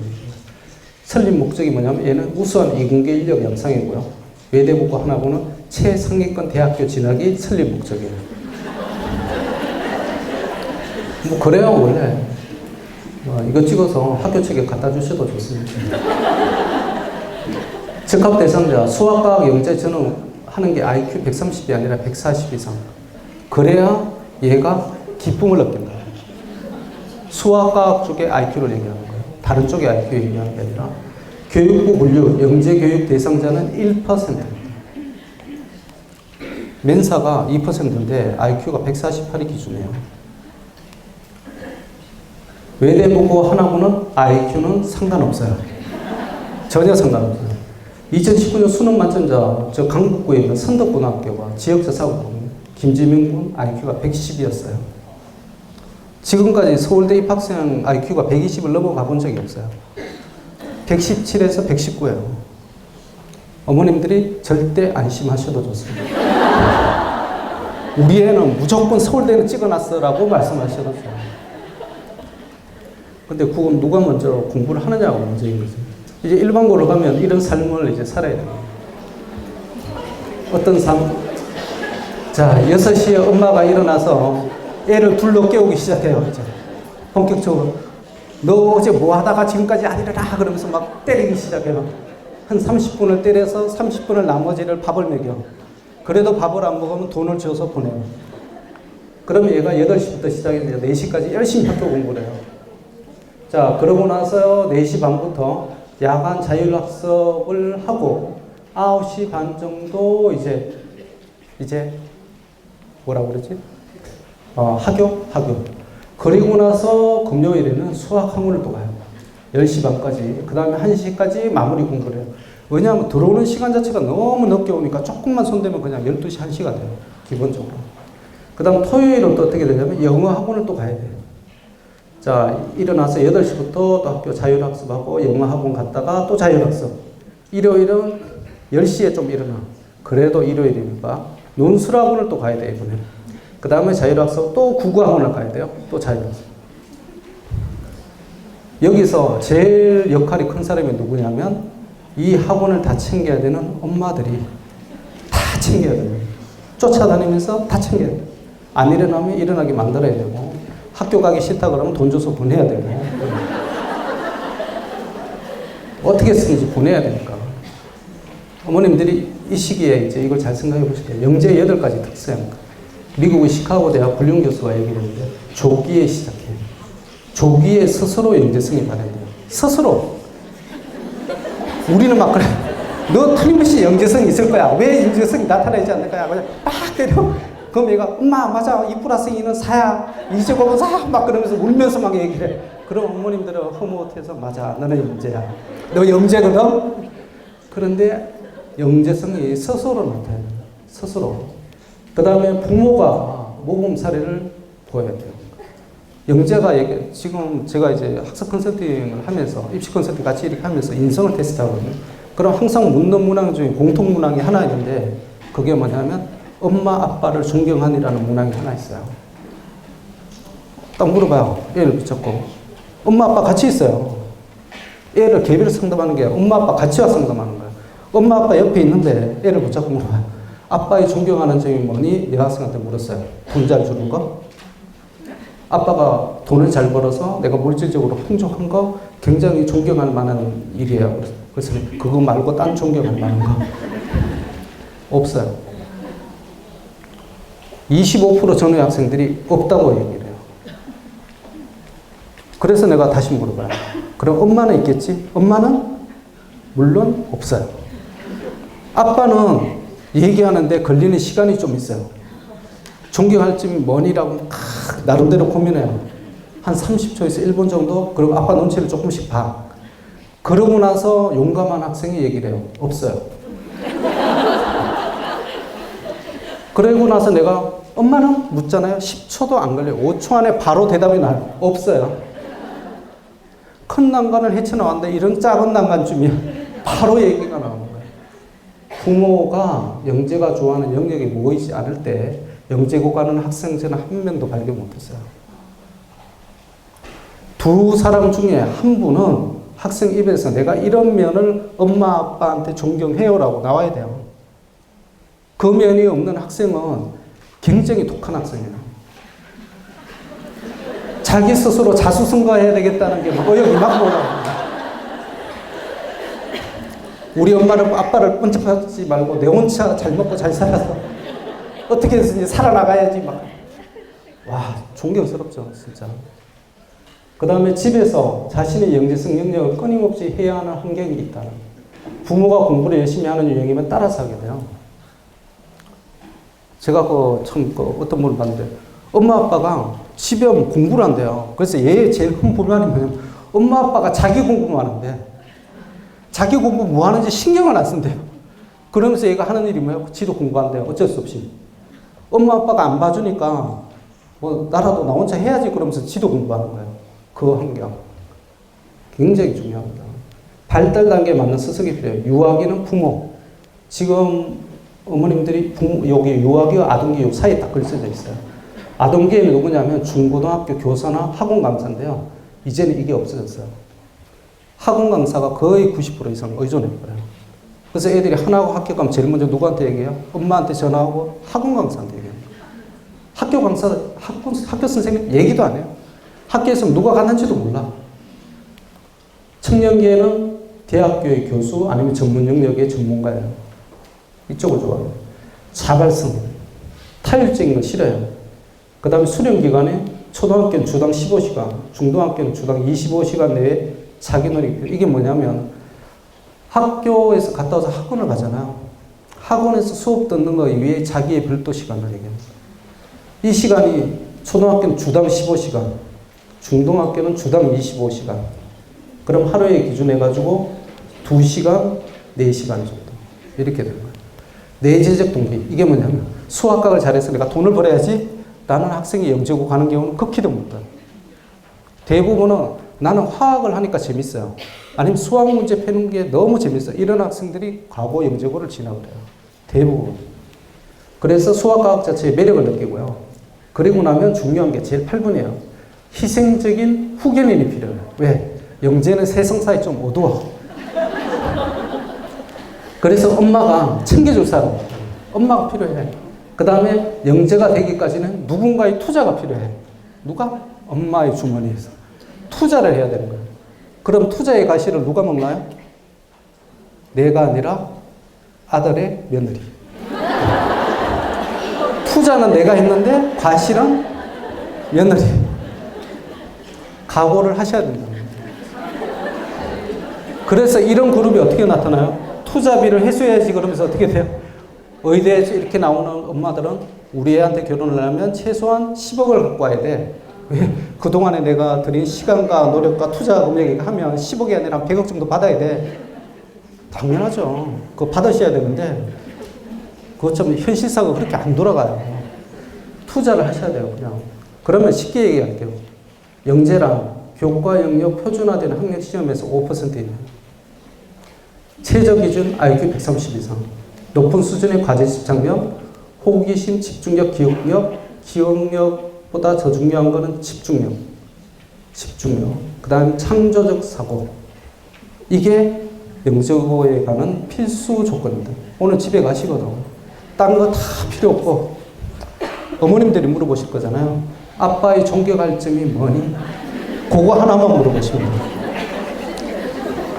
Speaker 1: 설립 목적이 뭐냐면 얘는 우수한 이공계 인력 양성이고요. 외대보고 하나고는 최상위권 대학교 진학이 설립 목적이에요. 뭐 그래요 원래. 이거 찍어서 학교 측에 갖다 주셔도 좋습니다. 적합 대상자 수학과학 영재 저는 하는 게 IQ 130이 아니라 140 이상. 그래야 얘가 기쁨을 얻는다. 수학과학 쪽의 IQ를 얘기하는 거예요. 다른 쪽의 IQ 얘기하는 게 아니라 교육부 분류 영재 교육 대상자는 1%입니다. 멘사가 2%인데 IQ가 148이 기준이에요. 외대보고 하나고는 IQ는 상관없어요. 전혀 상관없어요. 2019년 수능 만점자 저 강북구에 있는 선덕고등학교가 지역자사고 김지민 군 IQ가 110이었어요. 지금까지 서울대 입학생 IQ가 120을 넘어가 본 적이 없어요. 117에서 119예요. 어머님들이 절대 안심하셔도 좋습니다. 우리 애는 무조건 서울대는 찍어놨어라고 말씀하셔도 좋아요. 근데 그건 누가 먼저 공부를 하느냐가 문제인 거죠. 이제 일반고로 가면 이런 삶을 이제 살아야 돼요. 어떤 삶? 자, 6시에 엄마가 일어나서 애를 둘러 깨우기 시작해요. 이제 본격적으로. 너 어제 뭐 하다가 지금까지 안 일어나? 그러면서 막 때리기 시작해요. 한 30분을 때려서 30분을 나머지를 밥을 먹여. 그래도 밥을 안 먹으면 돈을 줘서 보내요. 그러면 얘가 8시부터 시작해서 4시까지 열심히 학교 공부를 해요. 자, 그러고 나서 4시 반부터 야간 자율학습을 하고 9시 반 정도 이제 뭐라고 그러지? 학교. 그리고 나서 금요일에는 수학 학원을 또 가요. 10시 반까지. 그 다음에 1시까지 마무리 공부를 해요. 왜냐하면 들어오는 시간 자체가 너무 늦게 오니까 조금만 손대면 그냥 12시, 1시가 돼요. 기본적으로. 그 다음 토요일은 또 어떻게 되냐면 영어 학원을 또 가야 돼요. 자, 일어나서 8시부터 또 학교 자율학습하고 영어 학원 갔다가 또 자율학습. 일요일은 10시에 좀 일어나. 그래도 일요일이니까 논술학원을 또 가야 돼, 이번에. 그 다음에 자율학습 또 국어학원을 가야 돼요. 또 자율학습. 여기서 제일 역할이 큰 사람이 누구냐면 이 학원을 다 챙겨야 되는 엄마들이 다 챙겨야 돼요. 쫓아다니면서 다 챙겨야 돼요. 안 일어나면 일어나게 만들어야 되고 학교 가기 싫다 그러면 돈 줘서 보내야 되고 어떻게 쓰는지 보내야 되니까. 어머님들이 이 시기에 이제 이걸 잘 생각해 보실게요. 영재 8가지 특성. 미국의 시카고 대학 훌륭 교수가 얘기를 했는데 조기에 시작해요. 조기에 스스로 영재성이 발현돼요. 스스로. 우리는 막 그래. 너 틀림없이 영재성이 있을 거야. 왜 영재성이 나타나지 않는 거야? 그냥 막 때려. 그럼 얘가 엄마 맞아. 2 플러스 2는 4야. 2제곱은 4야. 막 그러면서 울면서 막 얘기를 해. 그럼 어머님들은 허무해서 맞아. 너는 영재야. 너 영재거든? 그런데 영재성이 스스로 나타나요. 스스로. 그 다음에 부모가 모범 사례를 보여야 돼요. 영재가 지금 제가 이제 학습 컨설팅을 하면서 입시 컨설팅 같이 이렇게 하면서 인성을 테스트하거든요. 그럼 항상 묻는 문항 중에 공통 문항이 하나 있는데 그게 뭐냐면 엄마 아빠를 존경하니라는 문항이 하나 있어요. 딱 물어봐요. 애를 붙잡고 엄마 아빠 같이 있어요. 애를 개별 상담하는 게 엄마 아빠 같이 와 상담하는 거예요. 엄마 아빠 옆에 있는데 애를 붙잡고 물어봐요. 아빠의 존경하는 점이 뭐니? 여학생한테 물었어요. 돈 잘 주는 거? 아빠가 돈을 잘 벌어서 내가 물질적으로 풍족한 거 굉장히 존경할 만한 일이에요. 그래서 그거 말고 딴 존경할 만한 거 없어요. 25% 전후의 학생들이 없다고 얘기를 해요. 그래서 내가 다시 물어봐요. 그럼 엄마는 있겠지? 엄마는 물론 없어요. 아빠는 얘기하는데 걸리는 시간이 좀 있어요. 존경할 점이 뭐니라고 나름대로 고민해요. 한 30초에서 1분 정도. 그리고 아빠 눈치를 조금씩 봐. 그러고 나서 용감한 학생이 얘기를 해요. 없어요. 그러고 나서 내가 엄마는 묻잖아요. 10초도 안 걸려요. 5초 안에 바로 대답이 나요. 없어요. 큰 난관을 헤쳐나왔는데 이런 작은 난간쯤이면 바로 얘기가 나오는 거예요. 부모가 영재가 좋아하는 영역이 모이지 않을 때 영재고 가는 학생 저는 한 명도 발견 못했어요. 두 사람 중에 한 분은 학생 입에서 내가 이런 면을 엄마 아빠한테 존경해요라고 나와야 돼요. 그 면이 없는 학생은 굉장히 독한 학생이에요. 자기 스스로 자수성가해야 되겠다는 게 막 의욕이 막 올라옵니다. 우리 엄마를 아빠를 번쩍하지 말고 내 혼자 잘 먹고 잘 살아서 어떻게 해서든지 살아나가야지 막. 와, 존경스럽죠 진짜. 그 다음에 집에서 자신의 영재성 영역을 끊임없이 해야 하는 환경이 있다는. 부모가 공부를 열심히 하는 유형이면 따라서 하게 돼요. 제가 어떤 분을 봤는데 엄마 아빠가 집에 오면 공부를 한대요. 그래서 얘의 제일 큰 불만이 뭐냐면 엄마 아빠가 자기 공부만 하는데 자기 공부 뭐 하는지 신경을 안 쓴대요. 그러면서 얘가 하는 일이 뭐예요? 지도 공부한대요. 어쩔 수 없이. 엄마 아빠가 안 봐주니까 뭐 나라도 나 혼자 해야지 그러면서 지도 공부하는 거예요. 그 환경. 굉장히 중요합니다. 발달 단계에 맞는 스승이 필요해요. 유아기는 부모. 지금 어머님들이 여기 유아기와 아동교육 사이에 딱 걸쳐져 있어요. 아동교육은 누구냐면 중고등학교 교사나 학원 강사인데요. 이제는 이게 없어졌어요. 학원 강사가 거의 90% 이상 의존해버려요. 그래서 애들이 하나하고 학교 가면 제일 먼저 누구한테 얘기해요? 엄마한테 전화하고 학원 강사한테 얘기해요. 학교 강사, 학교 선생님 얘기도 안 해요. 학교에서 누가 갔는지도 몰라. 청년기에는 대학교의 교수 아니면 전문 영역의 전문가예요. 이쪽을 좋아해요. 자발성, 타율적인 거 싫어요. 그 다음에 수련기간에 초등학교는 주당 15시간, 중등학교는 주당 25시간 내에 자기 노력이 필요해요. 이게 뭐냐면 학교에서 갔다 와서 학원을 가잖아요. 학원에서 수업 듣는 거 이외에 자기의 별도 시간을 얘기해요. 이 시간이 초등학교는 주당 15시간, 중등학교는 주당 25시간. 그럼 하루에 기준해가지고 2시간, 4시간 정도. 이렇게 되는 거예요. 내재적 동기. 이게 뭐냐면 수학학을 잘해서 내가 돈을 벌어야지 라는 학생이 영재고 가는 경우는 극히 드물다. 대부분은 나는 화학을 하니까 재밌어요. 아니면 수학 문제 푸는 게 너무 재밌어요. 이런 학생들이 과거 영재고를 진학을 해요. 대부분. 그래서 수학과학 자체의 매력을 느끼고요. 그리고 나면 중요한 게 제일 8분이에요. 희생적인 후견인이 필요해요. 왜? 영재는 세상사에 좀 어두워. 그래서 엄마가 챙겨줄 사람, 엄마가 필요해. 그 다음에 영재가 되기까지는 누군가의 투자가 필요해. 누가? 엄마의 주머니에서. 투자를 해야 되는 거예요. 그럼 투자의 가시를 누가 먹나요? 내가 아니라 아들의 며느리. 투자는 내가 했는데 과실은 며느리. 각오를 하셔야 된다. 그래서 이런 그룹이 어떻게 나타나요? 투자비를 회수해야지 그러면서 어떻게 돼요? 의대에서 이렇게 나오는 엄마들은 우리 애한테 결혼을 하면 최소한 10억을 갖고 와야 돼. 왜? 그동안에 내가 들인 시간과 노력과 투자 금액이 하면 10억이 아니라 100억 정도 받아야 돼. 당연하죠. 그거 받으셔야 되는데 그것처럼 현실사가 그렇게 안 돌아가요. 투자를 하셔야 돼요. 그냥 그러면 쉽게 얘기할게요. 영재랑 교과 영역 표준화되는 학력 시험에서 5% 이내. 최저 기준 IQ 130 이상. 높은 수준의 과제 집착력, 호기심, 집중력, 기억력. 기억력보다 더 중요한 거는 집중력. 그 다음 창조적 사고. 이게 영재고에 가는 필수 조건입니다. 오늘 집에 가시거든. 딴 거 다 필요 없고 어머님들이 물어보실 거잖아요. 아빠의 종교 갈증이 뭐니? 그거 하나만 물어보시면 돼요.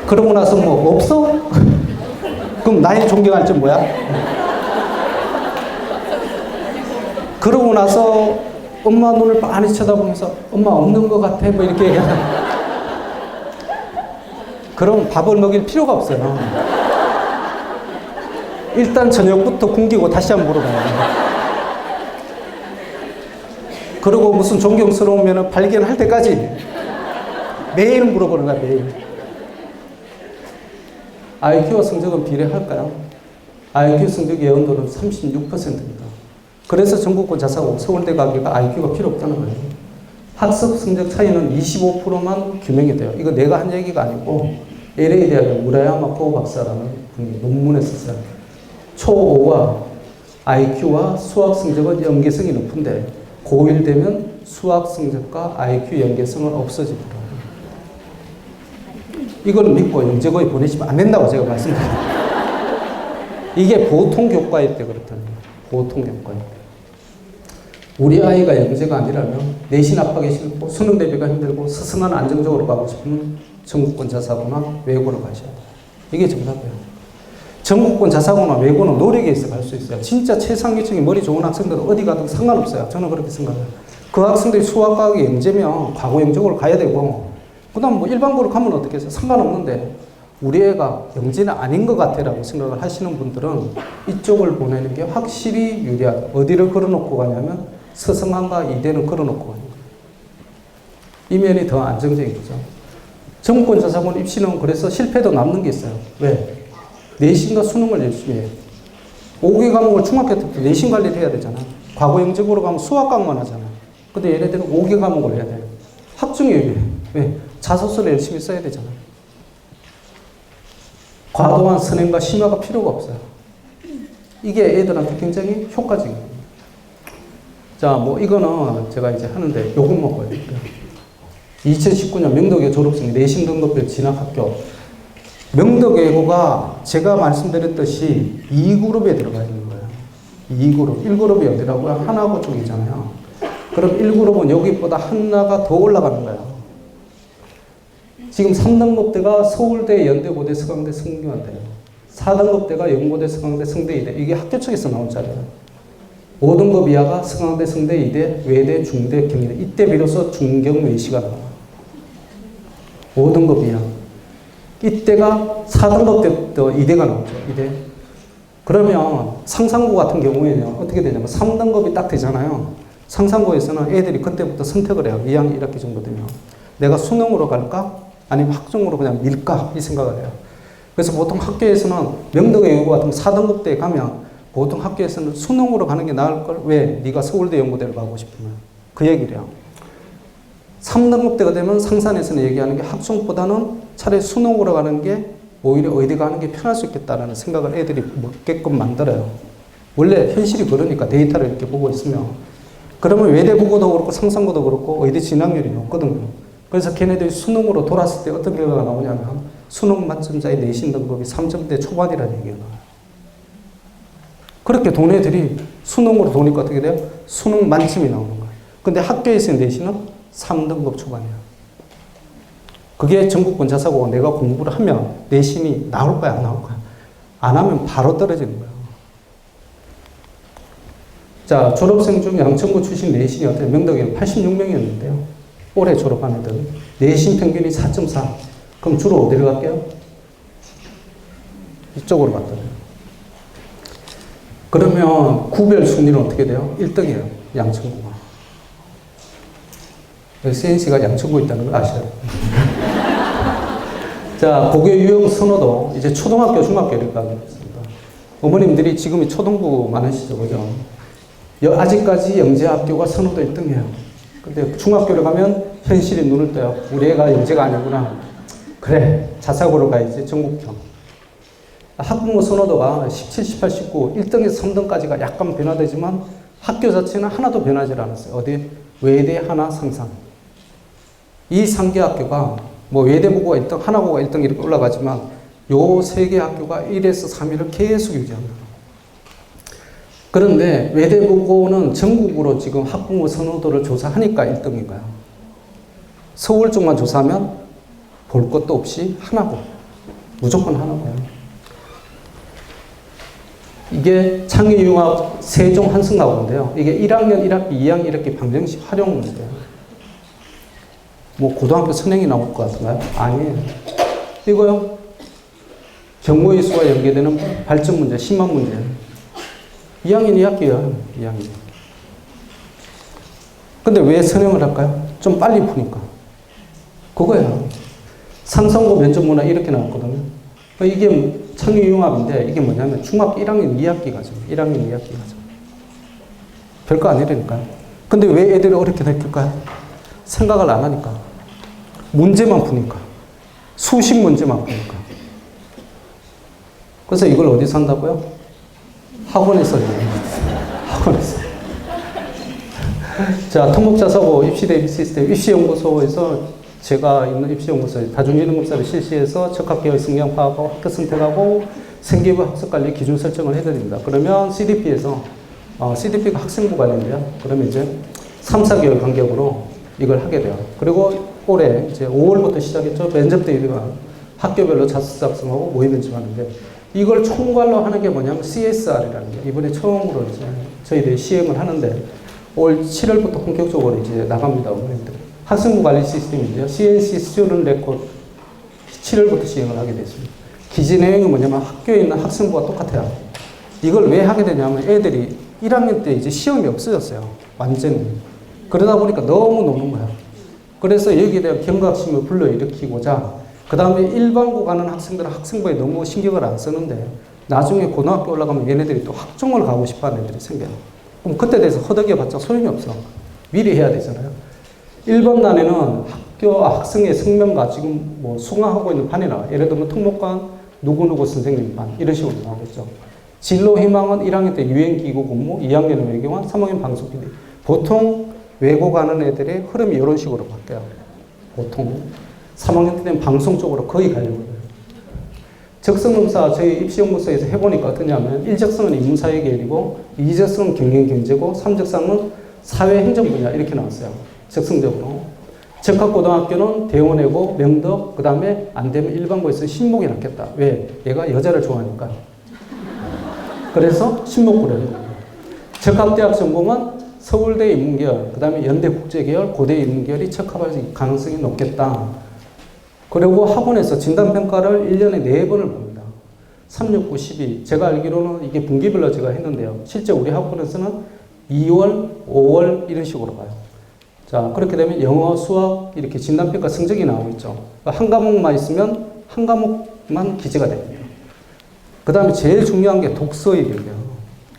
Speaker 1: 그러고 나서 뭐 없어? 그럼 나의 종교 갈증 뭐야? 그러고 나서 엄마 눈을 빤히 쳐다보면서 엄마 없는 것 같아 뭐 이렇게 얘기하면 그럼 밥을 먹일 필요가 없어요. 일단 저녁부터 굶기고 다시 한번 물어봐요. 그리고 무슨 존경스러우면 발견할 때까지 매일 물어보는 거야, 매일. IQ와 성적은 비례할까요? IQ 성적 예언도는 36%입니다. 그래서 전국권 자사고 서울대 가기가 IQ가 필요 없다는 거예요. 학습 성적 차이는 25%만 규명이 돼요. 이거 내가 한 얘기가 아니고 LA 대학의 무라야마 코우 박사라는 분이 논문에 썼어요. 초5와 IQ와 수학 성적은 연계성이 높은데 고1 되면 수학 성적과 IQ 연계성은 없어집니다. 이걸 믿고 영재고에 보내시면 안 된다고 제가 말씀드립니다. 이게 보통 교과일 때 그렇다는 거예요. 보통 교과일 때. 우리 아이가 영재가 아니라면 내신 압박이 싫고 수능 대비가 힘들고 스승은 안정적으로 가고 싶으면 전국권 자사고나 외고를 가셔야 돼요. 이게 정답이에요. 전국권 자사고나 외고는 노력에 있어 갈 수 있어요. 진짜 최상위층이 머리 좋은 학생들은 어디 가든 상관없어요. 저는 그렇게 생각해요. 그 학생들이 수학과학이 영재면 과거 영재고를 가야 되고 그 다음 뭐 일반고를 가면 어떻게 해서 상관없는데 우리 애가 영재는 아닌 것 같아라고 생각을 하시는 분들은 이쪽을 보내는 게 확실히 유리하다. 어디를 걸어놓고 가냐면 서성한과 이대는 걸어놓고 가는 거예요. 이 면이 더 안정적인 거죠. 전국권 자사고는 입시는 그래서 실패도 남는 게 있어요. 왜? 내신과 수능을 열심히 해요. 5개 과목을 중학교 때부터 내신 관리를 해야 되잖아. 과거 영재고로 가면 수학 과목만 하잖아. 근데 얘네들은 5개 과목을 해야 돼요. 학중에 의해. 왜? 자소서를 열심히 써야 되잖아. 과도한 선행과 심화가 필요가 없어요. 이게 애들한테 굉장히 효과적이에요. 자, 뭐 이거는 제가 이제 하는데 요금 먹어요. 2019년 명덕외 졸업생 내신 등급별 진학학교. 명덕외고가 제가 말씀드렸듯이 2그룹에 들어가 있는 거예요. 2그룹. 1그룹이 어디라고요? 하나고 쪽이잖아요. 그럼 1그룹은 여기보다 하나가 더 올라가는 거예요. 지금 3등급대가 서울대, 연대, 고대, 서강대, 성균관대예요. 4등급대가 연고대, 서강대, 성대, 이대. 이게 학교 측에서 나온 자료예요. 5등급 이하가 서강대, 성대, 이대, 외대, 중대, 경희대. 이때 비로소 중경외시가 나와요. 5등급 이하. 이때가 4등급 때부터 이대가 나오죠. 이대. 그러면 상상고 같은 경우에는 어떻게 되냐면 3등급이 딱 되잖아요. 상상고에서는 애들이 그때부터 선택을 해요. 2학년 1학기 정도 되면. 내가 수능으로 갈까? 아니면 학종으로 그냥 밀까? 이 생각을 해요. 그래서 보통 학교에서는 명덕외고 같은 4등급대에 가면 보통 학교에서는 수능으로 가는 게 나을 걸. 왜? 네가 서울대 연고대를 가고 싶으면. 그 얘기를 해요. 3등급대가 되면 상산에서는 얘기하는 게 학종보다는 차라리 수능으로 가는 게 오히려 어디 가는 게 편할 수 있겠다라는 생각을 애들이 먹게끔 만들어요. 원래 현실이 그러니까 데이터를 이렇게 보고 있으면. 그러면 외대부고도 그렇고 상상고도 그렇고 의대 진학률이 높거든요. 그래서 걔네들이 수능으로 돌았을 때 어떤 결과가 나오냐면 수능 만점자의 내신 등급이 3점대 초반이라는 얘기가 나와요. 그렇게 돈 애들이 수능으로 도니까 어떻게 돼요? 수능 만점이 나오는 거예요. 근데 학교에서의 내신은 3등급 초반이에요. 그게 전국권 자사고가 내가 공부를 하면 내신이 나올 거야, 안 나올 거야? 안 하면 바로 떨어지는 거예요. 자, 졸업생 중 양천구 출신 내신이 어때요? 명덕에는 86명이었는데요. 올해 졸업한 애들. 내신 평균이 4.4. 그럼 주로 어디를 갈게요? 이쪽으로 갔더래요. 그러면 구별 순위는 어떻게 돼요? 1등이에요. 양천구가. CNC가 양천구에 있다는 걸 아셔야 돼요. 자, 고교 유형 선호도 이제 초등학교, 중학교 이렇게 가겠습니다. 어머님들이 지금이 초등부 많으시죠, 그죠? 아직까지 영재학교가 선호도 1등이에요. 근데 중학교를 가면 현실이 눈을 떠요. 우리 애가 영재가 아니구나. 그래, 자사고로 가야지, 전국형. 학부모 선호도가 17, 18, 19, 1등에서 3등까지가 약간 변화되지만 학교 자체는 하나도 변하지 않았어요. 어디? 외대, 하나, 상상. 이 3개 학교가 뭐 외대부고가 1등, 하나고가 1등 이렇게 올라가지만 요 3개 학교가 1에서 3위를 계속 유지합니다. 그런데 외대부고는 전국으로 지금 학부모 선호도를 조사하니까 1등인 거야. 서울 쪽만 조사하면 볼 것도 없이 하나고. 무조건 하나고요. 이게 창의융합 세종 한승나고인데요. 이게 1학년 1학기, 2학년 1학기 방정식 활용 문제예요. 뭐 고등학교 선행이 나올 것 같은가요? 아니에요. 이거요. 경우의 수와 연계되는 발전 문제, 10만 문제. 2학년 2학기예요. 2학년. 근데 왜 선행을 할까요? 좀 빨리 푸니까. 그거예요. 상성고 면접문화 이렇게 나왔거든요. 이게 창의융합인데 이게 뭐냐면 중학교 1학년 2학기가죠. 1학년 2학기가죠. 별거 아니라니까요. 근데 왜 애들이 어렵게 느낄까요? 생각을 안 하니까. 문제만 푸니까. 수식 문제만 푸니까. 그래서 이걸 어디서 한다고요? 학원에서 해요. 학원에서. 자, 토목자사고 입시대비 시스템 입시연구소에서 제가 있는 입시연구소에 다중이능검사를 실시해서 적합계열 성향 파악하고 학교 선택하고 생기부 학습관리 기준 설정을 해드립니다. 그러면 CDP에서 CDP가 학생부 관리인데요. 그러면 이제 3, 4개월 간격으로 이걸 하게 돼요. 그리고 올해 이제 5월부터 시작했죠. 면접 대비가 학교별로 자습 작성하고 모의 면접하는데 이걸 총괄로 하는 게 뭐냐면 CSR이라는 게 이번에 처음으로 이제 저희들이 시행을 하는데 올 7월부터 본격적으로 이제 나갑니다. 학생부 관리 시스템인데요. CNC 스튜던트 레코드 7월부터 시행을 하게 됐습니다. 기재 내용이 뭐냐면 학교에 있는 학생부가 똑같아요. 이걸 왜 하게 되냐면 애들이 1학년 때 이제 시험이 없어졌어요. 완전히. 그러다 보니까 너무 노는 거예요. 그래서 여기에 대한 경각심을 불러일으키고자 그 다음에 일반고 가는 학생들은 학생부에 너무 신경을 안 쓰는데 나중에 고등학교 올라가면 얘네들이 또 학종을 가고 싶어하는 애들이 생겨요. 그럼 그때 대해서 허덕여봤자 소용이 없어. 미리 해야 되잖아요. 1번 난에는 학생의 성명과 지금 뭐 수강하고 있는 반이나 예를 들면 특목관 누구누구 선생님 반 이런 식으로 나오겠죠. 진로 희망은 1학년 때 유엔기구 공모, 2학년은 외교관, 3학년 방송 PD. 보통 외고 가는 애들의 흐름이 이런 식으로 바뀌어요. 보통 3학년 때 되면 방송 쪽으로 거의 가려고 해요. 적성검사 저희 입시연구소에서 해보니까 어떠냐면 1적성은 인문사회 계열이고 2적성은 경영경제고 3적성은 사회행정 분야 이렇게 나왔어요. 적성적으로. 적합고등학교는 대원외고 명덕 그 다음에 안 되면 일반고에서 신목이 낫겠다. 왜? 얘가 여자를 좋아하니까. 그래서 신목고를 해요. 적합대학 전공은 서울대 인문계열 그 다음에 연대국제계열 고대 인문계열이 적합할 가능성이 높겠다. 그리고 학원에서 진단평가를 1년에 4번을 봅니다. 3, 6, 9, 12. 제가 알기로는 이게 분기별로 제가 했는데요. 실제 우리 학원에서는 2월, 5월 이런 식으로 봐요. 자, 그렇게 되면 영어, 수학 이렇게 진단평가 성적이 나오고 있죠. 한 과목만 있으면 한 과목만 기재가 됩니다. 그 다음에 제일 중요한 게 독서일이에요.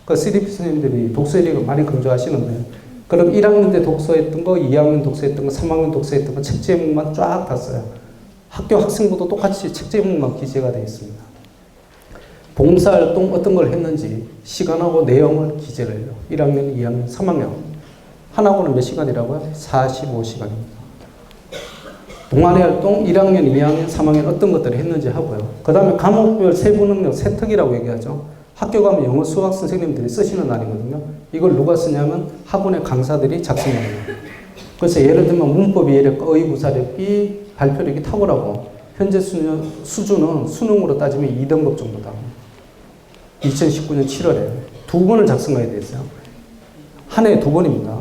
Speaker 1: 그 CDP 선생님들이 독서일을 많이 강조하시는데 그럼 1학년 때 독서했던 거, 2학년 독서했던 거, 3학년 독서했던 거 책 제목만 쫙 다 써요. 학교 학생부도 똑같이 책 제목만 기재가 되어 있습니다. 봉사활동 어떤 걸 했는지 시간하고 내용을 기재를 해요. 1학년, 2학년, 3학년. 한 학원은 몇 시간이라고요? 45시간입니다. 동아리 활동 1학년, 2학년, 3학년 어떤 것들을 했는지 하고요. 그 다음에 과목별 세부 능력 세특이라고 얘기하죠. 학교 가면 영어 수학 선생님들이 쓰시는 날이거든요. 이걸 누가 쓰냐면 학원의 강사들이 작성합니다. 그래서 예를 들면 문법 이해력과 의구사력이 발표력이 탁월하고 현재 수준은 수능으로 따지면 2등급 정도다. 2019년 7월에 2번을 작성해야 됐어요. 한 해에 2번입니다.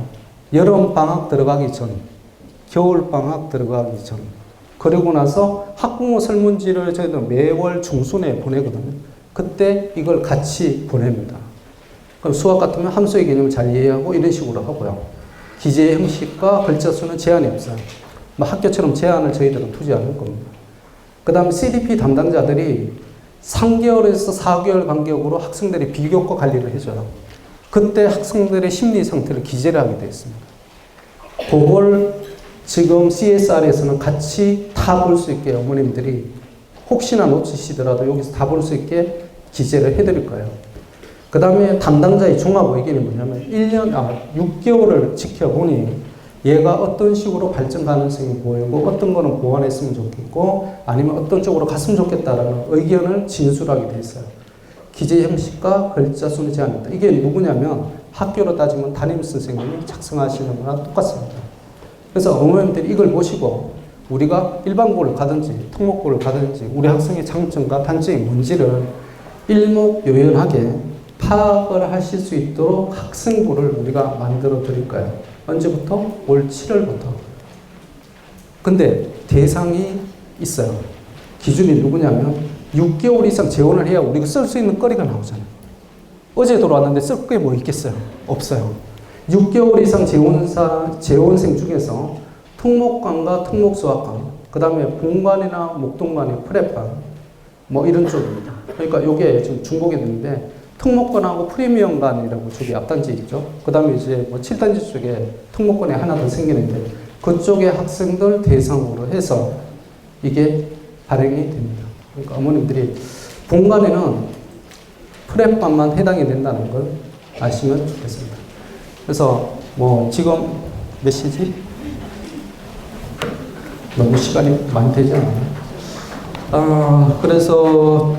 Speaker 1: 여름방학 들어가기 전, 겨울방학 들어가기 전. 그리고 나서 학부모 설문지를 저희도 매월 중순에 보내거든요. 그때 이걸 같이 보냅니다. 그럼 수학 같으면 함수의 개념을 잘 이해하고 이런 식으로 하고요. 기재 형식과 글자 수는 제한이 없어요. 뭐 학교처럼 제한을 저희들은 두지 않을 겁니다. 그 다음 CDP 담당자들이 3개월에서 4개월 간격으로 학생들이 비교과 관리를 해줘요. 그때 학생들의 심리 상태를 기재를 하게 되어 있습니다. 그걸 지금 CSR에서는 같이 다 볼 수 있게 어머님들이 혹시나 놓치시더라도 여기서 다 볼 수 있게 기재를 해드릴 거예요. 그 다음에 담당자의 종합 의견이 뭐냐면 6개월을 지켜보니 얘가 어떤 식으로 발전 가능성이 보이고 어떤 거는 보완했으면 좋겠고 아니면 어떤 쪽으로 갔으면 좋겠다라는 의견을 진술하게 돼 있어요. 기재 형식과 글자 수는 제한했다. 이게 누구냐면 학교로 따지면 담임 선생님이 작성하시는 거랑 똑같습니다. 그래서 어머님들이 이걸 보시고 우리가 일반고를 가든지 특목고를 가든지 우리 학생의 장점과 단점이 뭔지를 일목요연하게 파악을 하실 수 있도록 학생부를 우리가 만들어 드릴 거예요. 언제부터? 올 7월부터. 근데 대상이 있어요. 기준이 누구냐면 6개월 이상 재원을 해야 우리가 쓸 수 있는 거리가 나오잖아요. 어제 들어왔는데 쓸 게 뭐 있겠어요? 없어요. 6개월 이상 재원생 중에서 특목관과 특목수학관, 그 다음에 본관이나 목동관의 프레판, 뭐 이런 쪽입니다. 그러니까 이게 지금 중복이 되는데 특목관하고 프리미엄관이라고 저기 앞단지 있죠. 그 다음에 이제 뭐 7단지 쪽에 특목관이 하나 더 생기는데 그쪽의 학생들 대상으로 해서 이게 발행이 됩니다. 그러니까 어머님들이 본관에는 프랩반만 해당이 된다는 걸 아시면 좋겠습니다. 그래서 뭐 지금 몇 시지? 너무 시간이 많이 되지 않아요? 그래서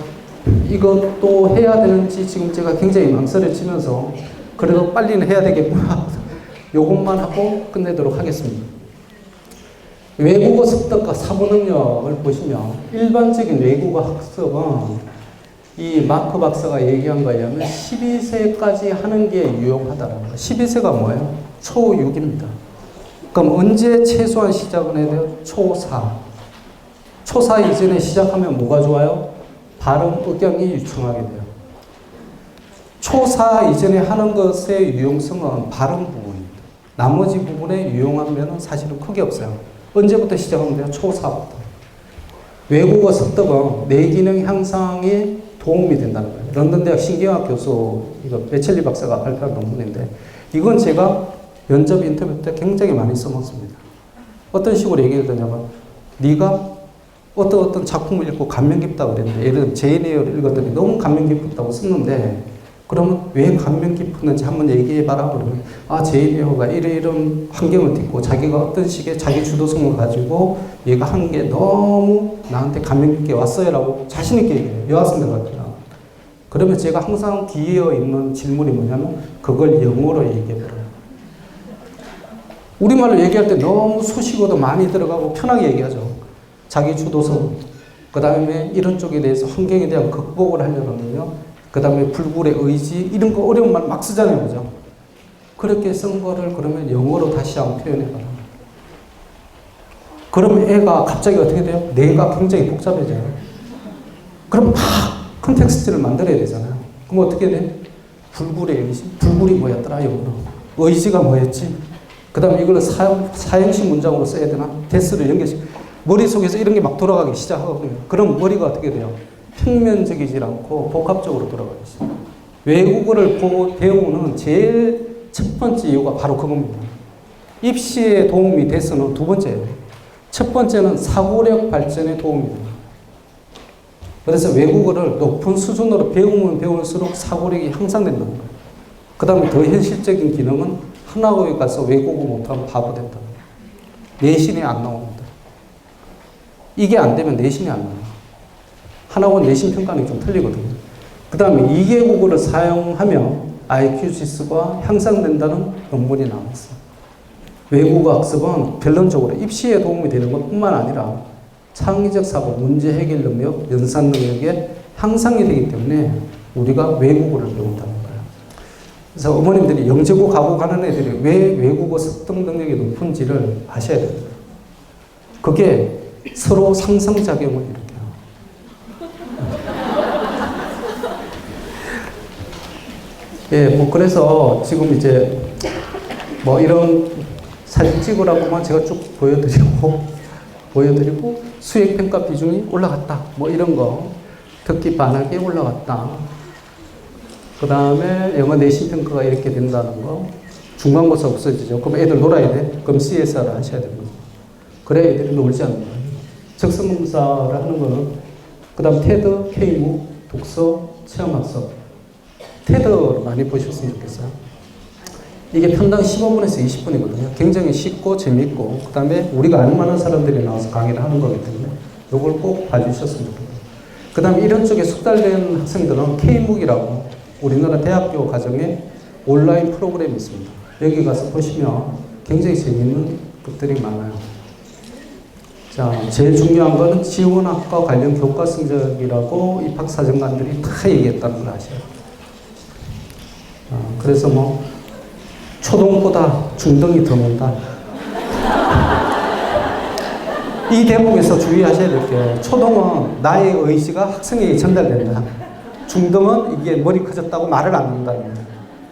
Speaker 1: 이것도 해야 되는지 지금 제가 굉장히 망설여지면서 그래도 빨리는 해야 되겠구나. 요것만 하고 끝내도록 하겠습니다. 외국어 습득과 사고 능력을 보시면 일반적인 외국어 학습은 이 마크 박사가 얘기한 거에 의하면 12세까지 하는 게 유용하다는 거예요. 12세가 뭐예요? 초6입니다. 그럼 언제 최소한 시작은 해야 돼요? 초4. 초4 이전에 시작하면 뭐가 좋아요? 발음, 억양이 유창하게 돼요. 초4 이전에 하는 것의 유용성은 발음 부분입니다. 나머지 부분에 유용한 면은 사실은 크게 없어요. 언제부터 시작하면 돼요? 초4부터. 외국어 습득은 뇌기능 향상에 도움이 된다는 거예요. 런던대학 신경학 교수, 이거 베첼리 박사가 발표한 논문인데, 이건 제가 면접 인터뷰 때 굉장히 많이 써먹습니다. 어떤 식으로 얘기를 하냐면, 네가 어떤 작품을 읽고 감명 깊다고 그랬는데, 예를 들면 제인 에어를 읽었더니 너무 감명 깊었다고 썼는데, 그러면 왜 감명 깊었는지 한번 얘기해봐라. 그러면 제인 에어가 이런 환경을 딛고 자기가 어떤 식의 자기 주도성을 가지고 얘가 한 게 너무 나한테 감명 깊게 왔어요 라고 자신 있게 얘기해요. 여학생들 같은 경우. 그러면 제가 항상 뒤에 있는 질문이 뭐냐면 그걸 영어로 얘기해버려요. 우리말로 얘기할 때 너무 수식어도 많이 들어가고 편하게 얘기하죠. 자기 주도성, 그 다음에 이런 쪽에 대해서 환경에 대한 극복을 하려면요. 그 다음에 불굴의 의지, 이런 거 어려운 말 막 쓰잖아요. 그죠? 그렇게 쓴 거를 그러면 영어로 다시 한번 표현해봐라. 그러면 애가 갑자기 어떻게 돼요? 뇌가 굉장히 복잡해져요. 그럼 막 컨텍스트를 만들어야 되잖아요. 그럼 어떻게 돼? 불굴의 의지? 불굴이 뭐였더라, 영어로? 의지가 뭐였지? 그 다음에 이걸 사형식 문장으로 써야 되나? 데스를 연결시 머릿속에서 이런 게 막 돌아가기 시작하거든요. 그럼 머리가 어떻게 돼요? 평면적이지 않고 복합적으로 돌아가기 시작해요. 외국어를 배우는 제일 첫 번째 이유가 바로 그겁니다. 입시에 도움이 돼서는 두 번째예요. 첫 번째는 사고력 발전에 도움이 됩니다. 그래서 외국어를 높은 수준으로 배우면 배울수록 사고력이 향상된다는 거예요. 그 다음에 더 현실적인 기능은 하나고에 가서 외국어 못하면 바보 된다는 거예요. 내신이 안 나옵니다. 이게 안 되면 내신이 안 나와요. 하나원 내신 평가는 좀 틀리거든요. 그 다음에 2개국어를 사용하면 IQ 지수가 향상된다는 논문이 나왔어요. 외국어 학습은 결론적으로 입시에 도움이 되는 것 뿐만 아니라 창의적 사고, 문제 해결 능력, 연산 능력에 향상이 되기 때문에 우리가 외국어를 배운다는 거예요. 그래서 어머님들이 영재고 가고 가는 애들이 왜 외국어 습득 능력이 높은지를 아셔야 됩니다. 그게 서로 상상작용을 일으켜요. 예, 뭐 그래서 지금 이제 뭐 이런 사진 찍으라고만 제가 쭉 보여드리고 수액평가 비중이 올라갔다. 뭐 이런 거. 듣기 반하게 올라갔다. 그 다음에 영어 내신평가가 이렇게 된다는 거. 중간고사 없어지죠. 그럼 애들 놀아야 돼. 그럼 CSR을 하셔야 되는 거죠. 그래야 애들이 놀지 않는 거예요. 적성검사를 하는 거는 그 다음 테드, K무, 독서, 체험학습. 테드 많이 보셨으면 좋겠어요. 이게 편당 15분에서 20분이거든요. 굉장히 쉽고 재밌고 그 다음에 우리가 아는 많은 사람들이 나와서 강의를 하는 거기 때문에 이걸 꼭 봐주셨으면 좋겠어요. 그 다음에 이런 쪽에 숙달된 학생들은 K묵이라고 우리나라 대학교 과정에 온라인 프로그램이 있습니다. 여기 가서 보시면 굉장히 재밌는 것들이 많아요. 자, 제일 중요한 거는 지원학과 관련 교과 성적이라고 입학사정관들이 다 얘기했다는 걸 아셔요. 그래서 뭐 초등보다 중등이 더 문다. 이 대목에서 주의하셔야 될 게 초등은 나의 의지가 학생에게 전달된다. 중등은 이게 머리 커졌다고 말을 안 한다.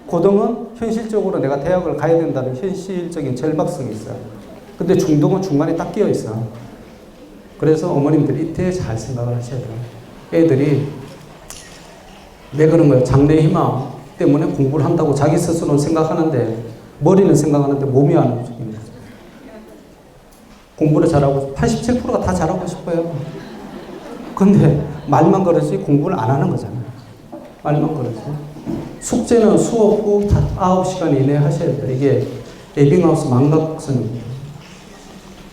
Speaker 1: 고등은 현실적으로 내가 대학을 가야 된다는 현실적인 절박성이 있어요. 근데 중등은 중간에 딱 끼어 있어요. 그래서 어머님들 이때 잘 생각을 하셔야 돼요. 애들이 왜 그런 거예요? 장래 희망 때문에 공부를 한다고 자기 스스로는 생각하는데 머리는 생각하는데 몸이 안 움직이는 거죠. 공부를 잘하고 87%가 다 잘하고 싶어요. 근데 말만 그러지 공부를 안 하는 거잖아요. 말만 그러지. 숙제는 수업 후 9시간 이내에 하셔야 돼요. 이게 에빙하우스 망각선입니다.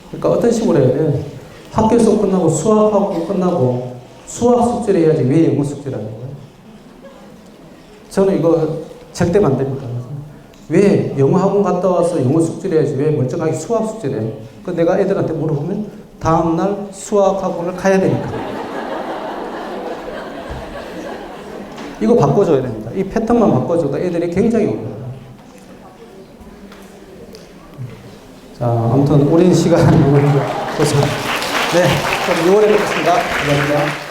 Speaker 1: 그러니까 어떤 식으로 해야 돼? 학교 수업 끝나고 수학하고 끝나고 수학 숙제를 해야지 왜 영어 숙제를 하는 거예요? 저는 이거 절대 반대입니다. 왜 영어 학원 갔다 와서 영어 숙제를 해야지 왜 멀쩡하게 수학 숙제를 해? 그 내가 애들한테 물어보면 다음날 수학 학원을 가야 되니까. 이거 바꿔줘야 됩니다. 이 패턴만 바꿔줘도 애들이 굉장히 어려워요. 자, 아무튼 오랜 시간 너무 고생. 네, 그럼 6월에 뵙겠습니다. 감사합니다.